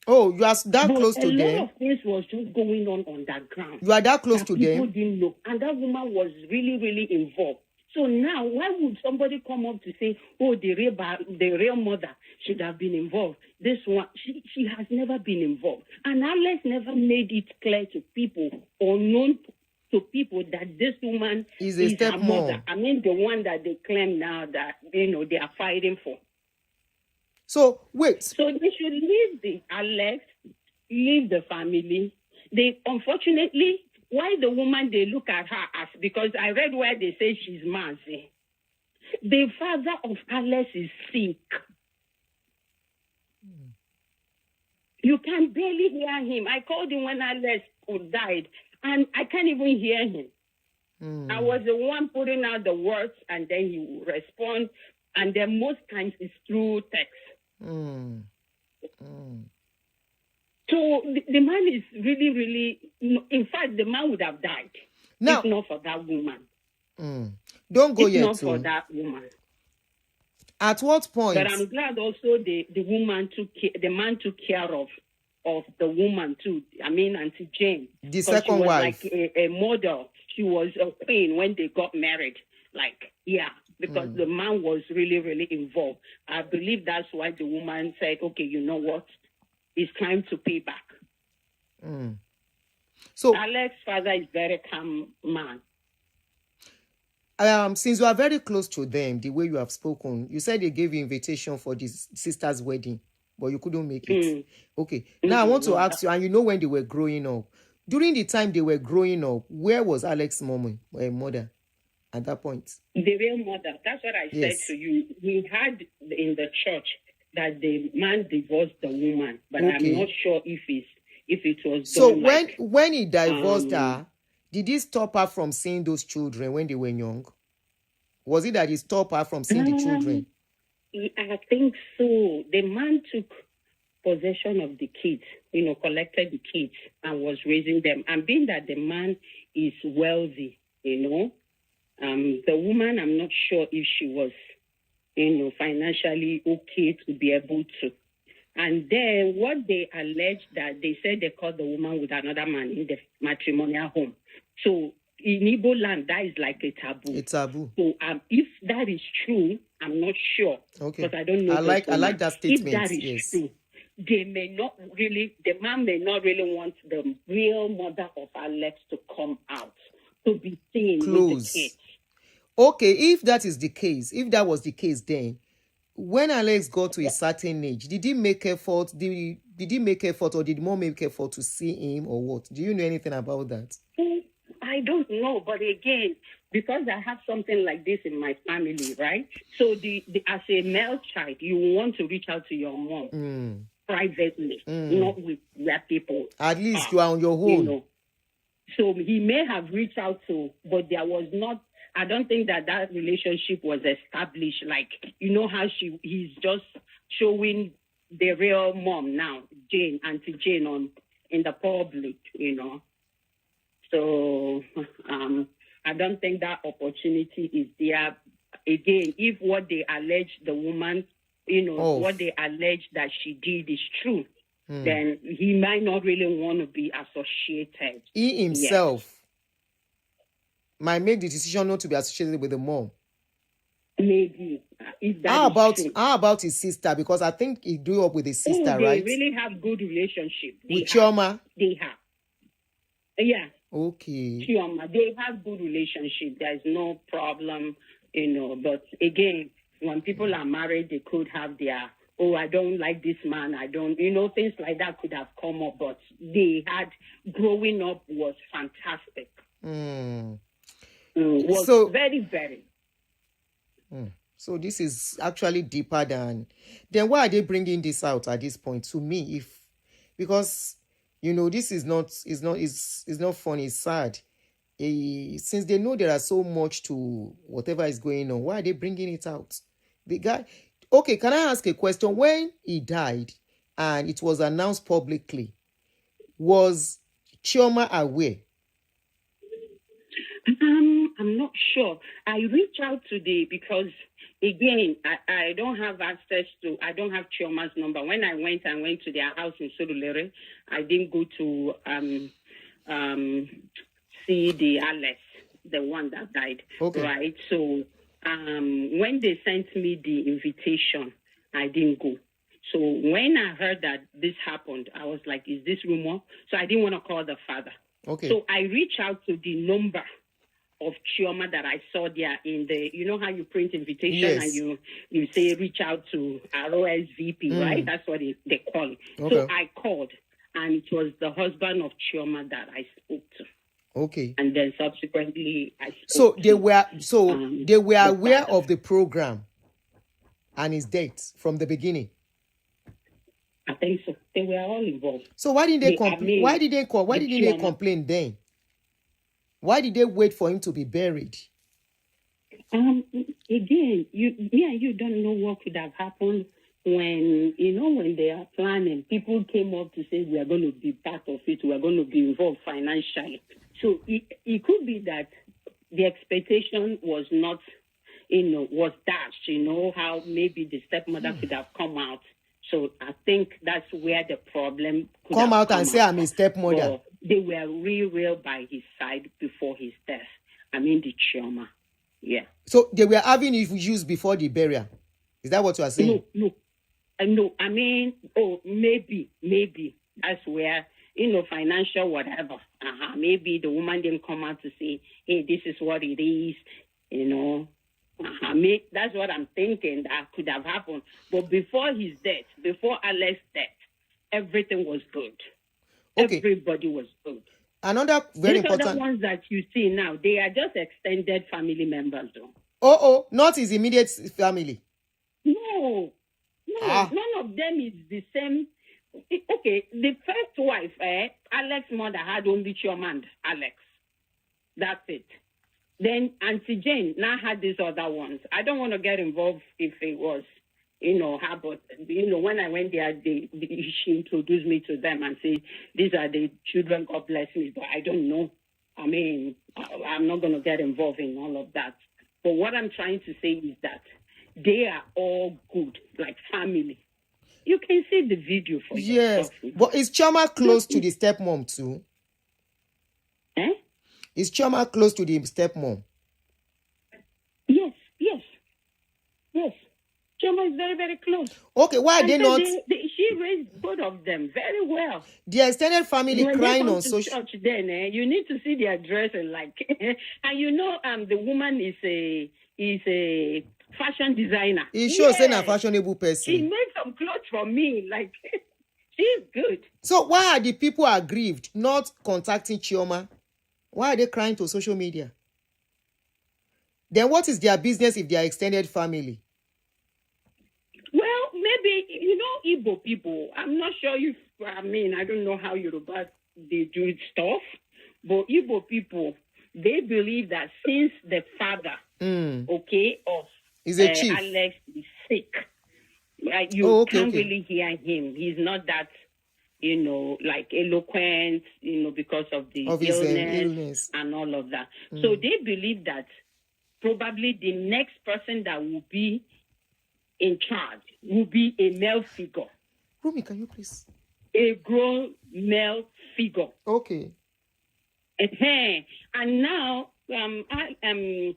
Oh, you are that close to them? A lot of things was just going on that ground. You are that close to them? People didn't know. And that woman was really, really involved. So now, why would somebody come up to say, the real mother should have been involved? This one, she has never been involved. And Alex never made it clear to people or known to people that this woman is her mother. The one that they claim now that, they are fighting for. So, wait. So they should leave Alex, leave the family. Unfortunately, why the woman, they look at her as, because I read where they say she's Mazi. The father of Alex is sick. You can barely hear him. I called him when Alex died, and I can't even hear him. I was the one putting out the words, and then he will respond, and then most times it's through text. So the man is really, really, in fact, the man would have died if not for that woman. Don't go if yet. Not for that woman. At what point? But I'm glad also the man took care of the woman too. I mean, Aunty Jane. The second she was wife. Like a model. She was a queen when they got married. Like, yeah, because the man was really, really involved. I believe that's why the woman said, okay, you know what? It's time to pay back. So Alex's father is very calm man. Since you are very close to them, the way you have spoken, you said they gave you invitation for this sister's wedding, but you couldn't make it. Okay. Now I want to ask you, and you know when they were growing up, during the time they were growing up, where was Alex's mother at that point? The real mother. That's what I said to you. We had in the church that the man divorced the woman, but I'm not sure if it was so done when he divorced her, did he stop her from seeing those children when they were young? Was it that he stopped her from seeing the children? I think so. The man took possession of the kids, collected the kids and was raising them. And being that the man is wealthy, the woman, I'm not sure if she was, financially okay to be able to. And then what they alleged that they said they caught the woman with another man in the matrimonial home. So in Igbo land, that is like a taboo. A taboo. So if that is true, I'm not sure. Okay. Because I don't know. I like that statement. If that is true, the man may not really want the real mother of Alex to come out to be seen with the kids. Okay, if that is the case, if that was the case, then when Alex got to a certain age, did he make effort? Did he make effort, or did mom make effort to see him, or what? Do you know anything about that? I don't know, but again, because I have something like this in my family, right? So as a male child, you want to reach out to your mom privately, not with their people. At least you are on your own. So he may have reached out to, but there was not. I don't think that relationship was established. Like, how he's just showing the real mom now, Aunty Jane, in the public, So I don't think that opportunity is there. Again, if what they allege the woman, what they allege that she did is true, then he might not really want to be associated. He himself might make the decision not to be associated with the mom. Maybe. How about his sister? Because I think he grew up with his sister, right? They really have good relationship. With Chioma? They have. Yeah. Okay. Chioma, they have good relationship. There's no problem, But again, when people are married, they could have their, I don't like this man. I don't, things like that could have come up. But they had, growing up was fantastic. Was very, very. So this is actually deeper than. Then why are they bringing this out at this point? To me, because this is not. It's not funny. It's sad. Since they know there are so much to whatever is going on, why are they bringing it out? The guy. Okay, can I ask a question? When he died and it was announced publicly, was Chioma aware? I'm not sure. I reach out because again, I don't have access to, I don't have Chioma's number. When I went to their house in Surulere. I didn't go to see the Alex, the one that died. Okay. Right? So when they sent me the invitation, I didn't go. So when I heard that this happened, I was like, is this rumor? So I didn't want to call the father. Okay. So I reached out to the number of Chioma that I saw there in the, how you print invitation and you say reach out to ROSVP, right? That's what they call it. Okay. So I called, and it was the husband of Chioma that I spoke to. Okay. And then subsequently, I So spoke they to, were they were the aware father. of the program and his death from the beginning. I think so. They were all involved. So why didn't they I complain? mean, Why didn't the they chairman. complain then? Why did they wait for him to be buried? Again, me and you don't know what could have happened when they are planning. People came up to say we are going to be part of it. We are going to be involved financially. So it could be that the expectation was not, was dashed. How maybe the stepmother could have come out. So I think that's where the problem could Come have out and say I'm a stepmother. But they were real by his side before his death. I mean the Chioma. Yeah. So they were having issues before the burial. Is that what you are saying? No. No. I mean, maybe. That's where, financial whatever. Maybe the woman didn't come out to say, hey, this is what it is, That's what I'm thinking that could have happened. But before his death, before Alex's death, everything was good. Okay. Everybody was good. Another very These important... are the ones that you see now. They are just extended family members, though. Not his immediate family. No. None of them is the same. Okay, the first wife, Alex's mother had only Chioma and Alex. That's it. Then Aunty Jane now had these other ones. I don't want to get involved if it was, her, but, when I went there, she introduced me to them and said, these are the children, God bless me, but I don't know. I mean, I'm not going to get involved in all of that. But what I'm trying to say is that they are all good, like family. You can see the video for yourself. Yes, but is Chioma close to the stepmom too? Is Chioma close to the stepmom? Yes. Chioma is very, very close. Okay, why are they not? She raised both of them very well. The extended family when crying they come on to social. Church, then you need to see their dress and and the woman is a fashion designer. It shows saying a fashionable person. She made some clothes for me, she's good. So why are the people aggrieved not contacting Chioma? Why are they crying to social media? Then what is their business if they are extended family? Well, maybe, Igbo people, I'm not sure I don't know how Yoruba they do stuff, but Igbo people, they believe that since the father, of is a chief. Alex is sick, you can't really hear him. He's not that, eloquent, because of the illness and all of that. So they believe that probably the next person that will be in charge will be a male figure. Rumi, can you please? A grown male figure. Okay. And now, the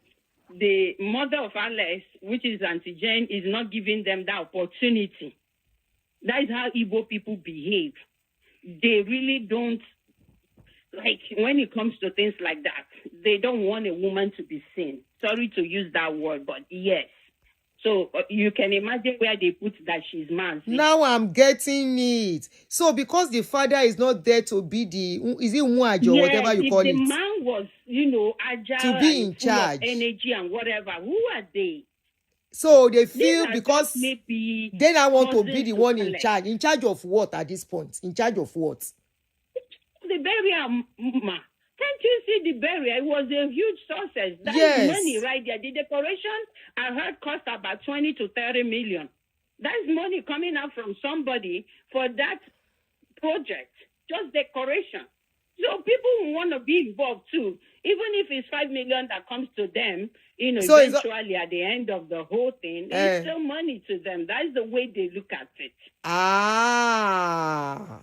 mother of Alex, which is Aunty Jane, is not giving them that opportunity. That is how Igbo people behave. They really don't, when it comes to things like that, they don't want a woman to be seen. Sorry to use that word, but yes. So you can imagine where they put that she's man. Now I'm getting it. So because the father is not there to be is it Muaj or whatever you call it? The man was, agile to be in charge, energy and whatever. Who are they? So they feel because maybe then I want to be the one in charge. In charge of what at this point? In charge of what? The burial, ma. Can't you see the burial? It was a huge success. That's money right there. The decoration, I heard, cost about 20 to 30 million. That's money coming out from somebody for that project, just decoration. So people want to be involved too. Even if it's 5 million that comes to them, so eventually at the end of the whole thing, it's still money to them. That's the way they look at it.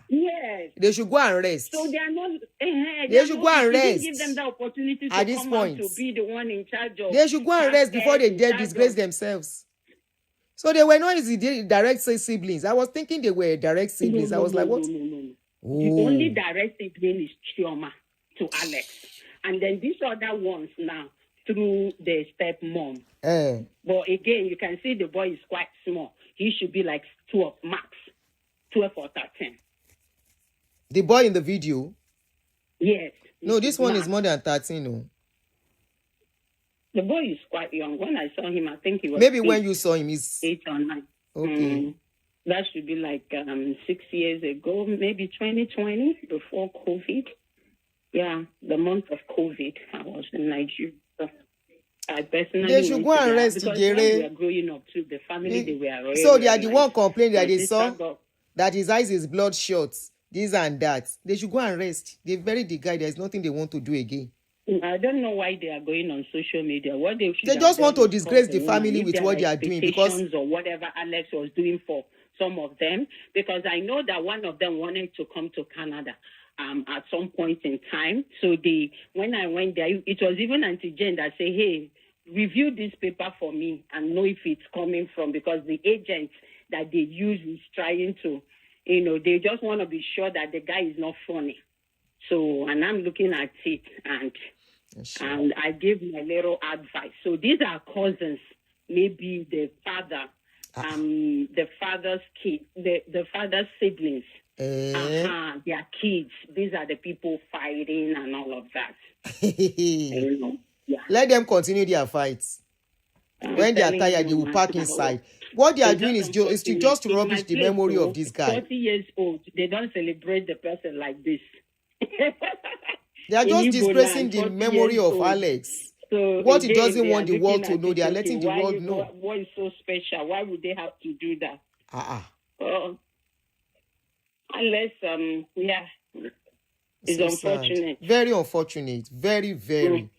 Yes. They should go and rest. So they are not. They should go and rest. Give them the opportunity to at this come point out to be the one in charge of. They should go and rest before they dare disgrace themselves. So they were not direct siblings. I was thinking they were direct siblings. I was like, what? No. The only direct sibling is Chioma to Alex. And then these other ones now through the stepmom. But again, you can see the boy is quite small. He should be like 12 max. 12 or 13. The boy in the video? Yes. No, this He's one is mad. more than 13. No. The boy is quite young. When I saw him, I think he was Maybe when you saw him, he's 8 or 9. okay. That should be like 6 years ago, maybe 2020, before COVID. Yeah, the month of COVID, I was in Nigeria. So I personally They should go and rest, because when we Jere. were growing up too, the family they were So they are very the nice. one complaining that My they sister saw got- that his eyes is bloodshot, this and that. They should go and rest. They buried the guy. There's nothing they want to do again. I don't know why they are going on social media. What they should They have just done want to is disgrace call the woman. family If with there what they are doing, because expectations or whatever Alex was doing for some of them, because I know that one of them wanted to come to Canada at some point in time. So when I went there, it was even Aunty Jane that said, hey, review this paper for me and know if it's coming from, because the agent that they use is trying to, they just want to be sure that the guy is not funny. So, and I'm looking at it and I gave my little advice. So these are cousins, maybe the father, the father's kid, the father's siblings, their kids. These are the people fighting and all of that. Yeah. Let them continue their fights. When they are tired, they will park inside. What they are doing is to just rubbish the memory of this guy. 40 years old, they don't celebrate the person like this. They are just disgracing the memory of Alex. So what he again, doesn't they want are the world to looking know, at they are it, letting okay, the world know. What is so special? Why would they have to do that? Unless, it's So unfortunate. sad. Very unfortunate. Very, very.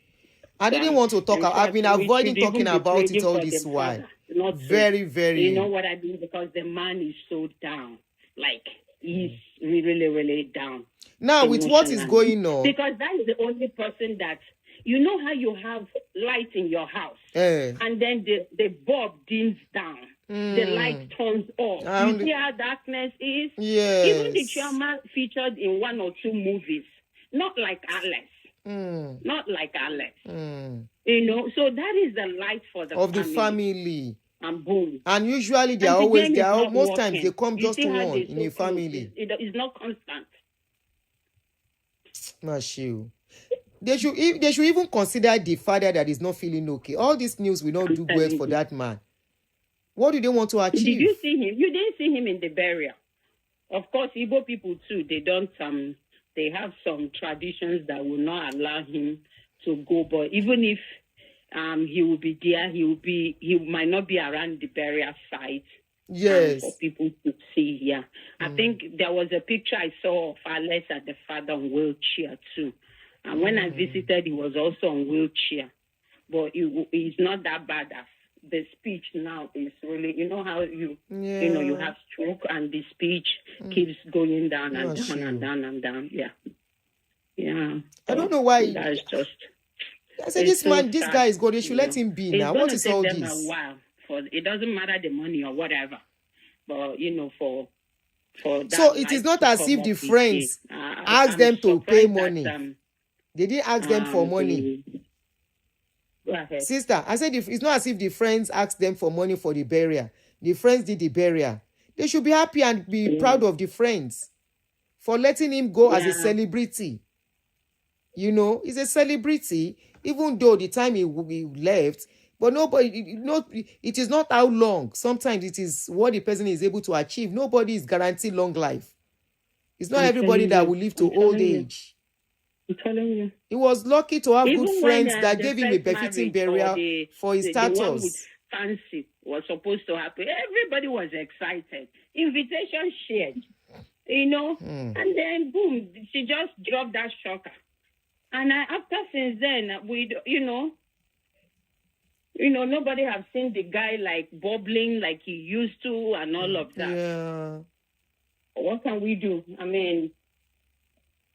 I didn't want to talk. In I've fact, been we avoiding should talking even be about it praying all for this the while. father, not to. Very, very. You know what I mean? Because the man is so down. Like, he's really, really down. Now, with what is going on, because that is the only person that, you know how you have light in your house, and then the bulb dims down, the light turns off. You see how darkness is? Yes. Even the chairman featured in 1 or 2 movies, not like Alex. Not like Alex. So that is the light for the of family. the family. And boom. And usually they are always, most times they come just one in a family. It's not constant. Mashu. They should even consider the father that is not feeling okay. All this news will not do well for that man. What do they want to achieve? Did you see him? You didn't see him in the burial. Of course, Igbo people too, they don't they have some traditions that will not allow him to go. But even if he will be there, he might not be around the burial site. Yes. For people to see. Yeah. I think there was a picture I saw of Alex and the father on wheelchair too. And when I visited, he was also on wheelchair. But he's not that bad. The speech now is really, you know how you have stroke and the speech keeps going down and down and down and down. Yeah. Yeah. I don't know why. That's just. I said, this guy is good. They should let him be now. What is all this? A while. It doesn't matter the money or whatever. But, for that. So it is not as if the friends asked them to pay money. They didn't ask them for money. Go ahead. Sister, I said it's not as if the friends asked them for money for the burial. The friends did the burial. They should be happy and be proud of the friends for letting him go as a celebrity. He's a celebrity, even though the time he left, but it is not how long. Sometimes it is what the person is able to achieve. Nobody is guaranteed long life. It's not everybody that will live to old age. I'm telling you. He was lucky to have Even good friends when, that gave him a befitting burial for his status. The one with fancy was supposed to happen. Everybody was excited. Invitation shared. And then boom, she just dropped that shocker. And after since then, nobody have seen the guy like bubbling like he used to and all of that. Yeah. What can we do? I mean,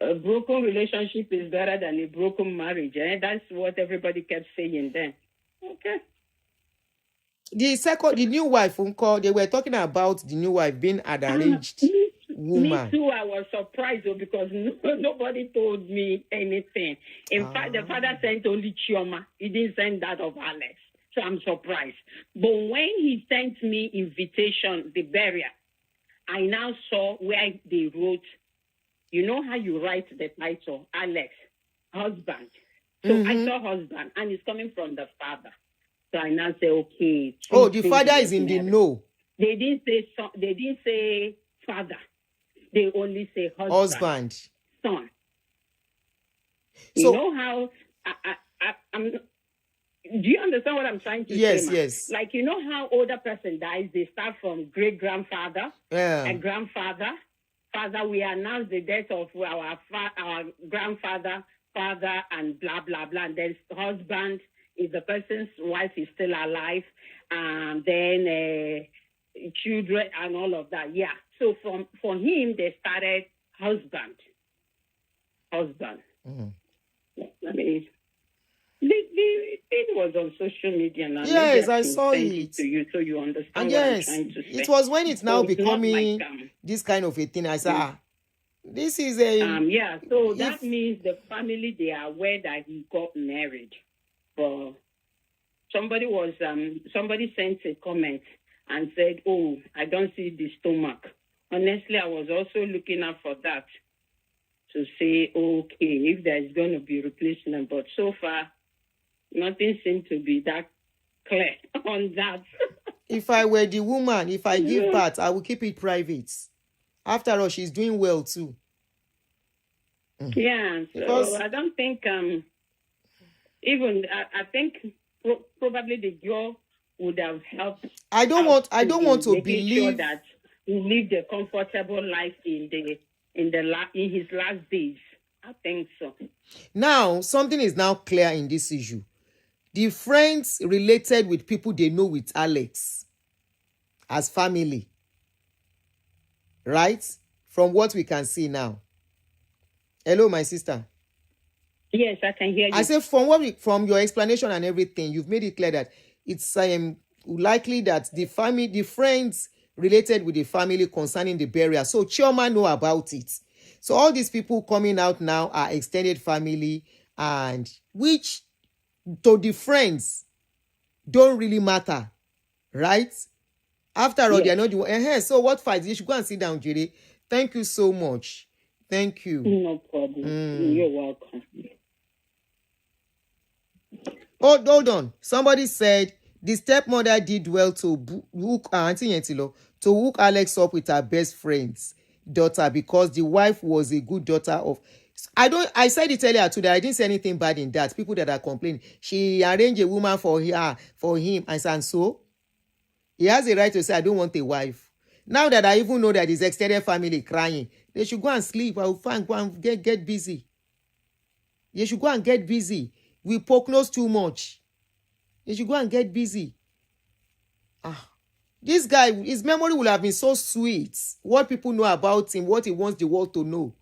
a broken relationship is better than a broken marriage. That's what everybody kept saying then. Okay. The new wife, they were talking about the new wife being an arranged woman. Me too, I was surprised because nobody told me anything. In fact, the father sent only Chioma. He didn't send that of Alex. So I'm surprised. But when he sent me invitation, the burial, I now saw where they wrote, you know how you write the title, Alex, husband. So I saw husband, and it's coming from the father. So I now say, okay. Oh, the father is in the know. They didn't say son, they didn't say father. They only say husband. Son. So, you know how I'm. Do you understand what I'm trying to say? Yes. Like, you know how older person dies, they start from great grandfather and grandfather. Father, we announce the death of our grandfather, father, and blah blah blah. And then husband, if the person's wife is still alive, and then children and all of that. Yeah. So for him, they started husband. I mean, it was on social media now. Yes, I saw it. To you, so you understand and what I'm trying to say. It was when it's now becoming this kind of a thing. I said, this is a So that means the family, they are aware that he got married. But somebody sent a comment and said, "Oh, I don't see the stomach." Honestly, I was also looking out for that to say, okay, if there is going to be replacement. But so far, nothing seems to be that clear on that. If I were the woman, if I give birth, I will keep it private. After all, she's doing well too. Yeah, so because I don't think I think probably the girl would have helped. I don't want to believe sure that he lived a comfortable life in his last days. I think so. Now, something is now clear in this issue. The friends related with people they know with Alex as family. Right? From what we can see now. Hello, my sister. Yes, I can hear you. I say from your explanation and everything, you've made it clear that it's likely that the friends related with the family concerning the burial. So Chioma know about it. So all these people coming out now are extended family, and which to the friends don't really matter, right? After all, they are not the one. So what fight? You should go and sit down, Judy. Thank you so much. Thank you. No problem. You're welcome. Hold on. Somebody said the stepmother did well to hook Aunty Yentilo to hook Alex up with her best friend's daughter because the wife was a good daughter of. I said it earlier too that I didn't say anything bad in that. People that are complaining, she arranged a woman for him, and so he has a right to say, I don't want a wife. Now that I even know that his extended family crying, they should go and sleep. I will go and get busy. They should go and get busy. We poke nose too much. They should go and get busy. This guy, his memory will have been so sweet. What people know about him, what he wants the world to know.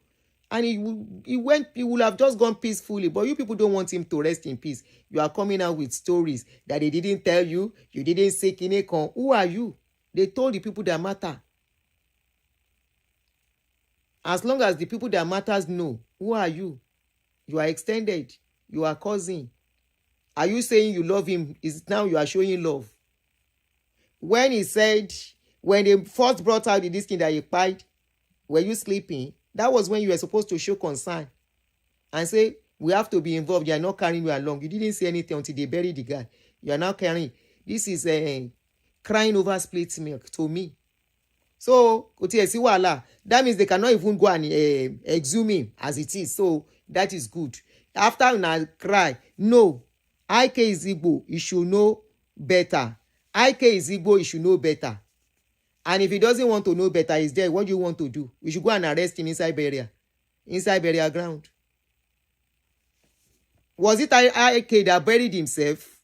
And he will have just gone peacefully. But you people don't want him to rest in peace. You are coming out with stories that they didn't tell you. You didn't say Kinekon. Who are you? They told the people that matter. As long as the people that matters know, who are you? You are extended. You are cousin. Are you saying you love him? Is now you are showing love? When he said, when they first brought out this thing that he pied, were you sleeping? That was when you were supposed to show concern and say, we have to be involved. You are not carrying you along. You didn't say anything until they buried the guy. You are now carrying. This is crying over split milk to me. So, that means they cannot even go and exhume him as it is. So, that is good. After I cry, no, IK is Igbo, you should know better. IK is Igbo, you should know better. And if he doesn't want to know better, he's there. What do you want to do? We should go and arrest him inside burial ground. Was it IK that buried himself?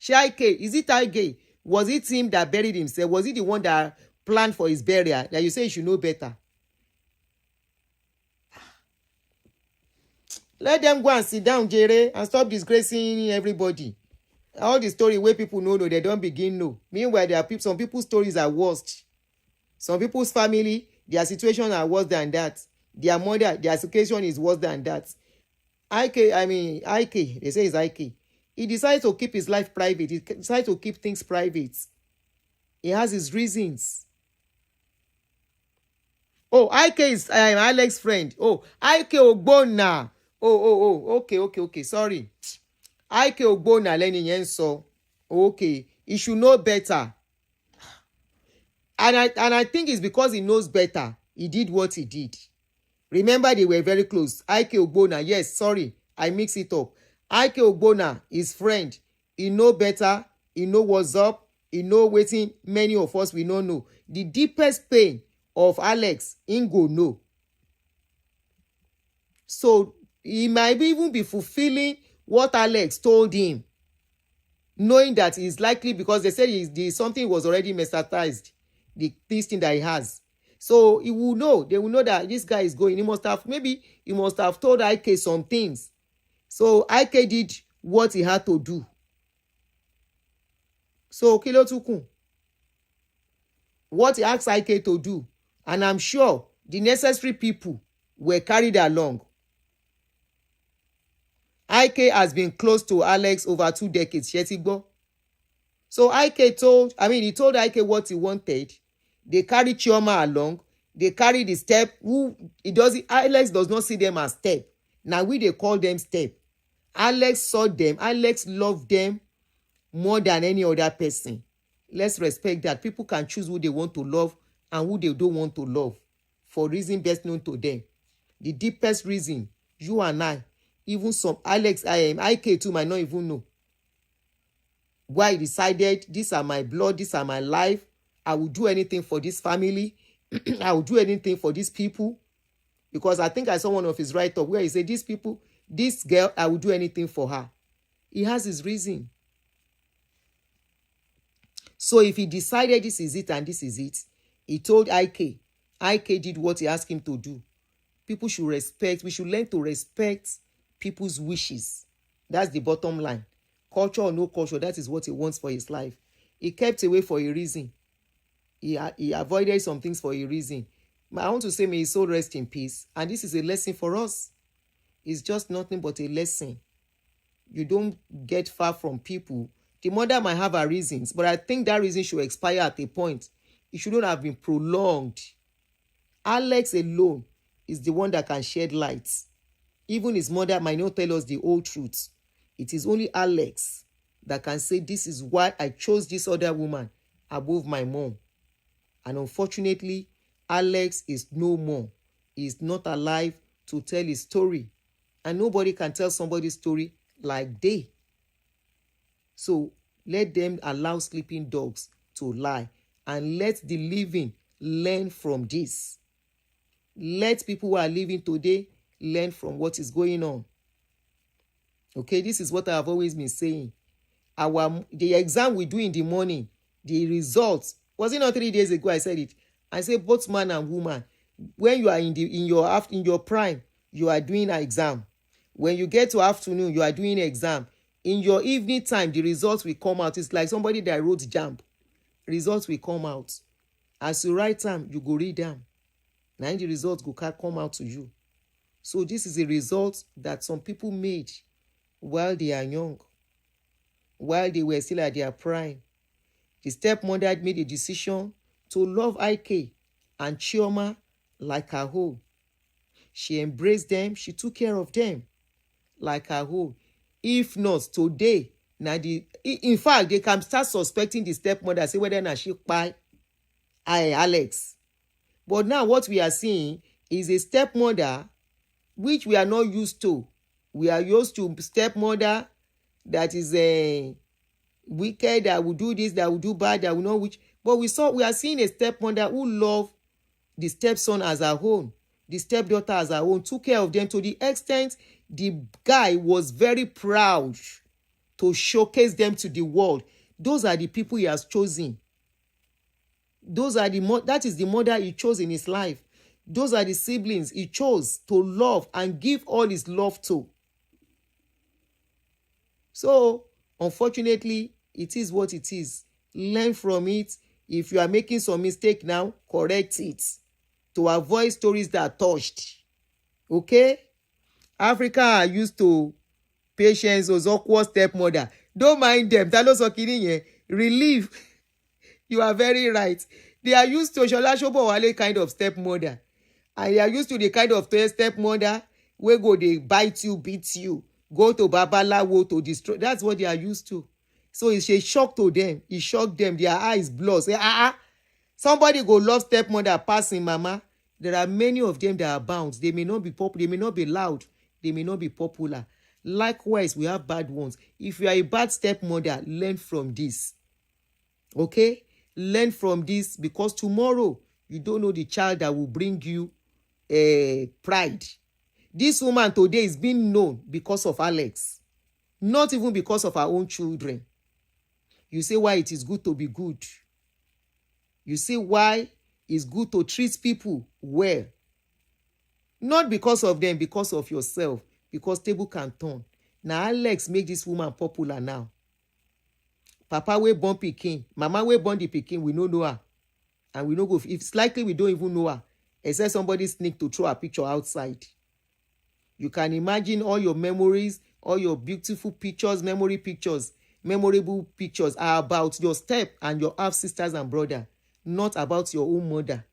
IK, is it IK? Was it him that buried himself? Was it the one that planned for his burial? That you say you should know better? Let them go and sit down, Jere, and stop disgracing everybody. All the story where people know, they don't begin know. Meanwhile, there are people, some people's stories are worst. Some people's family, their situation are worse than that. Their mother, their situation is worse than that. IK, they say it's IK. He decides to keep his life private. He decides to keep things private. He has his reasons. Oh, IK is Alex's friend. Oh, IK Ogbonna. Okay. Sorry. Ike Ogbonna lẹ́ni yẹn ń sọ. Okay. He should know better. And I think it's because he knows better. He did what he did. Remember, they were very close. Ike Ogbonna, yes, sorry, I mix it up. Ike Ogbonna, his friend, he know better, he know what's up, he know wetin many of us we no know. The deepest pain of Alex, he go know. So he might even be fulfilling what Alex told him, knowing that it's likely because they said something was already metastasized, this thing that he has. So he will know, they will know that this guy is going. He must have told Ike some things. So Ike did what he had to do. So kí ló tún kù? What he asked Ike to do. And I'm sure the necessary people were carried along. Ike has been close to Alex over 2 decades. Shetigbo. So he told Ike what he wanted. They carry Chioma along. They carry the step. Alex does not see them as step. Now they call them step. Alex saw them. Alex loved them more than any other person. Let's respect that. People can choose who they want to love and who they don't want to love for reason best known to them. The deepest reason, you and I, even some Ike too might not even know why he decided, these are my blood, these are my life. I will do anything for this family. I will do anything for these people. Because I think I saw one of his write-up where he said, these people, this girl, I will do anything for her. He has his reason. So if he decided this is it and this is it, he told Ike. Ike did what he asked him to do. People should respect. We should learn to respect people's wishes. That's the bottom line. Culture or no culture, that is what he wants for his life. He kept away for a reason. He avoided some things for a reason. I want to say, may his soul rest in peace. And this is a lesson for us. It's just nothing but a lesson. You don't get far from people. The mother might have her reasons, but I think that reason should expire at a point. It shouldn't have been prolonged. Alex alone is the one that can shed light. Even his mother might not tell us the whole truth. It is only Alex that can say, this is why I chose this other woman above my mom. And unfortunately, Alex is no more. He is not alive to tell his story. And nobody can tell somebody's story like they. So let them allow sleeping dogs to lie. And let the living learn from this. Let people who are living today learn from what is going on. Okay, this is what I have always been saying. The exam we do in the morning, the results, was it not 3 days ago I said it? I said both man and woman, when you are in your prime, you are doing an exam. When you get to afternoon, you are doing an exam. In your evening time, the results will come out. It's like somebody that wrote JAMB. Results will come out. As you write them, you go read them. Now the results go come out to you. So this is a result that some people made while they are young, while they were still at their prime. The stepmother had made a decision to love Ike and Chioma like her whole. She embraced them. She took care of them like her whole. If not, today, in fact, they can start suspecting the stepmother, say whether or not she buy Alex. But now what we are seeing is a stepmother which we are not used to. We are used to stepmother that is wicked, that will do this, that will do bad, that will not which. But we are seeing a stepmother who loved the stepson as her own, the stepdaughter as her own, took care of them to the extent the guy was very proud to showcase them to the world. Those are the people he has chosen. That is the mother he chose in his life. Those are the siblings he chose to love and give all his love to. So, unfortunately, it is what it is. Learn from it. If you are making some mistake now, correct it. To avoid stories that are touched. Okay? Africa are used to patience, those awkward stepmother. Don't mind them. Relief. You are very right. They are used to Shola Shobowale kind of stepmother. And they are used to the kind of stepmother wey go dey bite you, beat you, go to babalawo to destroy. That's what they are used to. So it's a shock to them. It shocked them. Their eyes blood. Say, somebody go love stepmother passing mama. There are many of them that are bound. They may not be popular. They may not be loud. They may not be popular. Likewise, we have bad ones. If you are a bad stepmother, learn from this. Okay? Learn from this, because tomorrow you don't know the child that will bring you pride. This woman today is being known because of Alex, not even because of her own children. You say why it is good to be good. You say why it's good to treat people well. Not because of them, because of yourself. Because table can turn. Now Alex make this woman popular now. Papa wey born pikin, mama wey born the pikin, we no know her. And we no go, if it's likely we don't even know her, except somebody sneak to throw a picture outside. You can imagine all your memories, all your beautiful pictures, memorable pictures are about your step and your half sisters and brother, not about your own mother.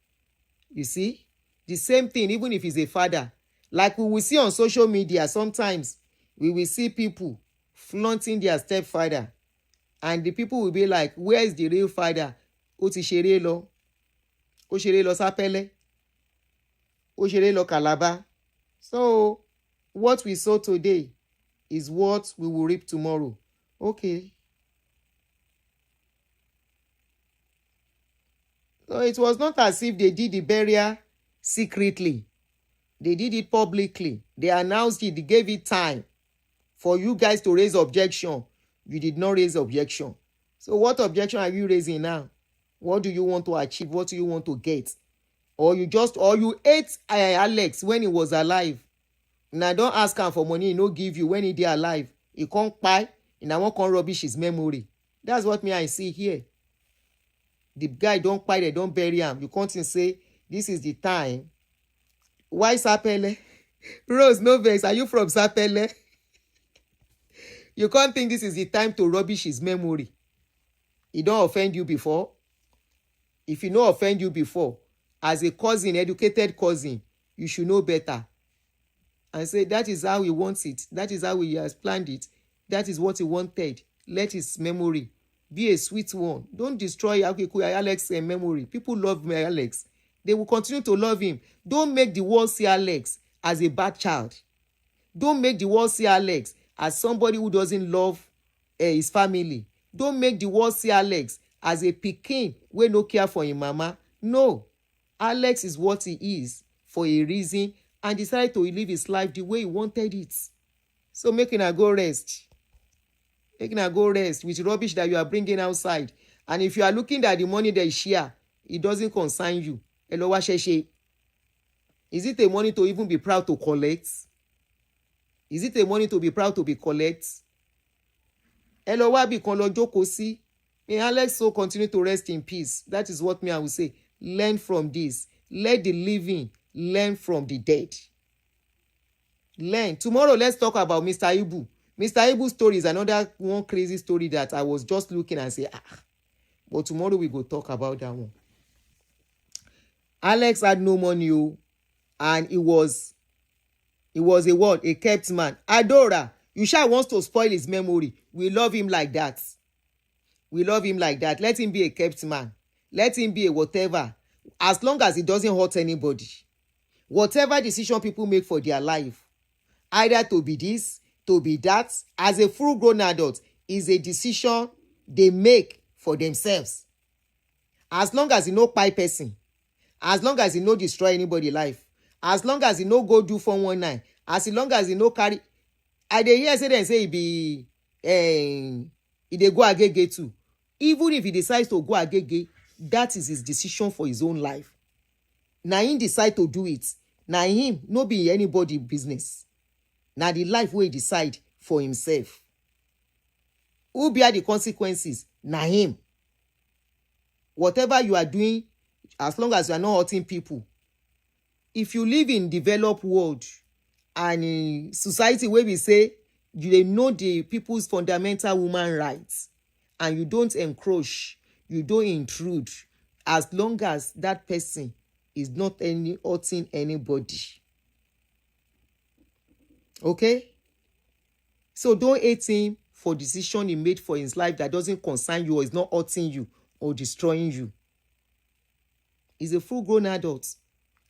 You see? The same thing, even if he's a father. Like we will see on social media, sometimes we will see people flaunting their stepfather. And the people will be like, where is the real father? Ó ti ṣeré lọ. Ó ṣeré lọ Sápẹ́lẹ́. Ó ṣeré lọ Calabar. So, what we saw today is what we will reap tomorrow. Okay. So, it was not as if they did the burial secretly. They did it publicly. They announced it. They gave it time for you guys to raise objection. You did not raise objection. So what objection are you raising now? What do you want to achieve? What do you want to get? Or you ate Alex when he was alive. Now don't ask him for money, he no give you when he dey alive. He can't buy, and I won't come rubbish his memory. That's what I see here. The guy don't buy, they don't bury him. You can't say this is the time. Why Sapele? Rose, no vex. Are you from Sapele? You can't think this is the time to rubbish his memory. He don't offend you before. If he don't offend you before, as a cousin, educated cousin, you should know better. And say that is how he wants it. That is how he has planned it. That is what he wanted. Let his memory be a sweet one. Don't destroy Alex's memory. People love Alex. They will continue to love him. Don't make the world see Alex as a bad child. Don't make the world see Alex as somebody who doesn't love his family. Don't make the world see Alex as a pikin wey no care for him mama. No. Alex is what he is for a reason and decided to live his life the way he wanted it. So make una go rest. Make una go rest with rubbish that you are bringing outside. And if you are looking at the money they share, it doesn't concern you. Hello, wa sheshe. Is it a money to even be proud to collect? Is it a money to be proud to be collect? Hello, wa bi kan lo jókòó sí. May Alex so continue to rest in peace. That is what I will say. Learn from this. Let the living learn from the dead. Learn. Tomorrow, let's talk about Mr. Ibu. Mr. Ibu's story is another one crazy story that I was just looking and say, but tomorrow we go talk about that one. Alex had no money, and he was a what? A kept man. Adora, you sure wants to spoil his memory. We love him like that. We love him like that. Let him be a kept man. Let him be a whatever. As long as he doesn't hurt anybody. Whatever decision people make for their life, either to be this, to be that, as a full-grown adult, is a decision they make for themselves. As long as he no kpai person, as long as he no destroy anybody life, as long as he no go do 419, as long as he no carry, I dey hear say dem say he dey go agege too. Even if he decides to go agege, that is his decision for his own life. Na him decide to do it. Na him, no be anybody business. Na the life wey he decide for himself. Who bear the consequences? Na him. Whatever you are doing, as long as you are not hurting people. If you live in developed world and in society where we say you know the people's fundamental human rights and you don't encroach, you don't intrude, as long as that person is not hurting anybody. Okay? So don't hate him for decision he made for his life that doesn't concern you or is not hurting you or destroying you. He's a full-grown adult.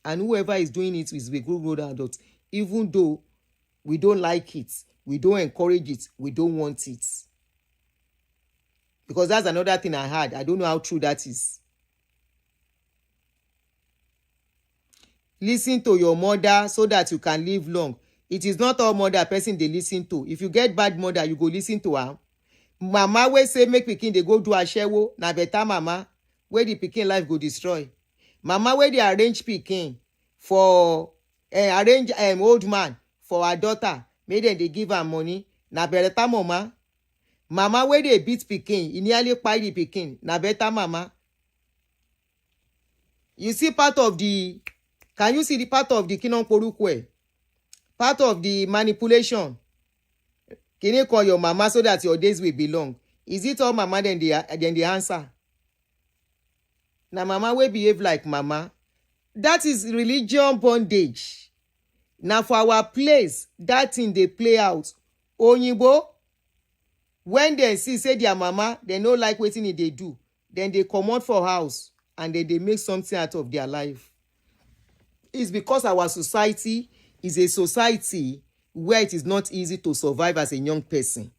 And whoever is doing it is a full-grown adult. Even though we don't like it, we don't encourage it, we don't want it. Because that's another thing I had. I don't know how true that is. Listen to your mother so that you can live long. It is not all mother person they listen to. If you get bad mother, you go listen to her. Mama wey say make pikin dey go do ashewo na better mama wey the pikin life go destroy. Mama wey dey arrange pikin for arrange old man for her daughter make dem dey give am money na better mama. Mama wey dey beat pikin, e nearly kpai the pikin na better mama. You see part of the, can you see the part of the kinonporukwe? Part of the manipulation. Can you call your mama so that your days will be long? Is it all mama then the answer? Now mama will behave like mama. That is religion bondage. Now for our place, that thing they play out. Onyibo, when they see say their mama, they no like wetin they do. Then they come out for house and then they make something out of their life. It's because our society is a society where it is not easy to survive as a young person.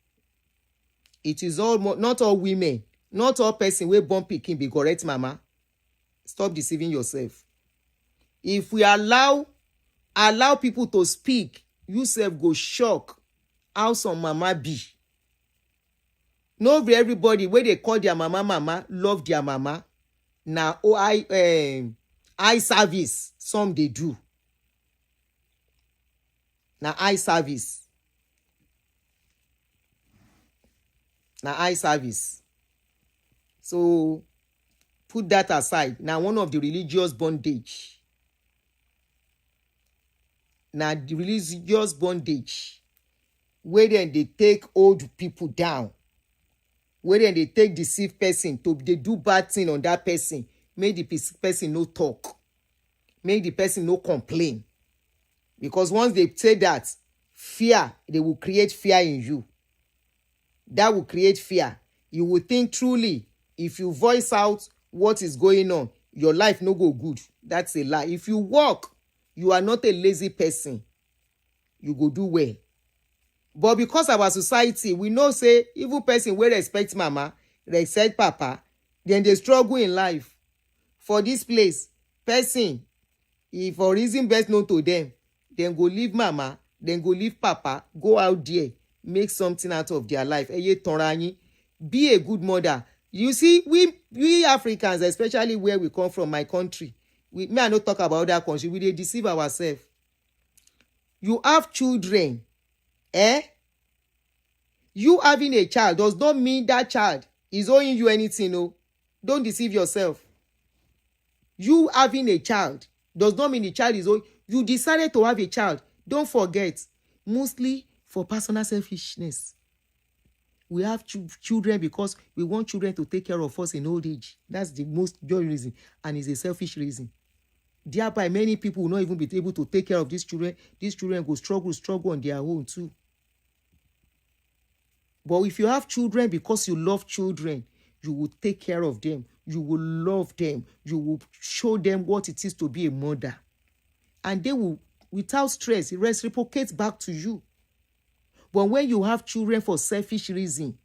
It is all not all women, not all person wey born pikin be correct mama. Stop deceiving yourself. If we allow people to speak, you self go shock how some mama be. No be everybody wey they call their mama love their mama. Now eye service some they do. Now eye service. Now eye service. So put that aside. Now one of the religious bondage. Now the religious bondage where then they take old people down. Where then they take deceive person to they do bad thing on that person. Make the person no talk. Make the person no complain. Because once they say that, fear, they will create fear in you. That will create fear. You will think truly, if you voice out what is going on, your life no go good. That's a lie. If you walk, you are not a lazy person. You go do well. But because our society, we know say, even person will respect mama, respect papa, then they struggle in life. For this place, person, if for reason best known to them, then go leave mama, then go leave papa, go out there, make something out of their life. Be a good mother. You see, we Africans, especially where we come from, my country, I not talk about that country, we dey deceive ourselves. You have children, You having a child does not mean that child is owing you anything, no. Don't deceive yourself. You having a child does not mean the child is owing. You decided to have a child. Don't forget, mostly for personal selfishness. We have children because we want children to take care of us in old age. That's the most joy reason, and it's a selfish reason. Thereby, many people will not even be able to take care of these children. These children go struggle on their own too. But if you have children because you love children, you will take care of them. You will love them. You will show them what it is to be a mother. And they will, without stress, reciprocate back to you. But when you have children for selfish reason,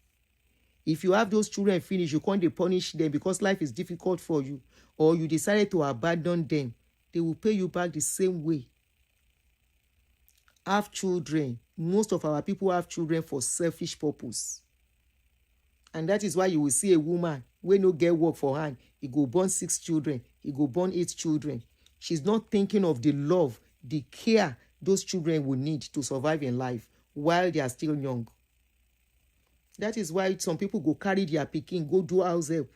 if you have those children finish, you can't punish them because life is difficult for you, or you decided to abandon them, they will pay you back the same way. Have children. Most of our people have children for selfish purpose. And that is why you will see a woman wey no get work for hand. He go born 6 children. He go born 8 children. She's not thinking of the love, the care those children will need to survive in life while they are still young. That is why some people go carry their pikin, go do house help.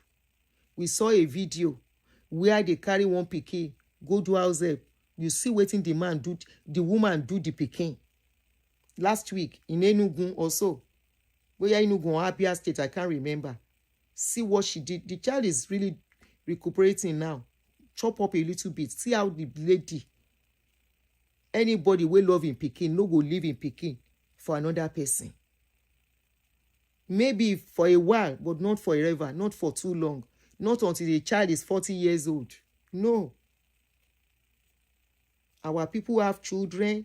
We saw a video where they carry one pikin, go do house help. You see wetin the man do, the woman do the pikin. Last week in Enugu also, where Enugu or Abia State, I can't remember. See what she did. The child is really recuperating now. Chop up a little bit. See how the lady Anybody will love in Peking, no go live in Peking for another person. Maybe for a while, but not forever, not for too long. Not until the child is 40 years old. No. Our people have children.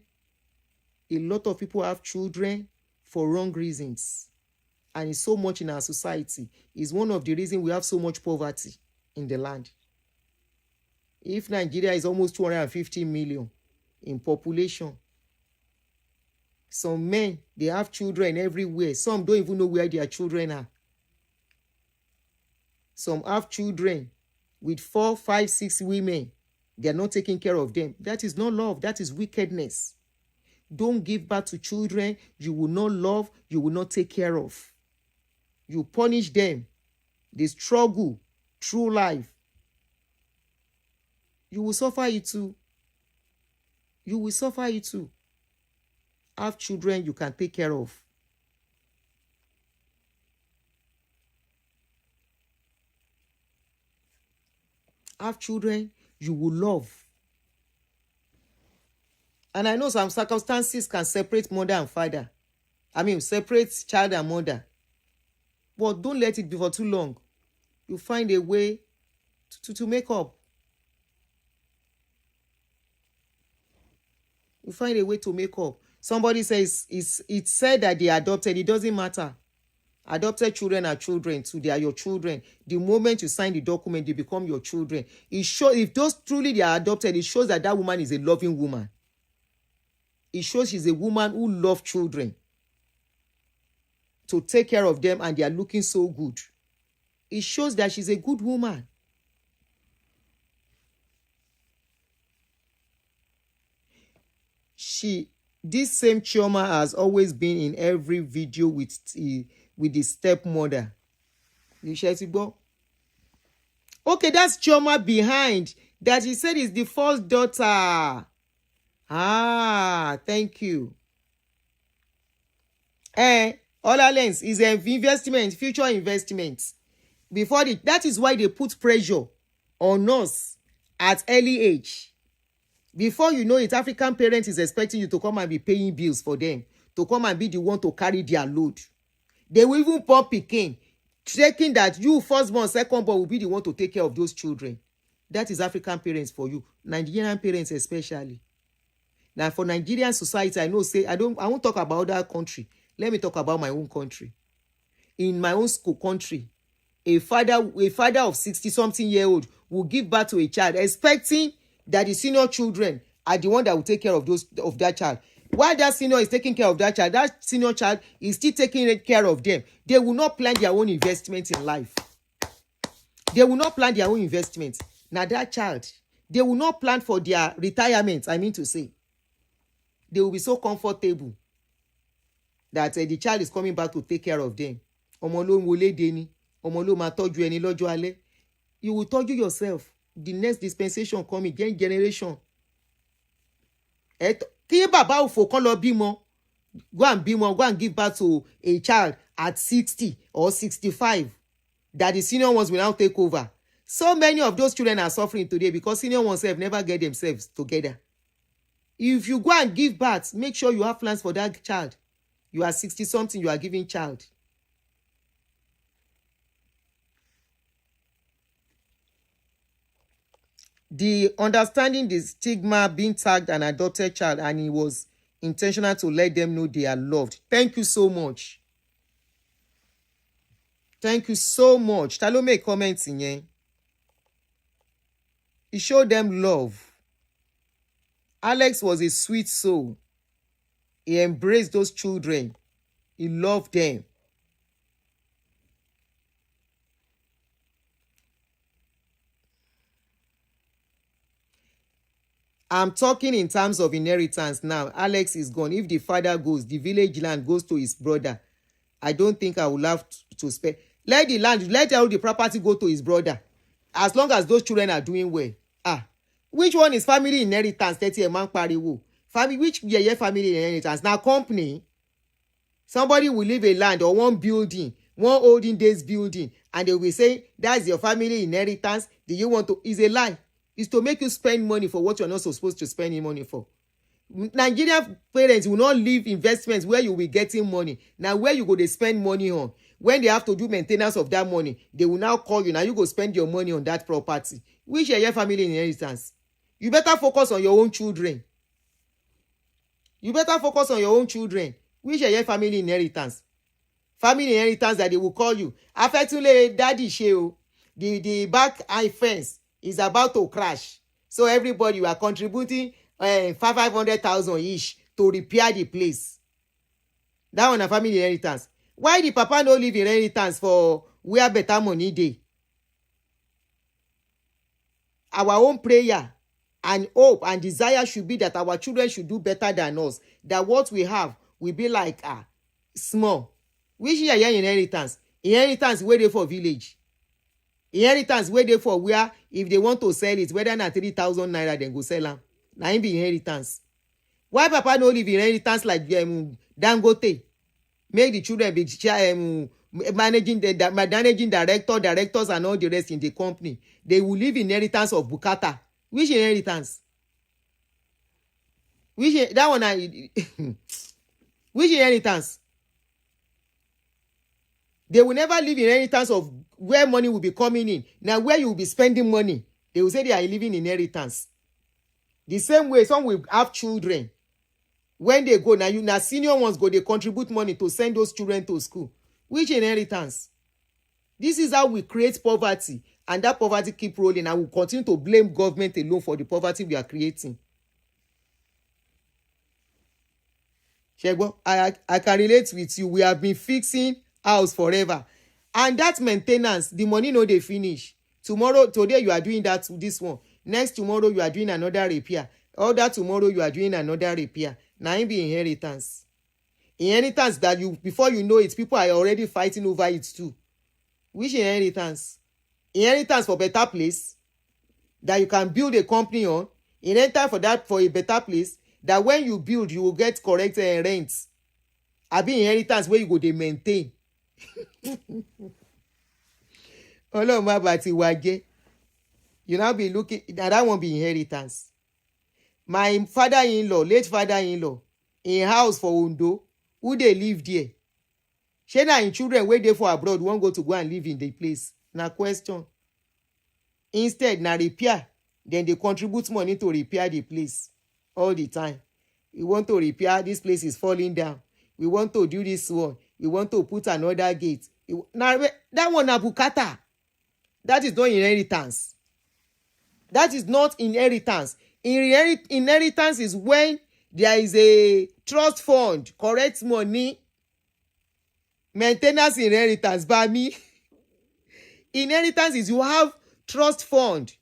A lot of people have children for wrong reasons. And it's so much in our society. It's one of the reasons we have so much poverty in the land. If Nigeria is almost 250 million in population, some men, they have children everywhere. Some don't even know where their children are. Some have children with 4, 5, 6 women. They are not taking care of them. That is not love. That is wickedness. Don't give birth to children you will not love, you will not take care of. You punish them. They struggle through life. You will suffer it too. You will suffer it too. Have children you can take care of. Have children you will love. And I know some circumstances can separate mother and father. Separate child and mother. But don't let it be for too long. You find a way to make up. You find a way to make up. Somebody says it's said that they adopted. It doesn't matter. Adopted children are children too. They are your children. The moment you sign the document, they become your children. It shows, if those truly they are adopted, it shows that that woman is a loving woman. It shows she's a woman who loves children, to take care of them, and they are looking so good. It shows that she's a good woman. This same Chioma has always been in every video with the stepmother. Okay, that's Chioma behind that he said is the first daughter. Thank you. Other lens is an investment, future investment. That is why they put pressure on us at early age. Before you know it, African parents is expecting you to come and be paying bills for them, to come and be the one to carry their load. They will even pump pikin, checking that you firstborn, secondborn will be the one to take care of those children. That is African parents for you, Nigerian parents especially. Now for Nigerian society, I won't talk about that country. Let me talk about my own country. In my own school country, a father of 60-something-year-old will give birth to a child, expecting that the senior children are the one that will take care of that child. While that senior is taking care of that child, that senior child is still taking care of them. They will not plan their own investment in life. They will not plan their own investment. Now that child, they will not plan for their retirement, I mean to say. They will be so comfortable that the child is coming back to take care of them. You will touch yourself. The next dispensation coming, generation. Go and give birth to a child at 60 or 65. That the senior ones will now take over. So many of those children are suffering today because senior ones have never get themselves together. If you go and give birth, make sure you have plans for that child. You are 60-something, you are giving child. The understanding the stigma being tagged an adopted child, and it was intentional to let them know they are loved. Thank you so much. Thank you so much. Talo make comments in here. He showed them love. Alex was a sweet soul. He embraced those children. He loved them. I'm talking in terms of inheritance now. Alex is gone. If the father goes, the village land goes to his brother. I don't think I will have to spend. Let all the property go to his brother. As long as those children are doing well. Which one is family inheritance? 30 a man pariwo. Which family inheritance? Now company. Somebody will leave a land or one building, one olden days building, and they will say, that's your family inheritance. Do you want to? It's a lie. It's to make you spend money for what you're not supposed to spend money for. Nigerian parents will not leave investments where you will be getting money. Now where you go dey spend money on? When they have to do maintenance of that money, they will now call you. Now you go spend your money on that property. Which your family inheritance? You better focus on your own children. You better focus on your own children. Which your family inheritance? Family inheritance that they will call you. Afetule daddy sheo. The back eye fence is about to crash. So everybody, you are contributing 500,000 each to repair the place. That one a family inheritance. Why the papa no leave inheritance for where better money dey? Our own prayer and hope and desire should be that our children should do better than us. That what we have will be like small. Which is your inheritance? Inheritance wey dey for village. Inheritance wey dey for where if they want to sell it, whether na 3,000 naira dem go sell am. Na im be inheritance. Why papa no leave inheritance like Dangote? Make the children be managing directors and all the rest in the company. They will leave inheritance of bukata. Which inheritance? That one which inheritance? They will never leave inheritance of where money will be coming in. Now where you will be spending money, they will say they are living inheritance. The same way some will have children. When they go, now senior ones go, they contribute money to send those children to school. Which inheritance? This is how we create poverty, and that poverty keep rolling, and we continue to blame government alone for the poverty we are creating. Shegbo, I can relate with you. We have been fixing house forever, and that maintenance, the money no dey finish. Today you are doing this one. Next tomorrow you are doing another repair. Other tomorrow you are doing another repair. Now it be inheritance. Inheritance that before you know it, people are already fighting over it too. Which inheritance? Inheritance for better place that you can build a company on. Inheritance for a better place that when you build, you will get correct rents. Abi inheritance where you go dey maintain. Ọlọ́run má bá ti wá jẹ́. You now be looking, that won't be inheritance. My father-in-law, late father-in-law, in house for Ondo, who they live there? Shey na im children wey dey for abroad wan go and live in the place? Na question. Instead, na repair. Then they contribute money to repair the place all the time. We want to repair, this place is falling down. We want to do this one. We want to put another gate. Now, that one na bukata. That is not inheritance. That is not inheritance. Inheritance is when there is a trust fund, correct money. Maintenance inheritance by me. Inheritance is you have trust fund,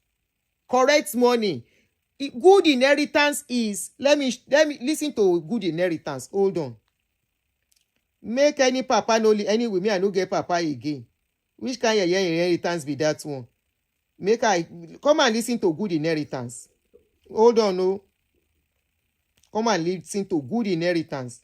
correct money. Good inheritance is, let me listen to good inheritance. Hold on. Make any papa no anyway, me I no get papa again. Which kind of inheritance be that one? Make I come and listen to good inheritance. Hold on, no. Come and listen to good inheritance.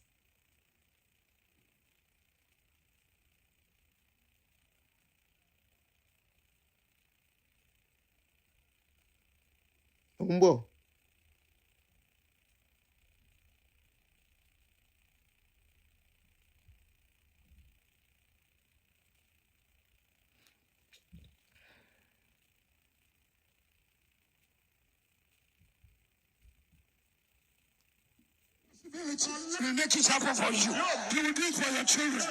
Umbo. We make it happen for you. You will do it for your children.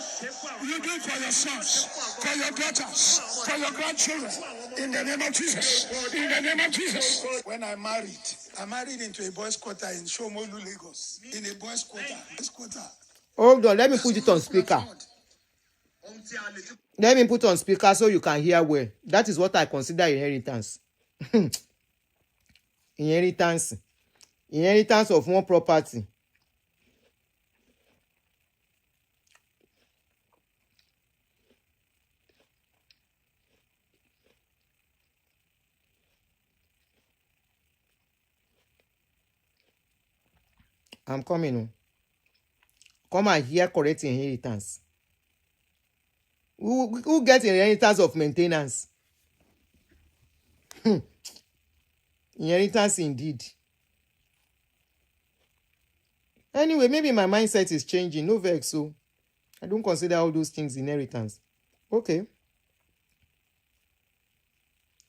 You will do it for your sons, for your daughters, for your grandchildren. In the name of Jesus. In the name of Jesus. When I married into a boys' quarter in Shomolu, Lagos. In a boys' quarter. Hold on, let me put it on speaker. Let me put on speaker so you can hear well. That is what I consider inheritance. Inheritance. Inheritance of one property. I'm coming. Come and hear correct inheritance. Who gets inheritance of maintenance? Inheritance indeed. Anyway, maybe my mindset is changing. No vex, so I don't consider all those things inheritance. Okay.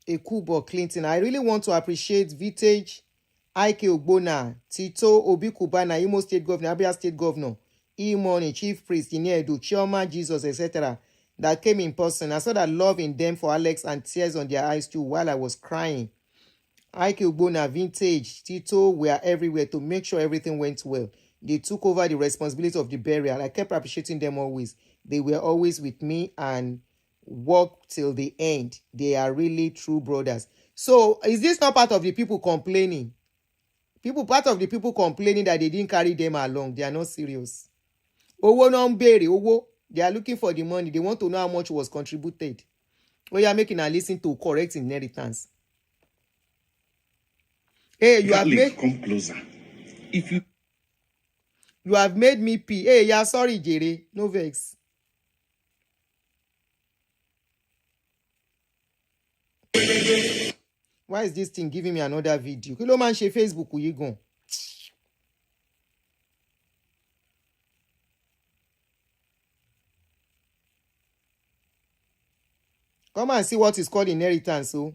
Ekubo Clinton. I really want to appreciate Vintage, Ike Ogbona, Tito Obi Kubana, Imo State Governor, Abia State Governor, E-Money, Chief Priest, Iniedu, Chioma, Jesus, etc. that came in person. I saw that love in them for Alex and tears on their eyes too while I was crying. Ike Ogbona, Vintage, Tito were everywhere to make sure everything went well. They took over the responsibility of the burial. I kept appreciating them always. They were always with me and worked till the end. They are really true brothers. So, is this not part of the people complaining? Part of the people complaining that they didn't carry them along. They are not serious. Owo no mbere, owo. They are looking for the money. They want to know how much was contributed. We are making a listen to correct inheritance. Hey, you have made... Come closer. If you have made me pee. Hey, yeah, sorry, Jerry. No vex. Why is this thing giving me another video? Kí ló máa ń ṣe Facebook yìí gan? Come and see what is called inheritance. So.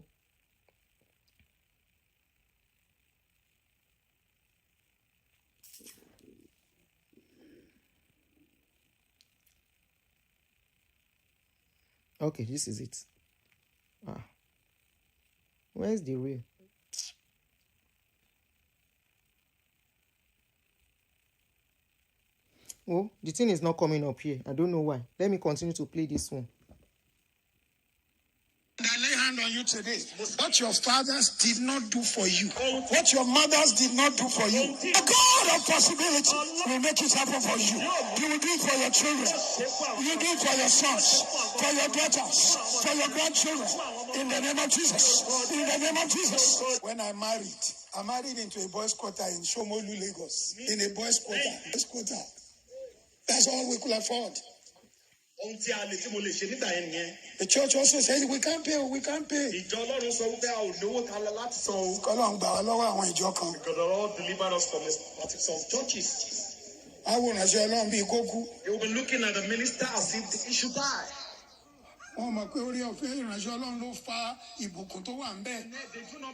Okay, this is it. Where's the real? Oh, the thing is not coming up here. I don't know why. Let me continue to play this one. I lay hand on you today. What your fathers did not do for you, what your mothers did not do for you, the God of possibility will make it happen for you. You will do it for your children. You will do it for your sons, for your daughters, for your grandchildren. In the name of Jesus. In the name of Jesus. When I married into a boys' quarter in Shomolu, Lagos. In a boys' quarter. That's all we could afford. The church also said we can't pay. God delivered us from some churches. They will be looking at the minister as if he should die. They do not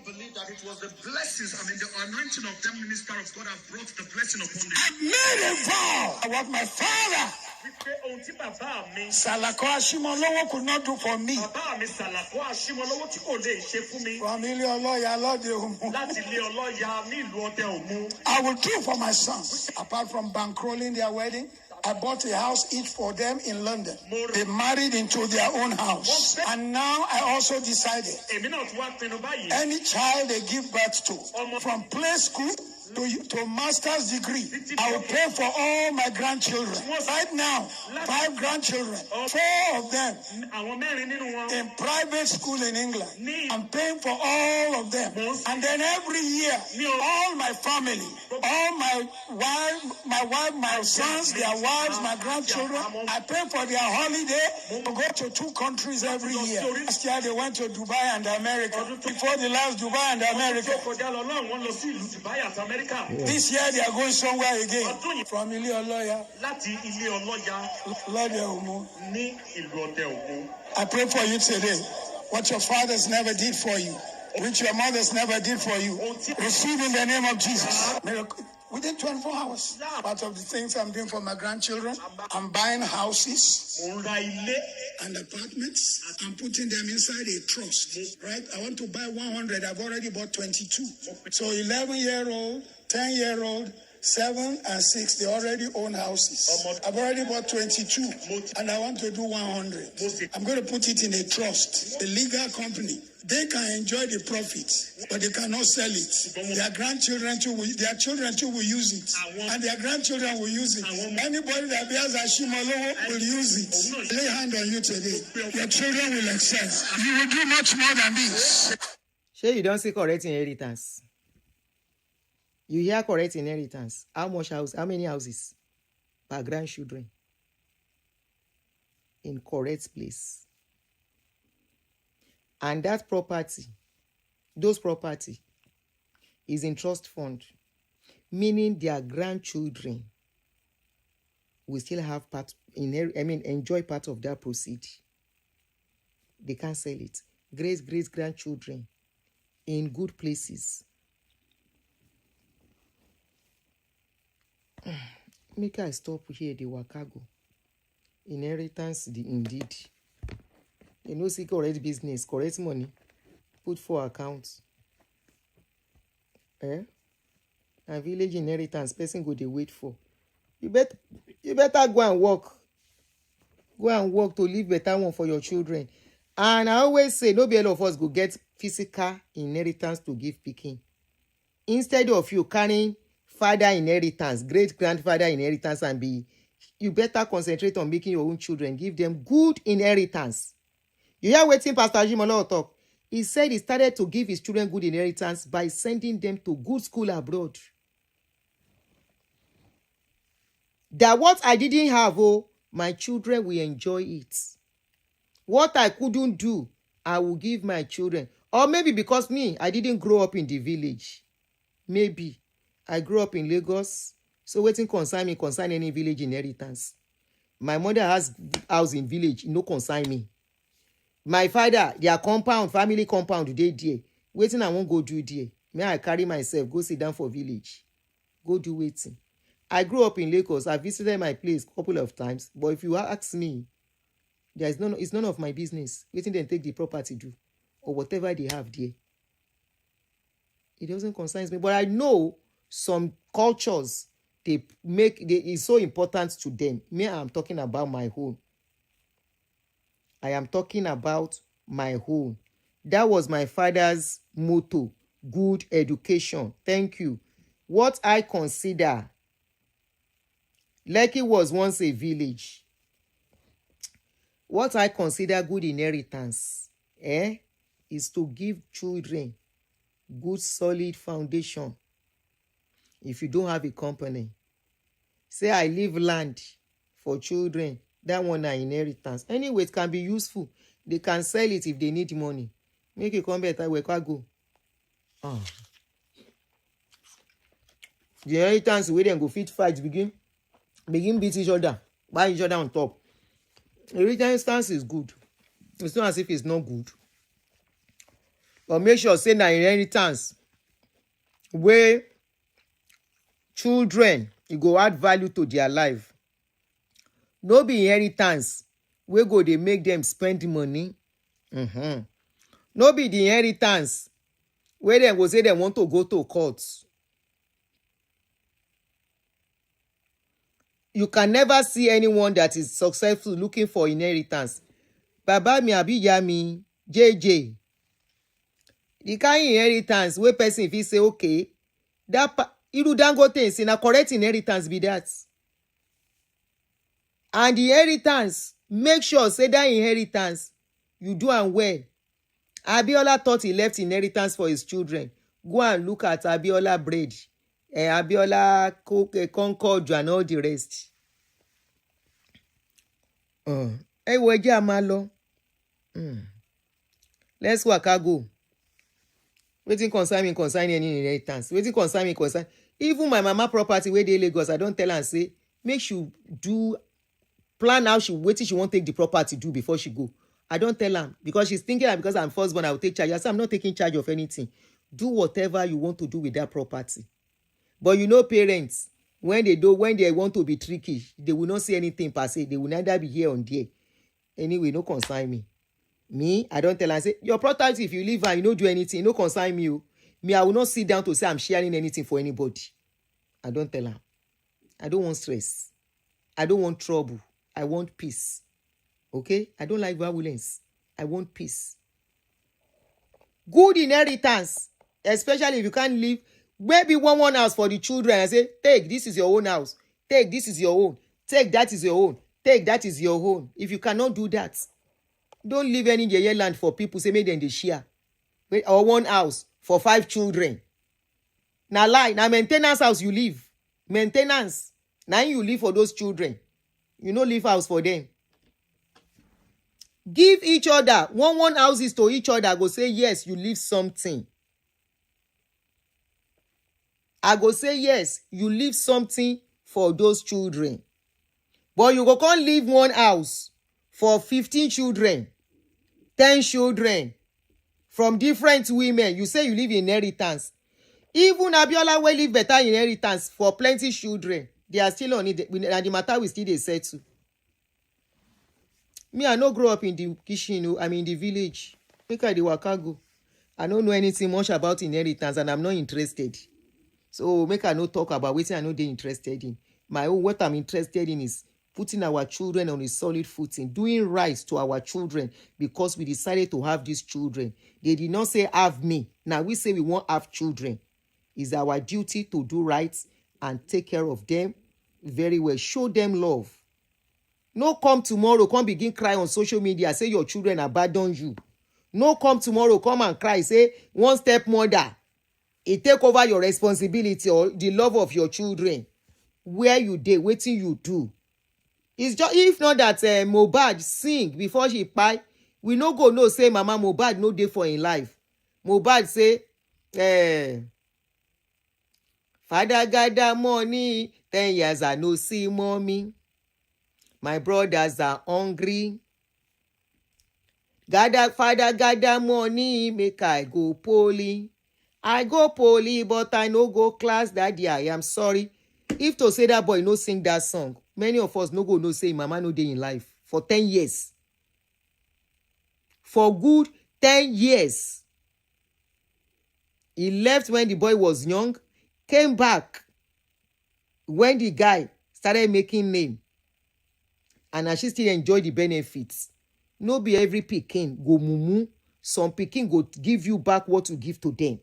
believe that it was the blessings, the anointing of them minister of God have brought the blessing upon them. I made a vow. What my father Salako Ashimolowo could not do for me. I will do for my sons. Apart from bankrolling their wedding, I bought a house each for them in London. They married into their own house. And now I also decided any child they give birth to, from play school to master's degree, I will pay for all my grandchildren. Right now, 5 grandchildren, 4 of them in private school in England. I'm paying for all of them. And then every year, all my family, all my wife, my sons, their wives, my grandchildren, I pay for their holiday to go to 2 countries every year. Last year they went to Dubai and America. Before the last, Dubai and America. Yeah. This year they are going somewhere again. From Ile Oloya. I pray for you today. What your fathers never did for you, which your mothers never did for you, receive in the name of Jesus. Within 24 hours. Part of the things I'm doing for my grandchildren, I'm buying houses and apartments. I'm putting them inside a trust. Right? I want to buy 100. I've already bought 22. So 11-year-old, 10-year-old, 7 and 6, they already own houses. I've already bought 22, and I want to do 100. I'm going to put it in a trust, a legal company. They can enjoy the profits, but they cannot sell it. Their grandchildren too, their children too will use it, and their grandchildren will use it. Anybody that bears Ashimolowo will use it. Lay hand on you today. Your children will excel. You will do much more than this. Sure, you don't see correct inheritance. You hear correct inheritance. How much house? How many houses per grandchildren in correct place? And that property, those property, is in trust fund, meaning their grandchildren will still have enjoy part of that proceed. They can't sell it. Great grandchildren in good places. Make I stop here. The Wakago inheritance. Indeed, you know, see correct business, correct money, put for accounts. And village inheritance, person go they wait for. You better go and work. Go and work to leave better one for your children. And I always say, no be all of us go get physical inheritance to give pikin. Instead of you carrying father inheritance, great grandfather inheritance, and you better concentrate on making your own children, give them good inheritance. You hear wetin Pastor Ajimolo talk? He said he started to give his children good inheritance by sending them to good school abroad. That what I didn't have, my children will enjoy it. What I couldn't do, I will give my children. Or maybe because I didn't grow up in the village. Maybe I grew up in Lagos. So wetin concern any village inheritance. My mother has house in village, no concern me. My father, their family compound, they there. Wetin I won't go do there. May I carry myself, go sit down for village. Go do waiting. I grew up in Lagos. I visited my place a couple of times. But if you ask me, it's none of my business. Waiting then take the property do. Or whatever they have there. It doesn't concern me. But I know some cultures, it's so important to them. Me, I'm talking about my home. I am talking about my home. That was my father's motto. Good education. Thank you. What I consider, Lekki was once a village. What I consider good inheritance, is to give children good solid foundation. If you don't have a company, say I leave land for children, that one is inheritance. Anyway, it can be useful. They can sell it if they need money. Make it come better where I go. The inheritance where they go fit fight begin beat each other, buy each other on top. The inheritance is good. It's not as if it's not good. But make sure say na inheritance where children you go add value to their life. No be inheritance where go they make them spend money. No be the inheritance where they go say they want to go to court. You can never see anyone that is successful looking for inheritance. Baba mi abi ya mi, JJ. The kind inheritance where person if he say okay, that iru Dangote is in a correct inheritance be that. And the inheritance, make sure say that inheritance you do and well. Abiola thought he left inheritance for his children. Go and look at Abiola bread. Abiola Concord and all the rest. Let's work go. Wetin concern any inheritance. Wetin concern. Even my mama property where they Lagos, I don't tell her and say, make she do plan how she want to take the property do before she go. I don't tell her because she's thinking that because I'm firstborn, I will take charge. I say I'm not taking charge of anything. Do whatever you want to do with that property. But you know, parents, when they want to be tricky, they will not say anything per se. They will neither be here or there. Anyway, no concern me. Me, I don't tell her. I say, your property, if you leave and you don't do anything, no concern me. Me, I will not sit down to say I'm sharing anything for anybody. I don't tell her. I don't want stress. I don't want trouble. I want peace. Okay? I don't like violence. I want peace. Good inheritance, especially if you can't leave. Maybe one house for the children. I say, take, this is your own house. Take, this is your own. Take, that is your own. Take, that is your own. If you cannot do that, don't leave any yeye land for people. Say, make them they share. Or one house for 5 children. Now lie. Now maintenance house you live. Maintenance. Now you live for those children. You no leave house for them. Give each other. One houses to each other. Go say, yes, you leave something. I go say, yes, you leave something for those children. But you go can't leave one house for 15 children, 10 children from different women. You say you leave inheritance. Even Abiola will leave better inheritance for plenty children. They are still on it, and the matter will still dey settle. Me, I no grow up in the kitchen. I'm in the village. Make I dey waka go. I don't know anything much about inheritance, and I'm not interested. So make I no talk about wetin I no dey interested in. My own, what I'm interested in is putting our children on a solid footing, doing right to our children, because we decided to have these children. They did not say have me. Now we say we won't have children. It's our duty to do right and take care of them very well. Show them love. No come tomorrow, come begin cry on social media, say your children abandon you. No come tomorrow, come and cry, say one stepmother, it take over your responsibility or the love of your children. Where you dey, wetin you do. It's just, if not that Mohbad sing before she kpai, we no go know say Mama Mohbad no dey for im life. Mohbad say, Father gather money, 10 years I no see mommy. My brothers are hungry. Father gather money, make I go poly. I go poly, but I no go class, daddy, I am sorry. If to say that boy no sing that song, many of us no go no say Mama no dey in life for 10 years. For good 10 years. He left when the boy was young, came back when the guy started making name. And I should still enjoy the benefits. No be every pikin go mumu. Some pikin go give you back what you give to them.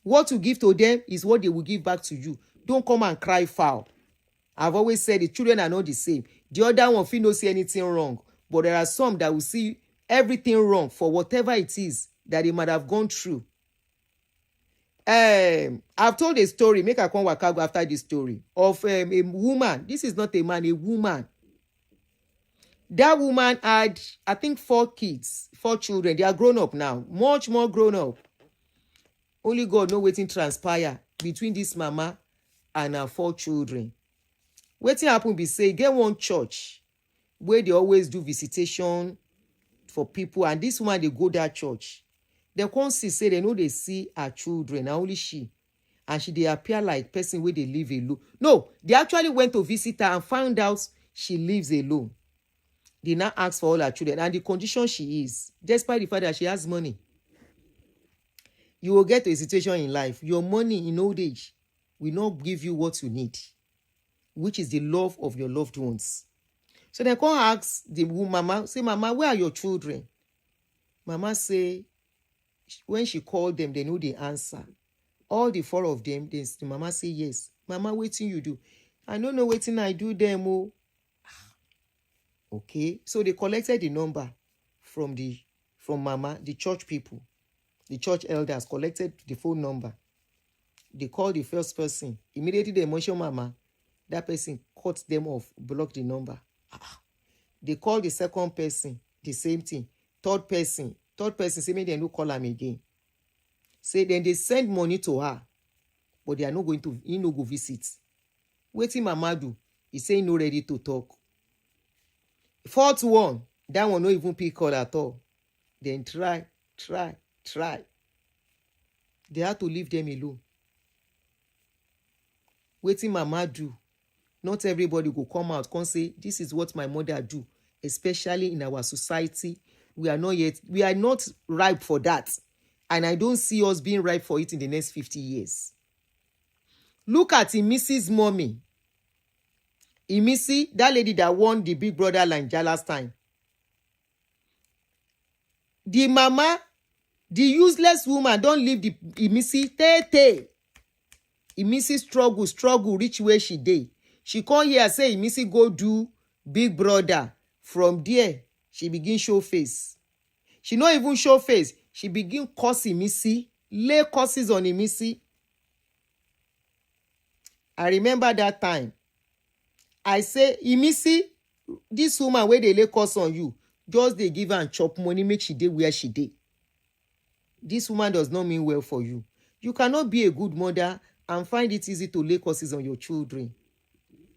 What you give to them is what they will give back to you. Don't come and cry foul. I've always said the children are not the same. The other one feel no see anything wrong. But there are some that will see everything wrong for whatever it is that they might have gone through. I've told a story, make I come waka go after this story, of a woman. This is not a man, a woman. That woman had, I think, 4 kids, 4 children. They are grown up now, much more grown up. Only God knows wetin transpire between this mama and her 4 children. Wetin happen be say, get one church where they always do visitation for people, and this woman, they go that church. They come see, say they know they see her children, and only she. And she, they appear like person where they live alone. No, they actually went to visit her and found out she lives alone. They now ask for all her children, and the condition she is, despite the fact that she has money. You will get to a situation in life, your money in old age will not give you what you need, which is the love of your loved ones. So they come ask the mama, say, Mama, where are your children? Mama say, when she called them, they know the answer. All the 4 of them, the mama say, yes. Mama, wetin you do? I don't know wetin I do them. Oh. Okay. So they collected the number from Mama, the church people. The church elders collected the phone number. They called the first person. Immediately they mentioned Mama. That person cut them off, blocked the number. They called the second person, the same thing. Third person say, maybe they no call him again. Say then they send money to her, but they are not going to, he no go visit. Wetin Mama do? He say he no ready to talk. 4th one, that one no even pick call at all. Then try. They had to leave them alone. Wetin Mama do? Not everybody go come out, come say, this is what my mother do, especially in our society. We are not ripe for that. And I don't see us being ripe for it in the next 50 years. Look at Mrs. Mommy. Imisi, that lady that won the Big Brother Naija last time. The mama, the useless woman, don't leave the Imisi. Tete. Imisi struggle, reach where she dey. She come here say Imisi go do Big Brother. From there, she begin show face. She not even show face. She begin curse Imisi, lay curses on Imisi. I remember that time. I say, Imisi, this woman where they lay curse on you, just they give her and chop money, make she dey where she dey. This woman does not mean well for you. You cannot be a good mother and find it easy to lay curses on your children.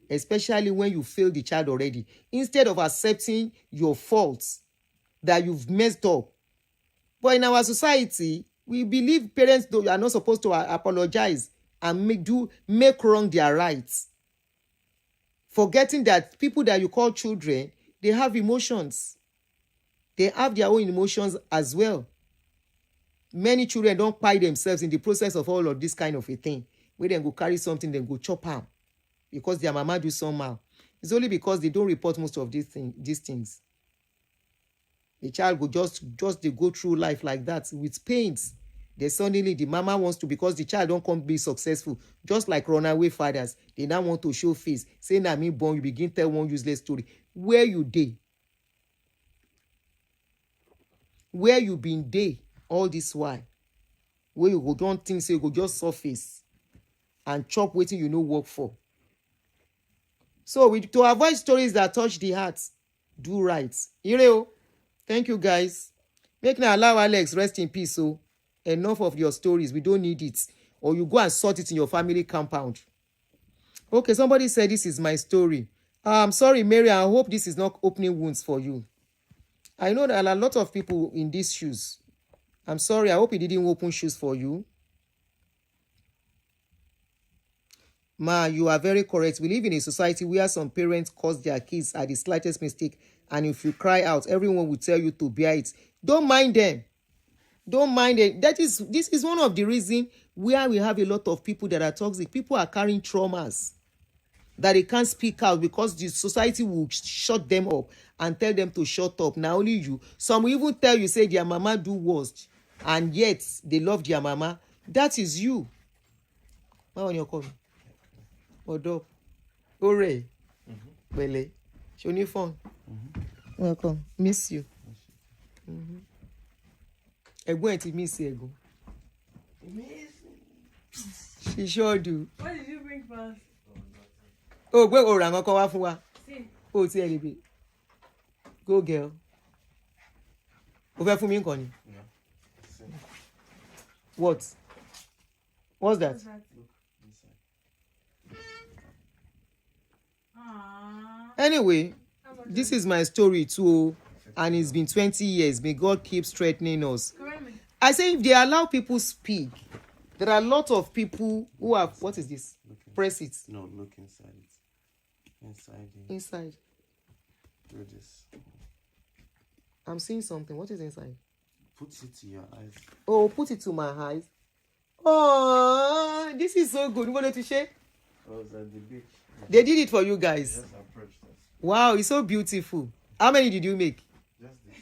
especially when you failed the child already. Instead of accepting your faults that you've messed up. But in our society, we believe parents are not supposed to apologize and make wrong their rights. Forgetting that people that you call children, they have emotions. They have their own emotions as well. Many children don't pie themselves in the process of all of this kind of a thing. Where they go carry something, then go chop am because their mama do somehow. It's only because they don't report most of these things. The child go just they go through life like that with pains. Then suddenly the mama wants to, because the child don't come be successful, just like runaway fathers, they now want to show face, say na me born, you begin tell one useless story. Where you dey? Where you been dey all this while? Where you go don't think say you go just surface and chop wetin you no work for. So to avoid stories that touch the heart, do right. Ireo, thank you guys. Make now allow Alex rest in peace. So enough of your stories. We don't need it. Or you go and sort it in your family compound. Okay, somebody said this is my story. I'm sorry, Mary. I hope this is not opening wounds for you. I know that a lot of people in these shoes. I'm sorry. I hope it didn't open shoes for you. Ma, you are very correct. We live in a society where some parents cause their kids at the slightest mistake, and if you cry out, everyone will tell you to bear it. Don't mind them. Don't mind it. This is one of the reasons where we have a lot of people that are toxic. People are carrying traumas that they can't speak out because the society will shut them up and tell them to shut up. Now only you. Some will even tell you, say their mama do worst, and yet they love their mama. That is you. Why on your call? Odo. Ore. Bele. Show your phone. Welcome. Miss you. Ẹ̀gbọ́n ti miss Ego. She sure do. What did you bring first? Oh, gbé ọ̀rọ̀ àwọn kan wá fún wa. Oh, ti ẹ lè be. Go girl. O fẹ́ fún mi nǹkan ni? What? What's that? Anyway, this is my story too, and it's been 20 years. May God keep strengthening us. I say if they allow people speak, there are a lot of people who have, what is this? Press it. No, look inside it. Inside. Do this. I'm seeing something. What is inside? Put it to your eyes. Oh, put it to my eyes. Oh, this is so good. You wanted to share? I was at the beach. They did it for you guys. Just approached us. Wow, it's so beautiful. How many did you make? Just this.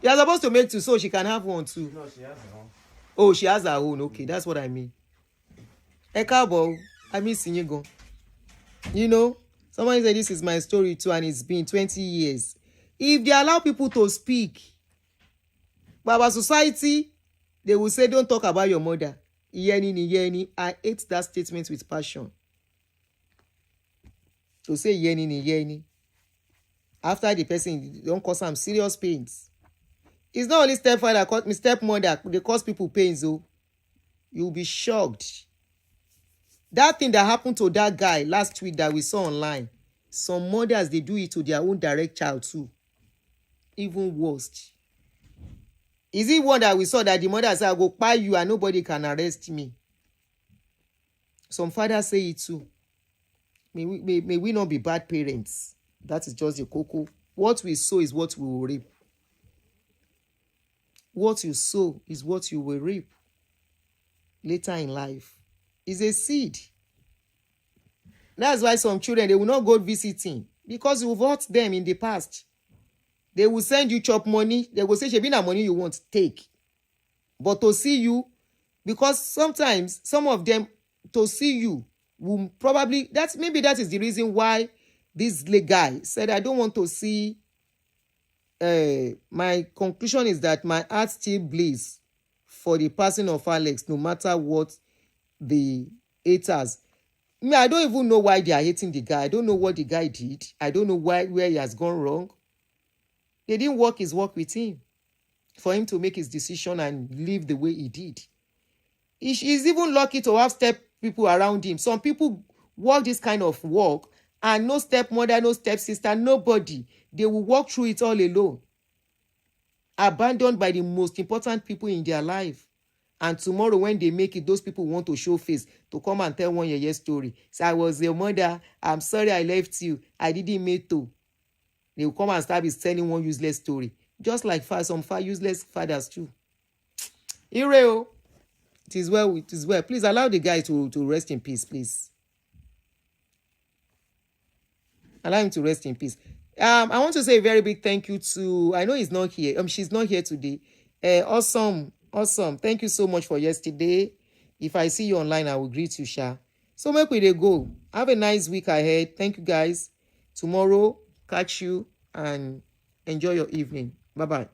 You're supposed to make two so she can have one too. No, she has her own. Oh, she has her own. Okay, that's what I mean. Ekubo, I miss you. You know, someone said this is my story too, and it's been 20 years. If they allow people to speak, but our society, they will say, don't talk about your mother. Yeni. I hate that statement with passion. To say yeni. After the person, don't cause some serious pains. It's not only stepfather, stepmother, they cause people pains, though. You'll be shocked. That thing that happened to that guy last week that we saw online, some mothers, they do it to their own direct child too. Even worse. Is it one that we saw that the mother said, I'll go buy you and nobody can arrest me? Some fathers say it too. May we not be bad parents. That is just the cocoa. What we sow is what we will reap. What you sow is what you will reap later in life. It's a seed. That's why some children, they will not go visiting because you've hurt them in the past. They will send you chop money. They will say, shebi na money you want, take. But to see you, because sometimes some of them, to see you, will probably, maybe that is the reason why this guy said, I don't want to see, my conclusion is that my heart still bleeds for the passing of Alex, no matter what the haters. I don't even know why they are hating the guy. I don't know what the guy did. I don't know where he has gone wrong. They didn't work his work with him for him to make his decision and live the way he did. He's even lucky to have step people around him. Some people work this kind of work And no stepmother, no stepsister, nobody. They will walk through it all alone. Abandoned by the most important people in their life. And tomorrow when they make it, those people want to show face, to come and tell one year story. Say, I was your mother. I'm sorry I left you. I didn't mean to. They will come and start telling one useless story. Just like some useless fathers too. Ireo. It is well. It is well. Please allow the guy to rest in peace, please. Allow him to rest in peace. I want to say a very big thank you to, I know he's not here. She's not here today. Awesome. Thank you so much for yesterday. If I see you online, I will greet you, Sha. So make we dey go. Have a nice week ahead. Thank you, guys. Tomorrow, catch you and enjoy your evening. Bye-bye.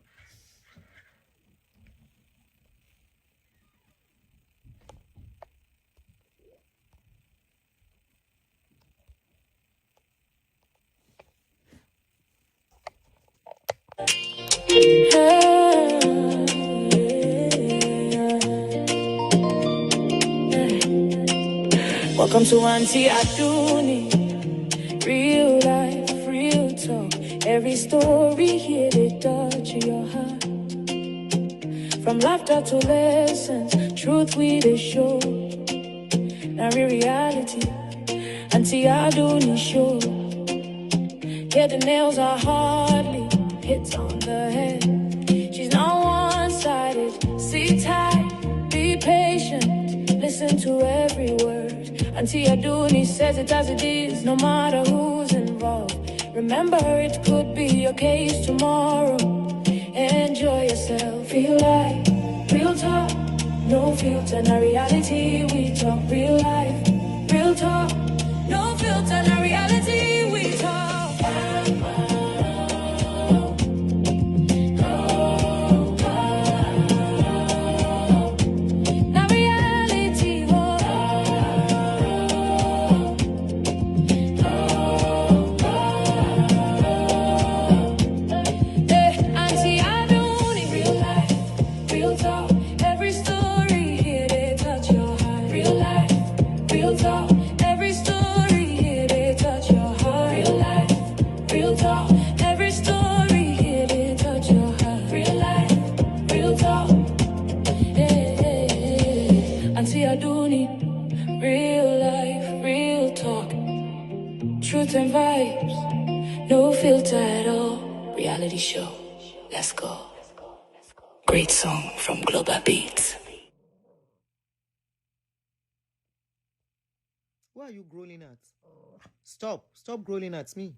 Welcome to Aunty Aduni. Real life, real talk. Every story here they touch your heart. From laughter to lessons, truth we they show. Now reality, Aunty Aduni show. Yeah, the nails are hardly hits on the head. She's not one-sided. Sit tight, be patient, listen to every word. Aunty Aduni says it as it is, no matter who's involved. Remember, it could be your case tomorrow. Enjoy yourself, feel like real talk, no filter, na reality. We talk real life, real talk, no filter, na reality. We talk. Truth and vibes, no filter at all. Reality show, let's go. Great song from Global Beats. Why are you growling at? Stop growling at me.